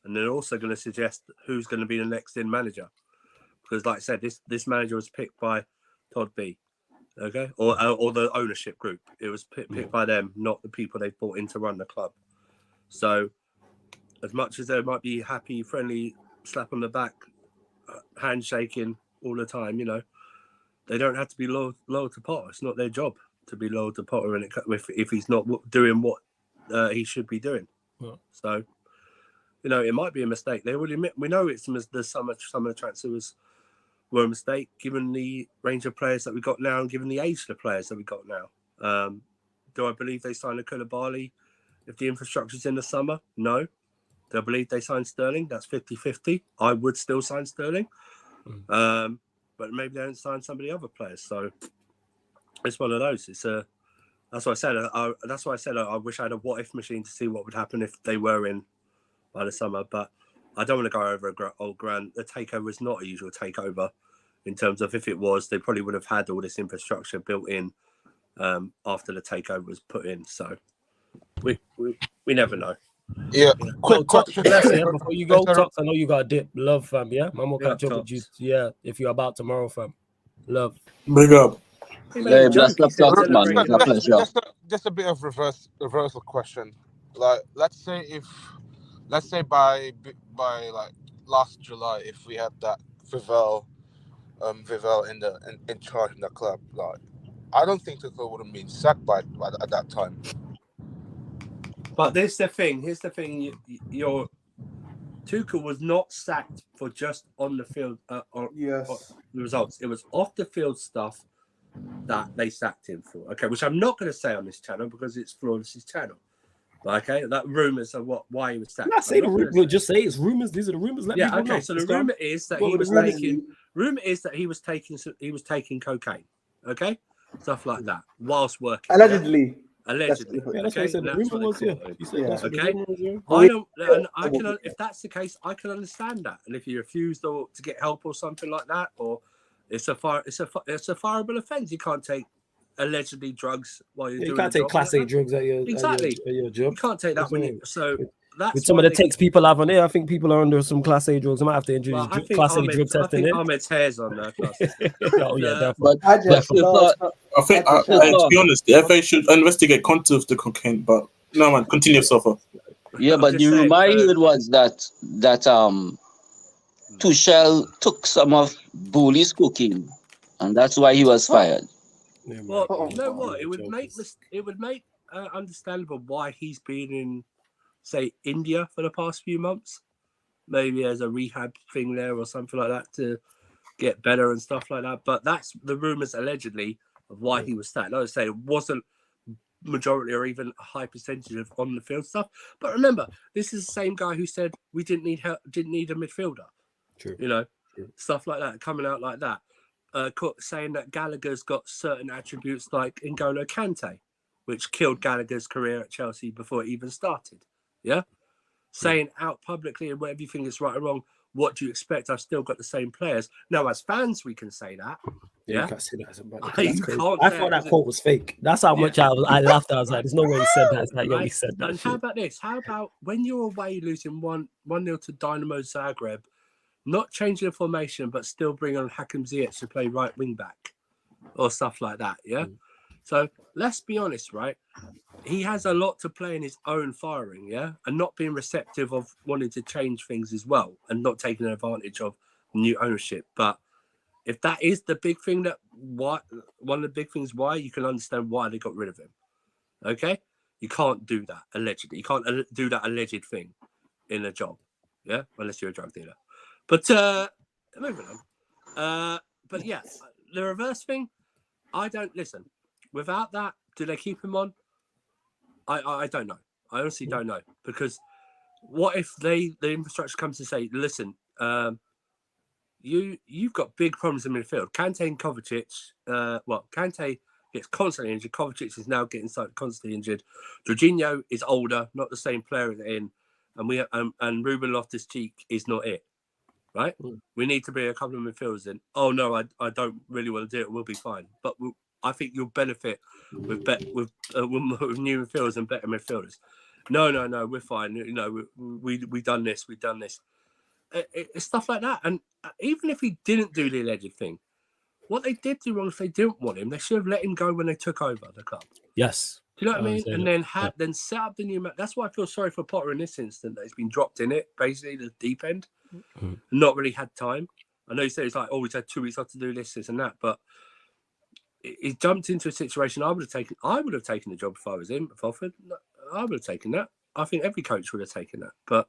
And they're also going to suggest who's going to be the next in manager. Because like I said, this manager was picked by Todd B, okay, or the ownership group. It was picked by them, not the people they brought in to run the club. So, as much as there might be happy, friendly, slap on the back, handshaking all the time, they don't have to be loyal to Potter. It's not their job to be loyal to Potter, if he's not doing what he should be doing. Yeah. So, it might be a mistake. They already admit, we know it's the summer transfers were a mistake, given the range of players that we got now and given the age of the players that we got now. Do I believe they signed a Koulibaly if the infrastructure's in the summer? No. Do I believe they signed Sterling? That's 50-50. I would still sign Sterling. But maybe they don't sign some of the other players. So it's one of those. That's why I said I wish I had a what-if machine to see what would happen if they were in by the summer. But I don't want to go over old ground. The takeover is not a usual takeover, in terms of if it was, they probably would have had all this infrastructure built in after the takeover was put in. So we never know. Yeah, quick question. Before you go, Tox, I know you got a dip. Love, fam, yeah? Man will catch up with you, yeah, if you're about tomorrow, fam. Love. Big up. Hey, bless up, Tox, man. It's a pleasure. Just a bit of reversal question. Like, let's say by like last July, if we had that Vivell in charge in the club, like, I don't think Tuchel would have been sacked at that time. But here's the thing. Your Tuchel was not sacked for just on the field the results. It was off the field stuff that they sacked him for. Okay, which I'm not going to say on this channel because it's Flawless's channel. Okay, that rumors of why he was sacked. Not say the rumors. Just say it's rumors. These are the rumors. Let people know. So the rumor is that he was taking cocaine. Okay, stuff like that whilst working. Allegedly. Allegedly. Yeah, that's what I said. The rumor was, Okay. I don't, and I can, if that's the case, I can understand that. And if you refuse to get help or something like that, or it's a fireable offence. You can't take allegedly drugs while you're doing. You can't take class A drugs at your job. You can't take that that's with some of the takes people have on there. I think people are under some class A drugs. I might have to introduce class A drug testing. I think Ahmed's hair's on there. Oh yeah, definitely. I think, to be honest, the FA should investigate content of the cocaine. But no, man, continue, Sofa. Yeah, but the rumor I heard was that Tuchel took some of Bully's cooking, and that's why he was fired. Well, you know what? It would make understandable why he's been in, say, India for the past few months. Maybe as a rehab thing there or something like that to get better and stuff like that. But that's the rumors allegedly of why he was sacked. Like I say, it wasn't majority or even a high percentage of on the field stuff. But remember, this is the same guy who said we didn't need help, didn't need a midfielder. True. You know, stuff like that coming out like that. Saying that Gallagher's got certain attributes like N'Golo Kante, which killed Gallagher's career at Chelsea before it even started. Yeah. Saying out publicly and whatever you think is right or wrong, what do you expect? I've still got the same players. Now, as fans, we can say that. Yeah, Yeah. you can't say that as a manager. You That's crazy. can't I say thought it that as a- quote was fake. That's how much I laughed. I was like, "There's no way he said that." It's like, yo, he Right? said that And shit. how about this? How about when you're away losing 1-0 to Dynamo Zagreb, not changing the formation, but still bring on Hakim Ziyech to play right wing back or stuff like that? Yeah. So let's be honest, right? He has a lot to play in his own firing, yeah, and not being receptive of wanting to change things as well, and not taking advantage of new ownership. But if that is the big thing one of the big things why you can understand why they got rid of him. Okay, you can't do that allegedly. You can't do that alleged thing in a job, yeah, unless you're a drug dealer. But moving on. But yeah, the reverse thing, I don't listen. Without that, do they keep him on? I don't know. I honestly don't know, because what if the infrastructure comes to say, listen, you've got big problems in midfield. Kante and Kovacic, Kante gets constantly injured. Kovacic is now getting constantly injured. Jorginho is older, not the same player in, and Ruben Loftus-Cheek is not it, right? We need to bring a couple of midfielders in. Oh no, I don't really want to do it. We'll be fine, but I think you'll benefit with new midfielders and better midfielders. No, we're fine. You know, we done this. We've done this. It's stuff like that. And even if he didn't do the alleged thing, what they did do wrong, if they didn't want him, they should have let him go when they took over the club. Yes. Do you know what I mean? And then set up the new. That's why I feel sorry for Potter in this instance, that he's been dropped in it, basically the deep end, not really had time. I know you said it's like, oh, he's had 2 weeks off to do this and that, but he jumped into a situation I would have taken. I would have taken the job if I was him, if offered. I would have taken that. I think every coach would have taken that. But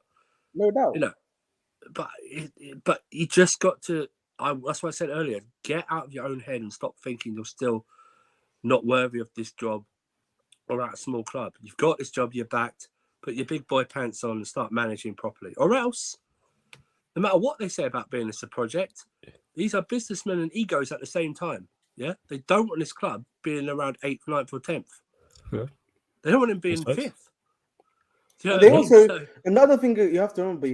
no doubt, you know, but you just got to. That's what I said earlier. Get out of your own head and stop thinking you're still not worthy of this job or at a small club. You've got this job. You're backed. Put your big boy pants on and start managing properly, or else, no matter what they say about being a project, these are businessmen and egos at the same time. Yeah, they don't want this club being around 8th, 9th, or 10th. Yeah. They don't want him being 5th. You know they also another thing you have to remember,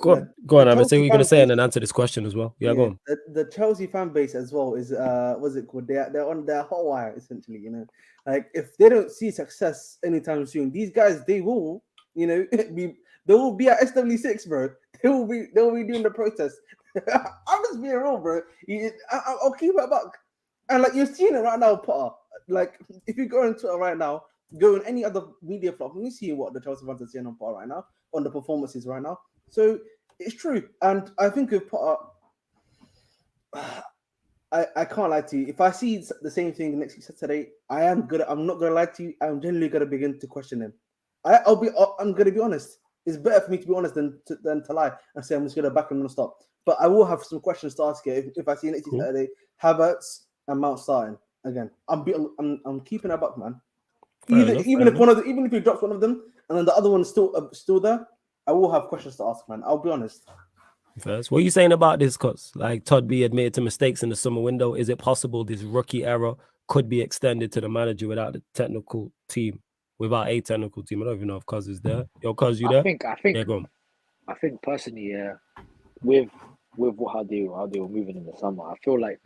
Go on, Amit. So you're going to say and then answer this question as well. Yeah, go on. The Chelsea fan base as well is what's it called? They're on their hot wire essentially. You know, like if they don't see success anytime soon, these guys they will, you know, they will be at SW6, bro. They will be doing the protest. I'm just being real, bro. I'll keep it back. And like you're seeing it right now, Potter. Like if you go on Twitter right now, go on any other media platform, you see what the Chelsea fans are seeing on Potter right now, on the performances right now. So it's true. And I think with Potter, I can't lie to you. If I see the same thing next Saturday, I'm not gonna lie to you. I'm generally gonna begin to question him. I'm gonna be honest. It's better for me to be honest than to lie and say I'm just gonna back him and stop. But I will have some questions to ask you if I see next Saturday Havertz and Mount starting again. I'm keeping that back, man. Even if he drops one of them and then the other one's still there, I will have questions to ask, man. I'll be honest. First, what are you saying about this? Cause like Todd B admitted to mistakes in the summer window. Is it possible this rookie era could be extended to the manager without a technical team? I don't even know if Cuz is there. Yo, Cuz, you there? I think personally, with how they were moving in the summer, I feel like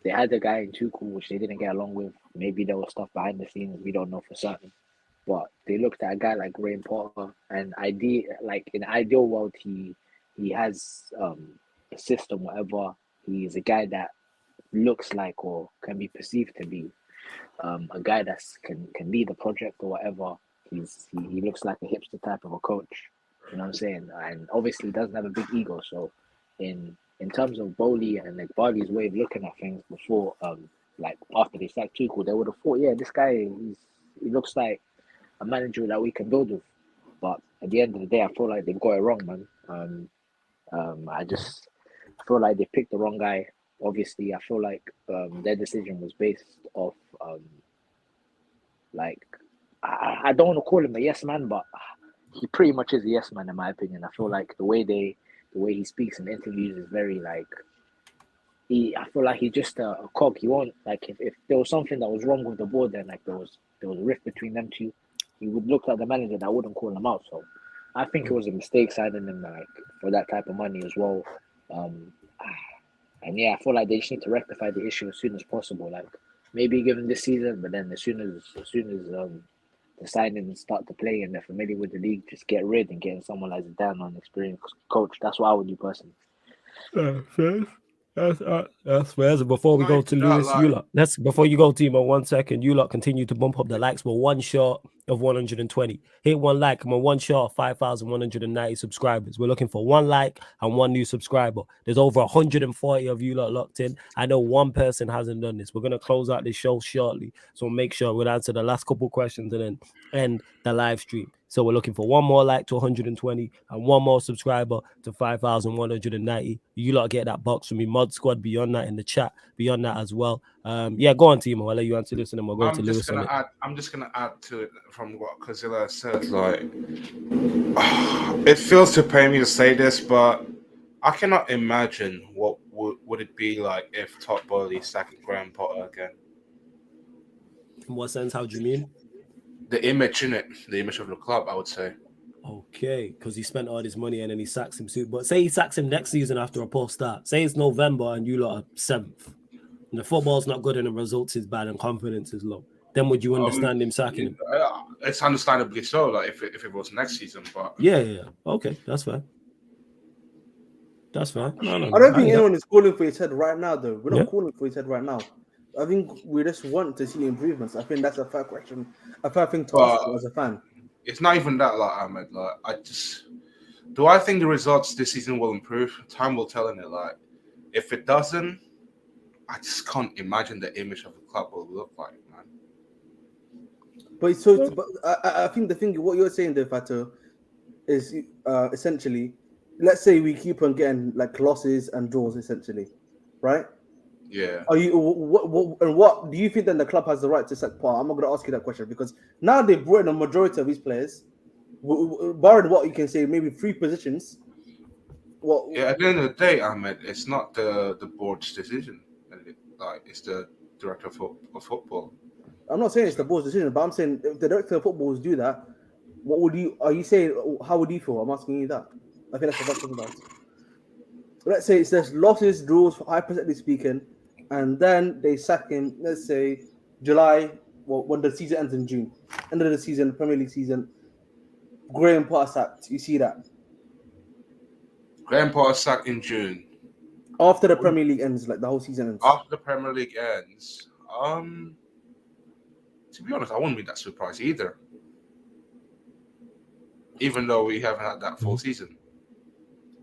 they had a guy in Tuchel which they didn't get along with. Maybe there was stuff behind the scenes we don't know for certain. But they looked at a guy like Graham Potter, and in an ideal world, he has a system, whatever. He's a guy that looks like or can be perceived to be a guy that can lead a project or whatever. He looks like a hipster type of a coach. You know what I'm saying? And obviously he doesn't have a big ego. So in terms of Bowley and like Barley's way of looking at things before, like after they sacked Tuchel, they would have thought, yeah, this guy he looks like a manager that we can build with. But at the end of the day, I feel like they got it wrong, man. I feel like they picked the wrong guy. Obviously, I feel like their decision was based off Like, I don't want to call him a yes man, but he pretty much is a yes man in my opinion. I feel like the way he speaks in interviews is very like I feel like he's just a cog. He won't like if there was something that was wrong with the board, then like there was a rift between them two, he would look at the manager that wouldn't call him out. So I think it was a mistake signing him like for that type of money as well. And yeah, I feel like they just need to rectify the issue as soon as possible. Like maybe give him this season, but then as soon as the signings start to play and they're familiar with the league, just get rid and getting someone like Dan on experienced coach. That's what I would do personally. Fair. That's fair. So before we go to Lewis, you lot, before you go, Timo, 1 second. You lot continue to bump up the likes. We're one short of 120. Hit one like, and we're one short of 5,190 subscribers. We're looking for one like and one new subscriber. There's over 140 of you lot locked in. I know one person hasn't done this. We're gonna close out this show shortly, so make sure we'll answer the last couple questions and then end the live stream. So we're looking for one more like to 120 and one more subscriber to 5,190. You lot get that box from me, Mod Squad. Beyond that in the chat, beyond that as well. Yeah, go on, Timo. I'll let you answer this and then we'll go to Lewis. I'm just gonna add to it from what Kazilla said. Like, it feels to pain me to say this, but I cannot imagine what would it be like if Todd Boehly sacked Graham Potter again. In what sense? How do you mean? The image in it, the image of the club, I would say. Okay, because he spent all this money and then he sacks him soon. But say he sacks him next season after a poor start. Say it's November and you lot are 7th. And the football's not good and the results is bad and confidence is low. Then would you understand him sacking him? It's understandably so, like if it was next season, but Yeah. Okay, that's fair. That's fair. No, I don't think anyone is calling for his head right now, though. We're not calling for his head right now. I think we just want to see improvements. I think that's a fair question, a fair thing to ask as a fan. It's not even that, like Ahmed. Like, do I think the results this season will improve? Time will tell in it. Like, if it doesn't, I just can't imagine the image of the club will look like, man. But I think the thing, what you're saying there, Fato, is essentially, let's say we keep on getting like losses and draws, essentially, right? Yeah. Are you what do you think then the club has the right to sack Potter? I'm not going to ask you that question because now they've brought in a majority of these players, barring what you can say, maybe 3 positions. Yeah, at the end of the day, Ahmed, it's not the board's decision. Like, it's the director of football. I'm not saying it's the board's decision, but I'm saying if the director of football do that, what would you? Are you saying how would you feel? I'm asking you that. I think that's the best thing about it. Let's say it's there's losses, draws, hypothetically speaking, and then they sack him. Let's say July, when the season ends in June, end of the season, Premier League season. Graham Potter sacked. You see that? Graham Potter sacked in June. After the Premier League ends, like the whole season ends. After the Premier League ends, to be honest, I wouldn't be that surprised either. Even though we haven't had that full season.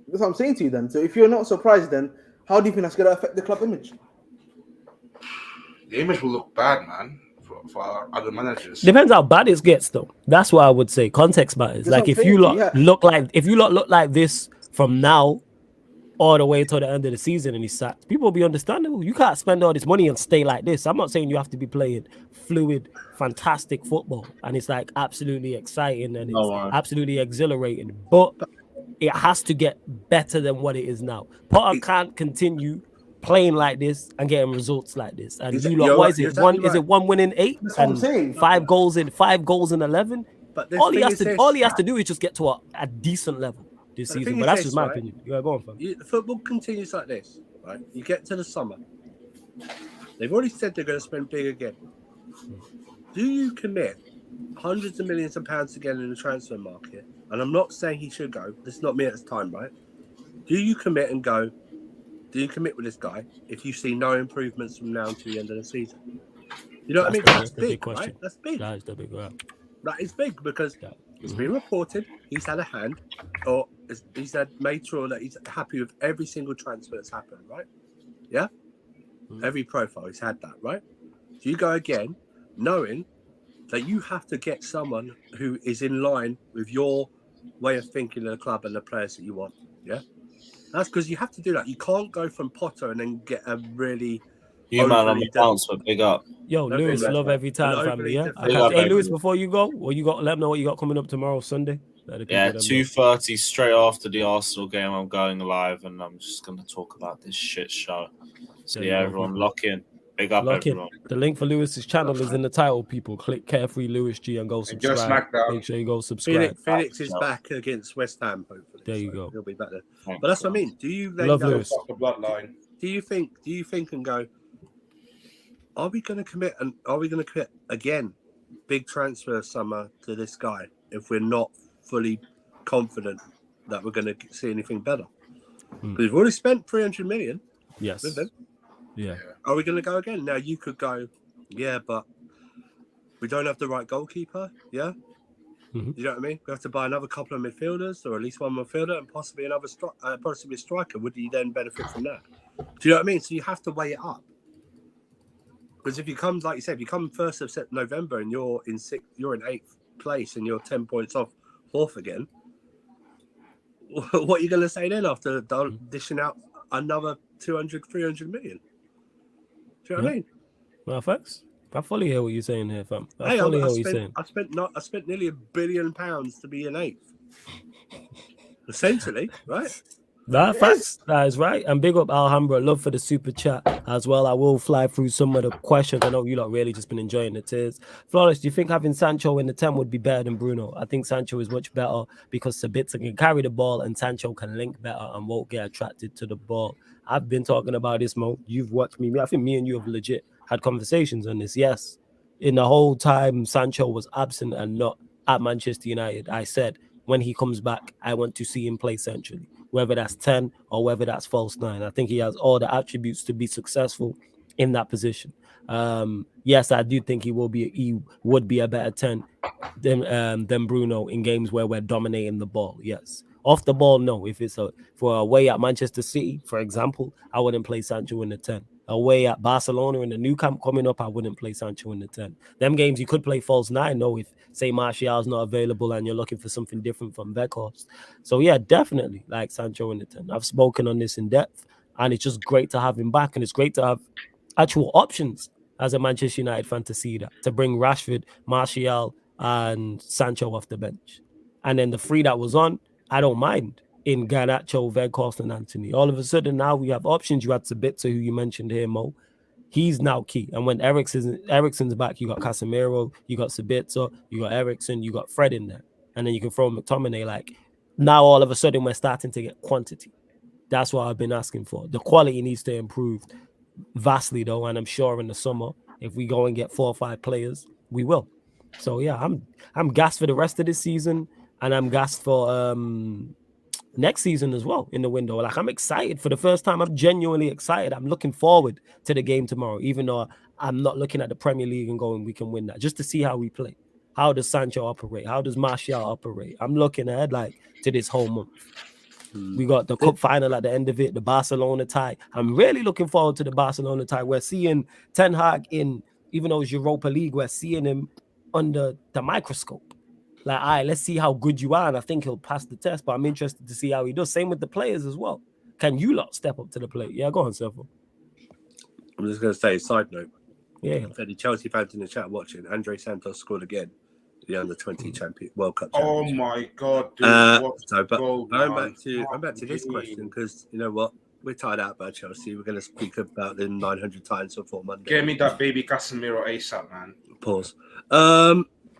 That's what I'm saying to you then. So if you're not surprised, then how do you think that's going to affect the club image? The image will look bad, man, for our other managers. Depends how bad it gets, though. That's what I would say. Context matters. That's Like if you look like this from now all the way till the end of the season and he's sacked, people will be understandable. You can't spend all this money and stay like this. I'm not saying you have to be playing fluid, fantastic football and it's like absolutely exciting and it's absolutely exhilarating, but it has to get better than what it is now. Potter can't continue playing like this and getting results like this. And you lot, what is it? Is it 1 win in 8 and 5 goals in 11? But all he has to do is just get to a decent level this season. But that's just my opinion. Yeah, go on, fam. The football continues like this, right? You get to the summer. They've already said they're going to spend big again. Do you commit hundreds of millions of pounds again in the transfer market? And I'm not saying he should go. This is not me at this time, right? Do you commit and go? Do you commit with this guy if you see no improvements from now to the end of the season? You know what I mean? That's big, right? That's big. That is the big one. That is big because it's been reported he's had a hand, or he's made sure that he's happy with every single transfer that's happened, right? Yeah? Every profile, he's had that, right? So you go again, knowing that you have to get someone who is in line with your way of thinking of the club and the players that you want, yeah? That's because you have to do that. You can't go from Potter and then get a really You man on the Hopefully he bounce, but big up. Yo, Nothing Lewis, less, love man. every time, And family. hopefully Yeah. just- I Big catch. up, Hey, Lewis, everyone. before you go, what you got? Let me know what you got coming up tomorrow, Sunday. Let the people Yeah, them know. 2:30 straight after the Arsenal game. I'm going live, and I'm just gonna talk about this shit show. So There you yeah, go, everyone, people. lock in. Big up, Lock in. everyone. The link for Lewis's channel is in the title, people. Click Carefree Lewis G and go Enjoy subscribe. SmackDown. Make sure you go subscribe. Felix is back against West Ham, hopefully. There you so go. He'll be back there. Thanks, But that's what I guys. mean. Do you then Love go, Lewis. Fuck the bloodline. do you think and go, are we gonna commit again big transfer summer to this guy if we're not fully confident that we're gonna see anything better? Because we've already spent 300 million Yes. with him. Yeah. Are we going to go again? Now you could go, yeah, but we don't have the right goalkeeper. Yeah, Mhm. you know what I mean. We have to buy another couple of midfielders, or at least one midfielder, and possibly another possibly a striker. Would you then benefit from that? Do you know what I mean? So you have to weigh it up. Because if you come, like you said, if you come 1st of November and you're in 8th place and you're 10 points off 4th again, what are you going to say then after dishing out another 200, 300 million? Do you know what I mean? Well, thanks. I fully hear what you're saying here, fam. I Hey, fully hear what you're saying. I spent nearly £1 billion to be in 8th. Essentially, right? Nah, facts. That is right. And big up Alhambra. Love for the super chat as well. I will fly through some of the questions. I know you lot really just been enjoying the tears. Flawless, do you think having Sancho in the 10 would be better than Bruno? I think Sancho is much better because Sabitzer can carry the ball and Sancho can link better and won't get attracted to the ball. I've been talking about this, Mo. You've watched me. I think me and you have legit had conversations on this. Yes. In the whole time Sancho was absent and not at Manchester United, I said, when he comes back, I want to see him play centrally, whether that's 10 or whether that's false 9. I think he has all the attributes to be successful in that position. Yes, I do think he would be a better 10 than Bruno in games where we're dominating the ball. Yes. Off the ball, no. If it's for away at Manchester City, for example, I wouldn't play Sancho in the 10. Away at Barcelona in the new camp coming up, I wouldn't play Sancho in the 10. Them games you could play false 9, no, if say Martial's not available and you're looking for something different from Weghorst. So yeah, definitely like Sancho in the 10. I've spoken on this in depth, and it's just great to have him back, and it's great to have actual options as a Manchester United fan to see that, to bring Rashford, Martial, and Sancho off the bench. And then the 3 that was on, I don't mind in Garnacho, Weghorst, and Anthony. All of a sudden now we have options. You had Sabitzer, who you mentioned here, Mo. He's now key. And when Eriksen's back, you got Casemiro, you got Sabitzer, you got Eriksen, you got Fred in there. And then you can throw McTominay. Like, now all of a sudden we're starting to get quantity. That's what I've been asking for. The quality needs to improve vastly, though, and I'm sure in the summer, if we go and get 4 or 5 players, we will. So yeah, I'm gassed for the rest of this season, and I'm gassed for next season as well in the window. Like, I'm excited for the first time. I'm genuinely excited. I'm looking forward to the game tomorrow, even though I'm not looking at the Premier League and going, we can win that, just to see how we play. How does Sancho operate? How does Martial operate? I'm looking ahead to this whole month. We got the cup final at the end of it, the Barcelona tie. I'm really looking forward to the Barcelona tie. We're seeing Ten Hag even though it's Europa League, we're seeing him under the microscope. Like, all right, let's see how good you are. And I think he'll pass the test, but I'm interested to see how he does. Same with the players as well. Can you lot step up to the plate? Yeah, go on, Servo. I'm just going to say, side note. Yeah. For the Chelsea fans in the chat watching, Andre Santos scored again, the under-20 champion World Cup Oh champion. my God, dude. I'm back to this question, because you know what? We're tired out by Chelsea. We're going to speak about them 900 times before Monday. Get me that baby Casemiro ASAP, man. Pause.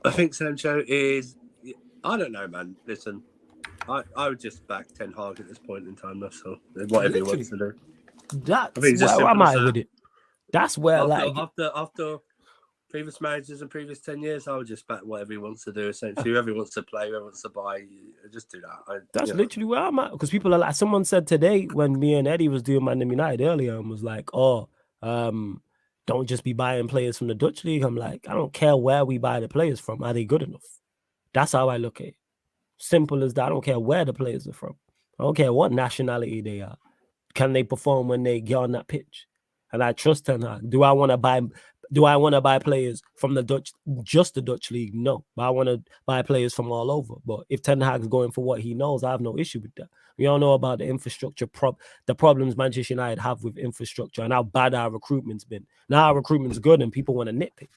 I think Sancho is. I don't know, man. Listen, I would just back Ten Hag at this point in time. That's all. Whatever he wants to do. That's where I'm at with it. That's where, after previous managers and previous 10 years, I would just back whatever he wants to do. Essentially, whoever he wants to play, whoever wants to buy, just do that. That's literally where I'm at. Because people are like, someone said today when me and Eddie was doing Man United earlier, and was like, don't just be buying players from the Dutch league. I'm like, I don't care where we buy the players from. Are they good enough? That's how I look at it. Simple as that. I don't care where the players are from. I don't care what nationality they are. Can they perform when they get on that pitch? And I trust Ten Hag. Do I want to buy Do I want to buy players from the Dutch, just the Dutch league? No, but I want to buy players from all over. But if Ten Hag's going for what he knows, I have no issue with that. We all know about the infrastructure, the problems Manchester United have with infrastructure and how bad our recruitment's been. Now our recruitment's good and people want to nitpick.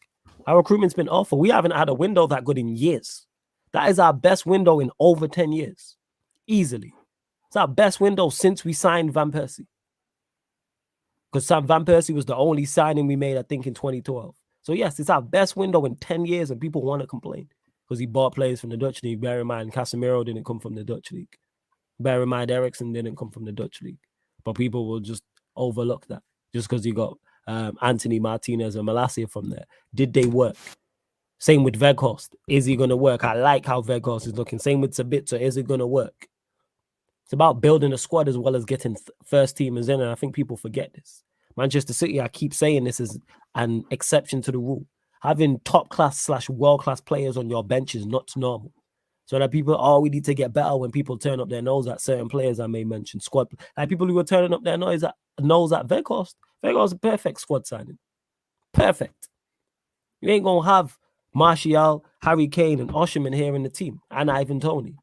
Our recruitment's been awful. We haven't had a window that good in years. That is our best window in over 10 years. Easily. It's our best window since we signed Van Persie. Because Van Persie was the only signing we made, I think, in 2012. So, yes, it's our best window in 10 years, and people want to complain because he bought players from the Dutch league. Bear in mind, Casemiro didn't come from the Dutch league. Bear in mind, Eriksen didn't come from the Dutch league. But people will just overlook that just because you got Anthony Martinez and Malacia from there. Did they work? Same with Weghorst. Is he going to work? I like how Weghorst is looking. Same with Sabitzer. Is it going to work? It's about building a squad as well as getting first teamers in, and I think people forget this. Manchester City, I keep saying this is an exception to the rule. Having top class / world class players on your bench is not normal. So that people, we need to get better when people turn up their nose at certain players I may mention. Squad, like people who are turning up their nose at Weghorst. Weghorst is a perfect squad signing. Perfect. You ain't going to have Martial, Harry Kane, and Osimhen here in the team, and Ivan Toney.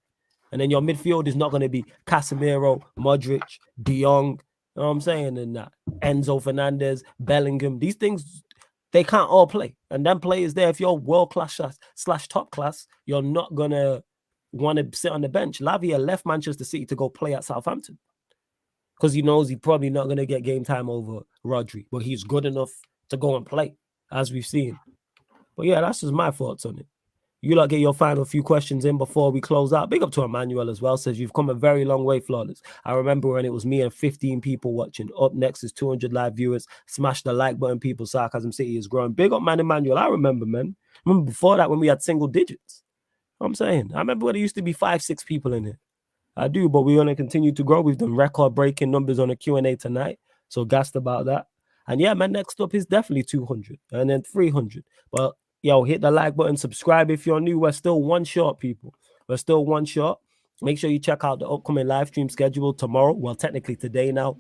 And then your midfield is not going to be Casemiro, Modric, De Jong, you know what I'm saying? And Enzo Fernandez, Bellingham. These things, they can't all play. And them players there, if you're world class / top class, you're not going to want to sit on the bench. Lavia left Manchester City to go play at Southampton because he knows he's probably not going to get game time over Rodri, but he's good enough to go and play, as we've seen. But yeah, that's just my thoughts on it. You lot get your final few questions in before we close out. Big up to Emmanuel as well. Says you've come a very long way, Flawless. I remember when it was me and 15 people watching. Up next is 200 live viewers. Smash the like button, people. Sarcasm City is growing. Big up, man, Emmanuel. I remember, man. Remember before that when we had single digits. You know what I'm saying? I remember when there used to be 5-6 people in here. I do, but we're going to continue to grow. We've done record-breaking numbers on a Q&A tonight. So gassed about that. And yeah, man, next up is definitely 200 and then 300. But yo, hit the like button, subscribe if you're new. We're still one short, people. We're still one short. Make sure you check out the upcoming live stream schedule tomorrow. Well, technically today now.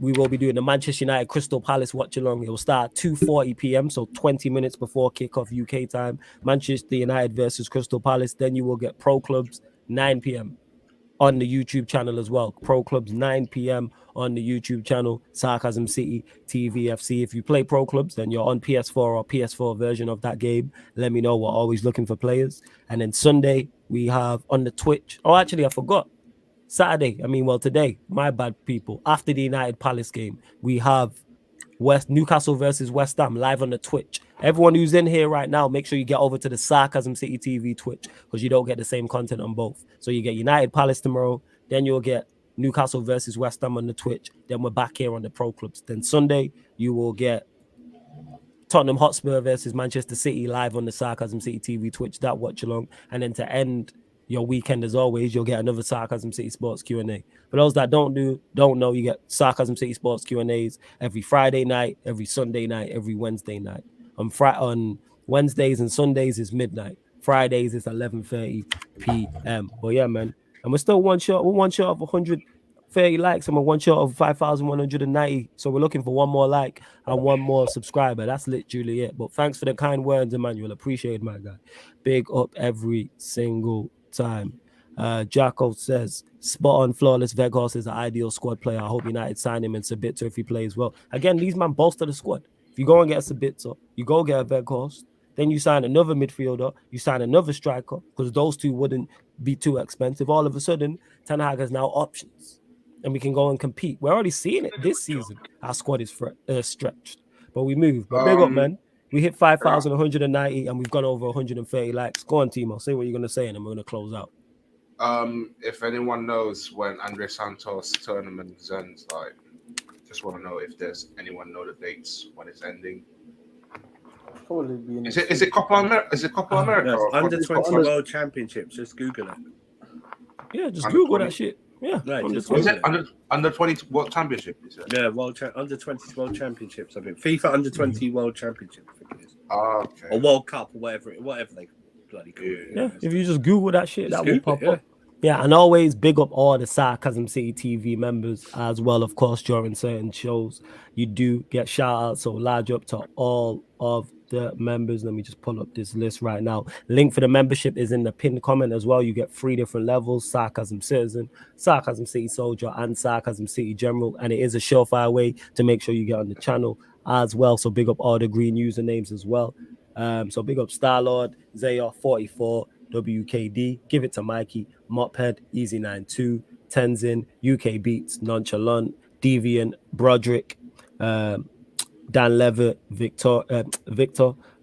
We will be doing the Manchester United Crystal Palace watch along. It will start at 2:40 p.m., so 20 minutes before kickoff UK time. Manchester United versus Crystal Palace. Then you will get Pro Clubs 9 p.m. on the YouTube channel as well. Pro Clubs 9 p.m. on the YouTube channel. Sarcasm City TVFC. If you play Pro Clubs, then you're on PS4 or PS4 version of that game. Let me know. We're always looking for players. And then Sunday, we have on the Twitch. Oh, actually, I forgot. Today, my bad, people. After the United Palace game, we have Newcastle versus West Ham live on the Twitch. Everyone who's in here right now, make sure you get over to the Sarcasm City TV Twitch because you don't get the same content on both. So you get United Palace tomorrow, then you'll get Newcastle versus West Ham on the Twitch. Then we're back here on the Pro Clubs. Then Sunday, you will get Tottenham Hotspur versus Manchester City live on the Sarcasm City TV Twitch, that watch along. And then to end your weekend, as always, you'll get another Sarcasm City Sports Q&A. For those that don't know, you get Sarcasm City Sports Q&As every Friday night, every Sunday night, every Wednesday night. On Wednesdays and Sundays is midnight. Fridays is 11:30 p.m. But yeah, man. And we're still one short. We're one short of 130 likes and we're one short of 5,190. So we're looking for one more like and one more subscriber. That's literally it. But thanks for the kind words, Emmanuel. Appreciate it, my guy. Big up every single time. Jacko says, spot on, Flawless. Weghorst is an ideal squad player. I hope United sign him and Sabitzer if he plays well. Again, these man bolster the squad. If you go and get a Sabitzer, you go get a Weghorst, then you sign another midfielder, you sign another striker, because those two wouldn't be too expensive. All of a sudden, Ten Hag has now options, and we can go and compete. We're already seeing it this season. Our squad is stretched, but we move. But big up, man. We hit 5,190, and we've gone over 130 likes. Go on, Timo. Say what you're going to say, and then we're going to close out. If anyone knows when Andre Santos tournament ends, like, just want to know if there's anyone know the dates when it's ending. Probably be is it Copa America? Is it Copa America? No, or under 20 World Championships. Just Google it. Yeah, just Google that shit. Yeah, no, is it under 20 World Championship? Is it? Yeah, under 20 World Championships. I think FIFA under 20 World Championship. I think it is. Okay. Or World Cup or whatever they bloody call it. Yeah, if you just Google that shit, that will pop up. Yeah, and always big up all the Sarcasm City TV members as well. Of course, during certain shows, you do get shout outs. So large up to all of the members. Let me just pull up this list right now. Link for the membership is in the pinned comment as well. You get 3 different levels: Sarcasm Citizen, Sarcasm City Soldier, and Sarcasm City General. And it is a surefire way to make sure you get on the channel as well. So big up all the green usernames as well. So big up Starlord, Zayor 44, WKD, Give It to Mikey, Mophead, Easy92, Tenzin, UK Beats, Nonchalant, Deviant, Broderick, Dan Levitt, Victor,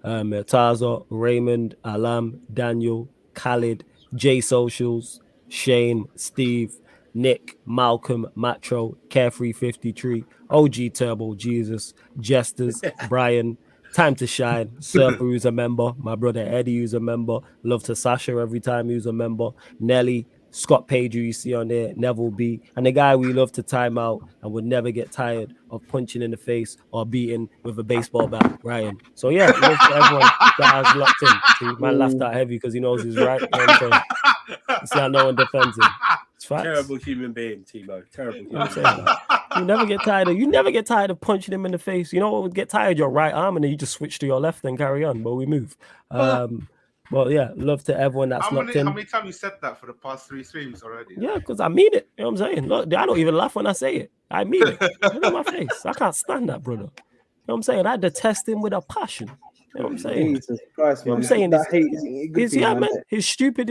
Tazo, Raymond, Alam, Daniel, Khalid, J Socials, Shane, Steve, Nick, Malcolm, Matro, Carefree 53, OG Turbo, Jesus, Jesters, Brian, Time to Shine, Surfer who's a member, my brother Eddie who's a member, Love to Sasha every time who's a member, Nelly, Scott Page who you see on there, Neville B, and the guy we love to time out and would never get tired of punching in the face or beating with a baseball bat, Ryan. So yeah, love to everyone that has locked in. See, man laughed out heavy because he knows he's right. You know what I'm saying? You see how no one defends him. It's facts. Terrible human being, Timo. Terrible human being. You never get tired of punching him in the face. You know what would get tired? Your right arm, and then you just switch to your left and carry on. But we move. Well, yeah, love to everyone that's locked in. How many times you said that for the past 3 streams already? Yeah, because I mean it. You know what I'm saying? Look, I don't even laugh when I say it. I mean it. Look at my face. I can't stand that, brother. You know what I'm saying? I detest him with a passion. You know what I'm saying? Jesus Christ, man. I'm saying that hate isn't a good thing, man. His stupid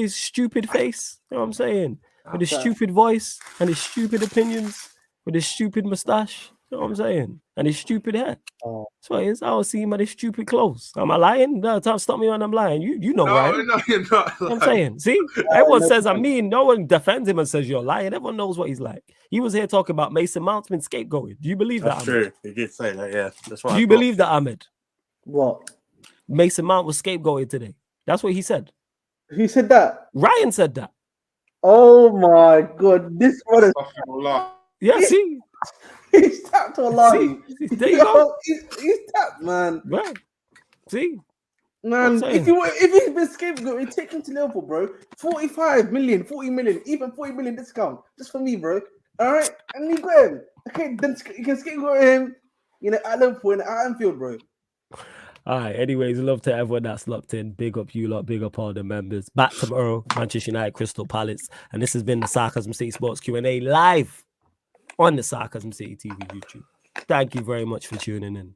face. You know what I'm saying? With his stupid voice and his stupid opinions, with his stupid mustache. You know what I'm saying? And his stupid hair. Oh. That's what it is. I was seeing him at his stupid clothes. Am I lying? No, don't stop me when I'm lying. You know, right? No, you're not. I'm saying, see, everyone says I'm mean. No one defends him and says you're lying. Everyone knows what he's like. He was here talking about Mason Mount's been scapegoated. Do you believe That's that? true. He did say that, yeah. That's right. Do you believe that, Ahmed? What? Mason Mount was scapegoated today. That's what he said. Who said that? Ryan said that. Oh my god, this one is. Yeah, see. He's tapped to a line. There you go. He's tapped, man. Right. See, man, if he's been scapegoated, take him to Liverpool, bro. 45 million, 40 million, even 40 million discount just for me, bro. All right, and you got him. Okay, then you can scapegoat him. You know, at Liverpool and at Anfield, bro. All right. Anyways, love to everyone that's locked in. Big up you lot. Big up all the members. Back tomorrow, Manchester United, Crystal Palace, and this has been the Sarcasm City Sports Q&A live on the Sarcasm City TV YouTube. Thank you very much for tuning in.